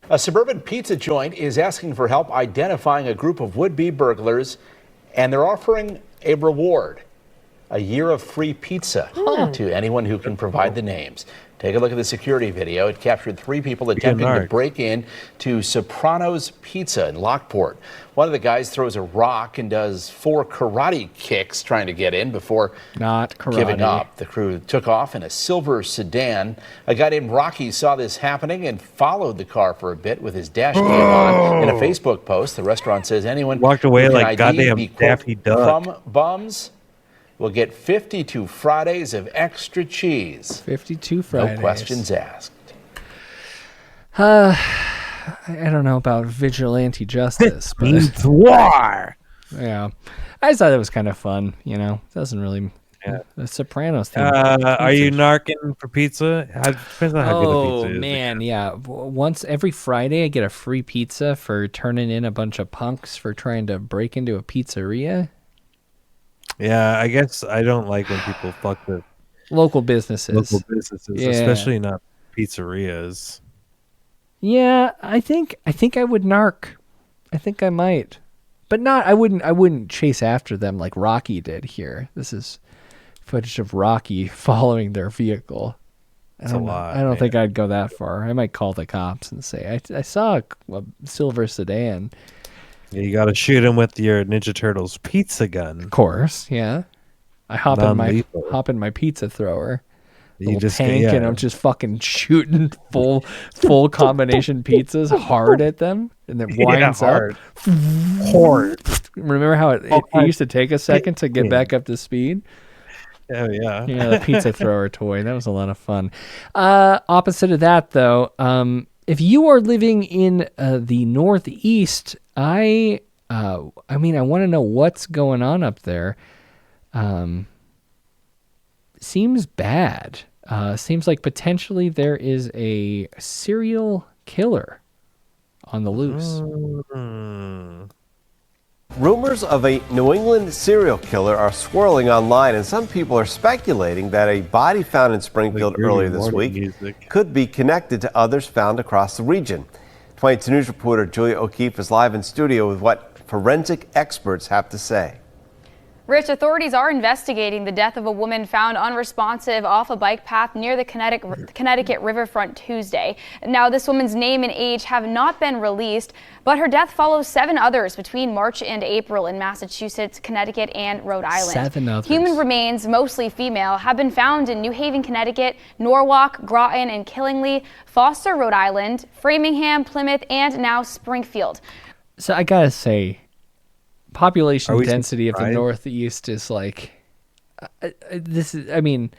A suburban pizza joint is asking for help identifying a group of would-be burglars, and they're offering a reward, a year of free pizza to anyone who can provide the names. Take a look at the security video. It captured 3 people attempting to break in to Soprano's Pizza in Lockport. One of the guys throws a rock and does 4 karate kicks trying to get in before giving up. The crew took off in a silver sedan. A guy named Rocky saw this happening and followed the car for a bit with his dash cam on. In a Facebook post, the restaurant says anyone walked away who can like ID goddamn be, quote, Daffy Duck. from bums will get 52 Fridays of extra cheese. 52 Fridays. No questions asked. I don't know about vigilante justice, but war. Yeah, I just thought it was kind of fun. You know, it doesn't really. The Sopranos thing. Are you narking for pizza? Depends on how good the pizza is. Man, yeah. Once every Friday, I get a free pizza for turning in a bunch of punks for trying to break into a pizzeria. Yeah, I guess I don't like when people fuck with local businesses. Especially not pizzerias. Yeah, I think I would narc. I think I might, but not. I wouldn't chase after them like Rocky did here. This is footage of Rocky following their vehicle. I don't think I'd go that far. I might call the cops and say I saw a silver sedan. Yeah, you got to shoot him with your Ninja Turtles pizza gun. Of course, yeah. I hop in my pizza thrower. You just tank, and I'm just fucking shooting full combination pizzas hard at them, and then winds up. Hard. Remember how it used to take a second to get back up to speed? Oh yeah. Yeah, the pizza thrower toy. That was a lot of fun. Opposite of that, though, if you are living in the Northeast, I mean, I want to know what's going on up there. Seems bad. Seems like potentially there is a serial killer on the loose. Rumors of a New England serial killer are swirling online, and some people are speculating that a body found in Springfield earlier this week could be connected to others found across the region. 22 News reporter Julia O'Keefe is live in studio with what forensic experts have to say. Rich, authorities are investigating the death of a woman found unresponsive off a bike path near the Connecticut riverfront Tuesday. Now, this woman's name and age have not been released, but her death follows 7 others between March and April in Massachusetts, Connecticut, and Rhode Island. 7 others. Human remains, mostly female, have been found in New Haven, Connecticut, Norwalk, Groton, and Killingly, Foster, Rhode Island, Framingham, Plymouth, and now Springfield. So I gotta say, population density of the Northeast is like this is. I mean,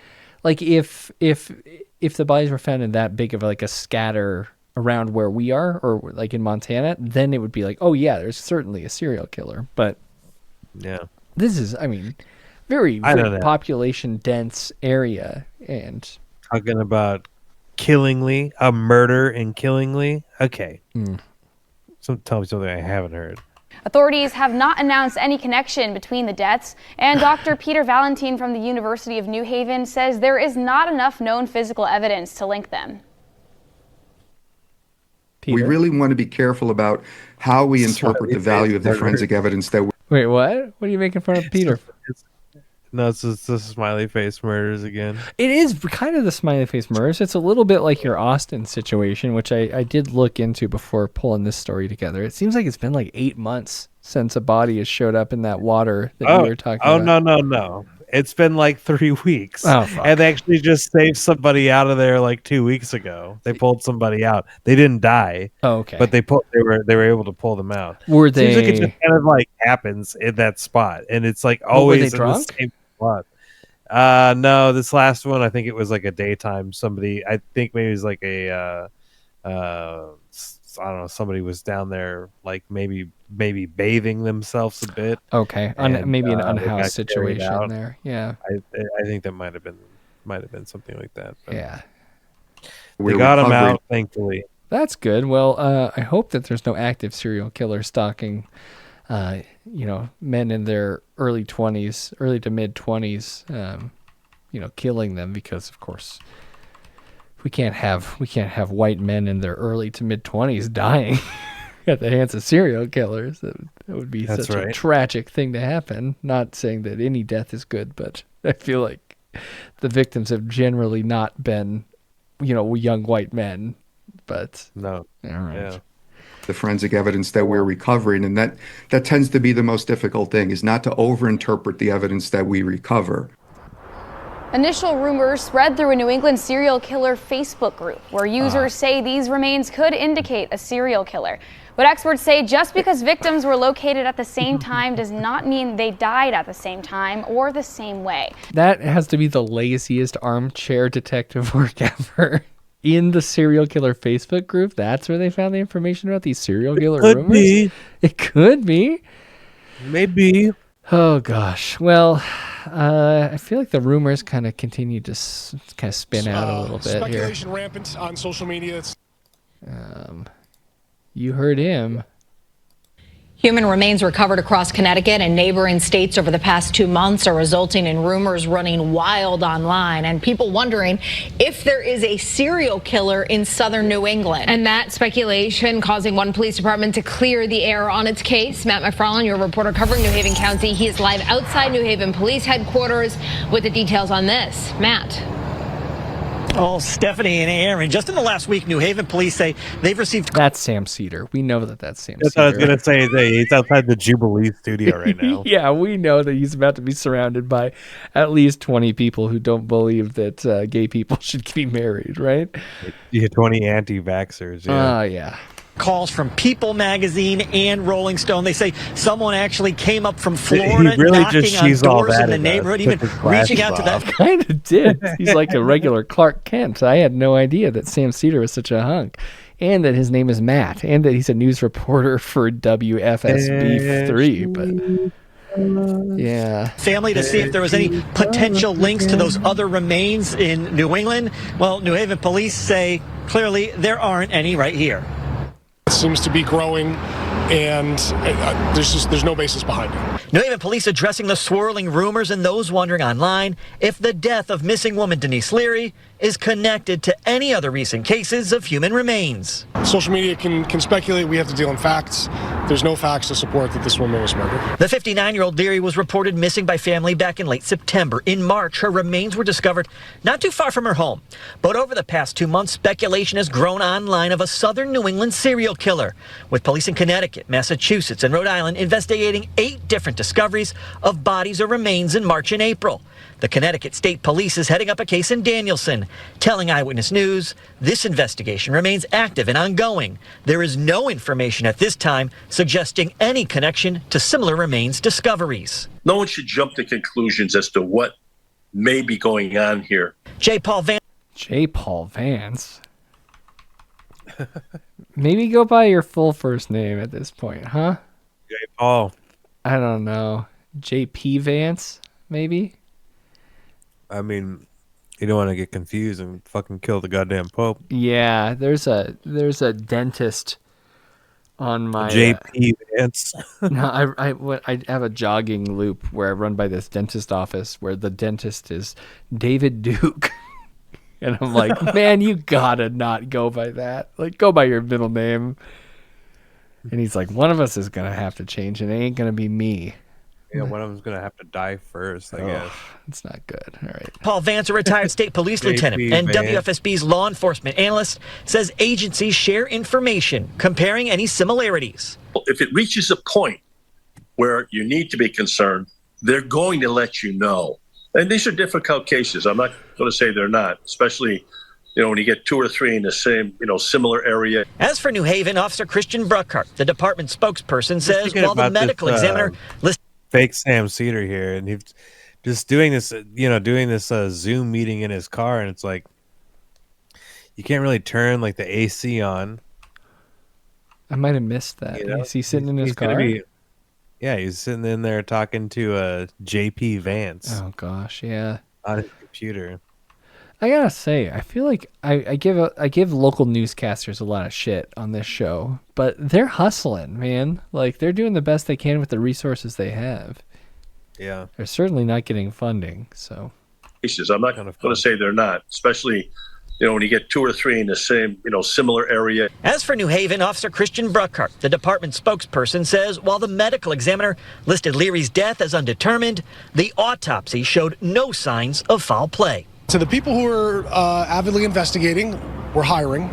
like if the bodies were found in that big of like a scatter around where we are, or like in Montana, then it would be like, oh yeah, there's certainly a serial killer. But yeah, this is, I mean, very population dense area, and talking about Killingly, a murder in Killingly. Okay, tell me something I haven't heard. Authorities have not announced any connection between the deaths, and Dr. Peter Valentine from the University of New Haven says there is not enough known physical evidence to link them. We really want to be careful about how we interpret the value of the forensic evidence that we... Wait, what? What are you making fun of Peter? No, it's just the smiley face murders again. It is kind of the smiley face murders. It's a little bit like your Austin situation, which I did look into before pulling this story together. It seems like it's been like 8 months since a body has showed up in that water that we were talking about. No. It's been like 3 weeks. Oh, fuck. And they actually just saved somebody out of there like 2 weeks ago. They pulled somebody out. They didn't die. Oh, okay. But they were able to pull them out. Were Seems like it they- just kind of like happens in that spot, and it's like But were they always in drunk? the same spot. No, this last one I think it was like a daytime. Somebody, I think maybe it was like a I don't know. Somebody was down there, like maybe bathing themselves a bit. Okay, and, maybe an they got unhoused carried situation out. there. Yeah, I think that might have been something like that. But yeah, they got him out, thankfully. that's good. Well, I hope that there's no active serial killer stalking, men in their early 20s, early to mid 20s, killing them, because of course we can't have white men in their early to mid 20s dying at the hands of serial killers. That would be That's such a right. tragic thing to happen. Not saying that any death is good, but I feel like the victims have generally not been, young white men. But no, all right. Yeah. The forensic evidence that we're recovering, and that tends to be the most difficult thing, is not to overinterpret the evidence that we recover. Initial rumors spread through a New England serial killer Facebook group where users say these remains could indicate a serial killer. But experts say just because victims were located at the same time does not mean they died at the same time or the same way. That has to be the laziest armchair detective work ever. In the serial killer Facebook group, that's where they found the information about these serial killer rumors? Be. It could be. Maybe. Oh, gosh. Well, I feel like the rumors kind of continue to spin out a little bit here. Speculation rampant on social media. You heard him. Human remains recovered across Connecticut and neighboring states over the past 2 months are resulting in rumors running wild online and people wondering if there is a serial killer in southern New England. And that speculation causing one police department to clear the air on its case. Matt McFarland, your reporter covering New Haven County. He is live outside New Haven Police Headquarters with the details on this. Matt. Oh, Stephanie and Aaron, just in the last week, New Haven police say they've received... That's Sam Cedar. We know that that's Sam That's Cedar. what I was going to say. He's outside the Jubilee studio right now. Yeah, we know that he's about to be surrounded by at least 20 people who don't believe that gay people should be married, right? Yeah, 20 anti-vaxxers. Yeah. Yeah. calls from People magazine and Rolling Stone. They say someone actually came up from Florida, He really knocking just on she's all doors that in the in neighborhood, took even his glasses reaching out to off. that. Kind of did. He's like a regular Clark Kent. I had no idea that Sam Cedar was such a hunk. And that his name is Matt. And that he's a news reporter for WFSB3. But yeah. Family to see if there was any potential links to those other remains in New England. Well, New Haven police say clearly there aren't any right here. It seems to be growing, and there's no basis behind it. New Haven police addressing the swirling rumors and those wondering online if the death of missing woman Denise Leary is connected to any other recent cases of human remains. Social media can speculate. We have to deal in facts. There's no facts to support that this woman was murdered. The 59-year-old Leary was reported missing by family back in late September. In March, her remains were discovered not too far from her home. But over the past 2 months, speculation has grown online of a southern New England serial killer, with police in Connecticut, Massachusetts, and Rhode Island investigating 8 different discoveries of bodies or remains in March and April. The Connecticut State Police is heading up a case in Danielson, telling Eyewitness News this investigation remains active and ongoing. There is no information at this time suggesting any connection to similar remains discoveries. No one should jump to conclusions as to what may be going on here. J. Paul Vance? Maybe go by your full first name at this point, huh? J. Paul. I don't know. J.P. Vance, maybe? I mean, you don't want to get confused and fucking kill the goddamn Pope. Yeah, there's a dentist on my J.P. Vance. No, I have a jogging loop where I run by this dentist office where the dentist is David Duke. And I'm like, man, you gotta not go by that. Like, go by your middle name. And he's like, one of us is gonna have to change, and it ain't gonna be me. Yeah, one of them's gonna have to die first, I guess. It's not good. All right. Paul Vance, a retired state police lieutenant and WFSB's law enforcement analyst, says agencies share information comparing any similarities. If it reaches a point where you need to be concerned, they're going to let you know. And these are difficult cases. I'm not going to say they're not, especially, when you get 2 or 3 in the same, similar area. As for New Haven, Officer Christian Bruckhart, the department spokesperson, says while the medical examiner fake Sam Cedar here, and he's just doing this, Zoom meeting in his car, and it's like you can't really turn like the AC on. I might have missed that. Is he sitting in his car? He's sitting in there talking to JP Vance. Oh gosh, yeah, on his computer. I gotta say, I feel like I give local newscasters a lot of shit on this show, but they're hustling, man. Like, they're doing the best they can with the resources they have. Yeah, they're certainly not getting funding. So, I'm not going to say they're not, especially when you get 2 or 3 in the same similar area. As for New Haven, Officer Christian Bruckhart, the department spokesperson, says while the medical examiner listed Leary's death as undetermined, the autopsy showed no signs of foul play. To the people who are avidly investigating, we're hiring,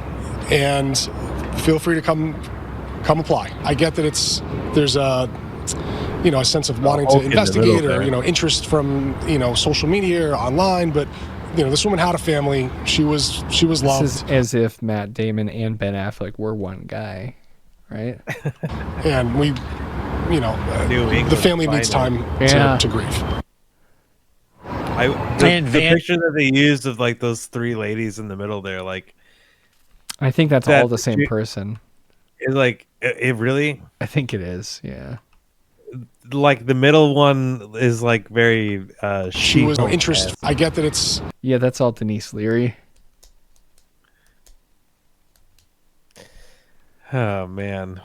and feel free to come apply. I get that there's a sense of wanting to investigate or interest from social media or online, but this woman had a family. She was loved. This is as if Matt Damon and Ben Affleck were one guy, right? And we, the family needs time to grieve. The picture that they used of like those 3 ladies in the middle there, like, I think that's all the same person. It's like, it really? I think it is, yeah. Like the middle one is like very she was no interest. I get that it's that's all Denise Leary. Oh man,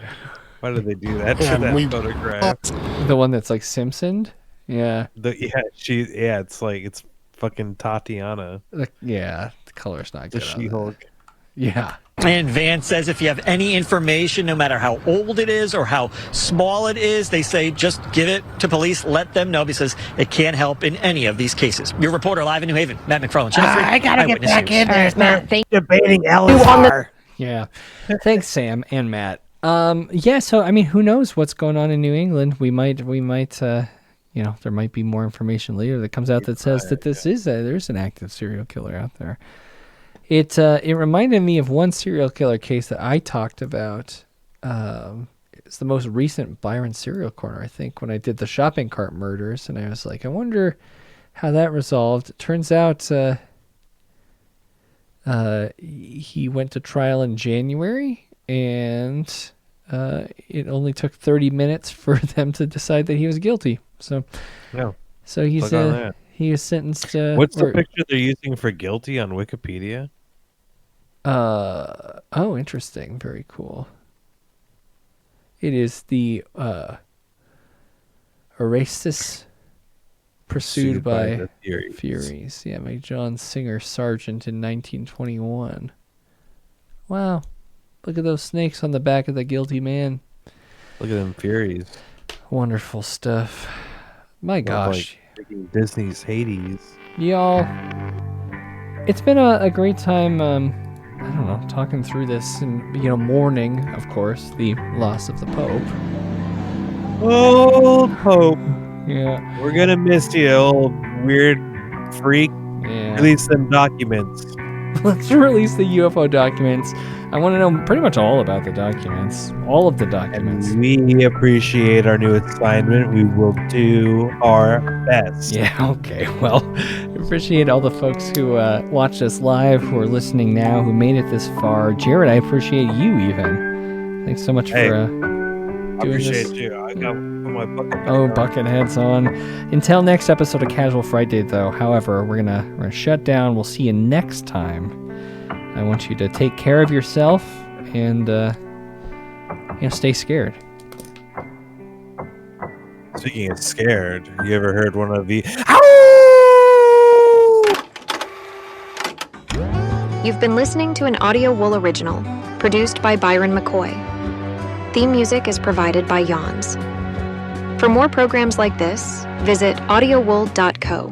why did they do that to that photograph? The one that's like Simpsoned. Yeah. It's fucking Tatiana. The color's not good. The She-Hulk. Yeah. And Vance says if you have any information, no matter how old it is or how small it is, they say just give it to police, let them know, because it can't help in any of these cases. Your reporter live in New Haven, Matt McFarland. I gotta get back in there, Matt. Debating LSR. Yeah. Thanks, Sam and Matt. So I mean, who knows what's going on in New England? We might there might be more information later that comes out that says that there's an active serial killer out there. It reminded me of one serial killer case that I talked about. It's the most recent Byron serial corner, I think, when I did the shopping cart murders, and I was like, I wonder how that resolved. It turns out he went to trial in January, and it only took 30 minutes for them to decide that he was guilty. So he was sentenced to... What's the picture they're using for guilty on Wikipedia? Oh, interesting. Very cool. It is the Orestes Pursued by the Furies. Yeah, by John Singer Sargent in 1921. Wow. Look at those snakes on the back of the guilty man. Look at them Furies. Wonderful stuff. My gosh. Like Disney's Hades. Y'all, it's been a great time, I don't know, talking through this and, mourning, of course, the loss of the Pope. Oh, Pope. Yeah. We're going to miss you, old weird freak. Yeah. Release them documents. Let's release the UFO documents. I want to know pretty much all about the documents. All of the documents. And we appreciate our new assignment. We will do our best. Yeah, okay. Well, appreciate all the folks who watched us live, who are listening now, who made it this far. Jared, I appreciate you even. Thanks so much for doing I appreciate this. you. I got my bucket. Oh, bucket heads on. Until next episode of Casual Frightday, though, however, we're gonna shut down. We'll see you next time. I want you to take care of yourself and stay scared. Speaking of scared, you ever heard one of the... You've been listening to an Audio Wool original, produced by Byron McKoy. Theme music is provided by Yawns. For more programs like this, visit audiowool.co.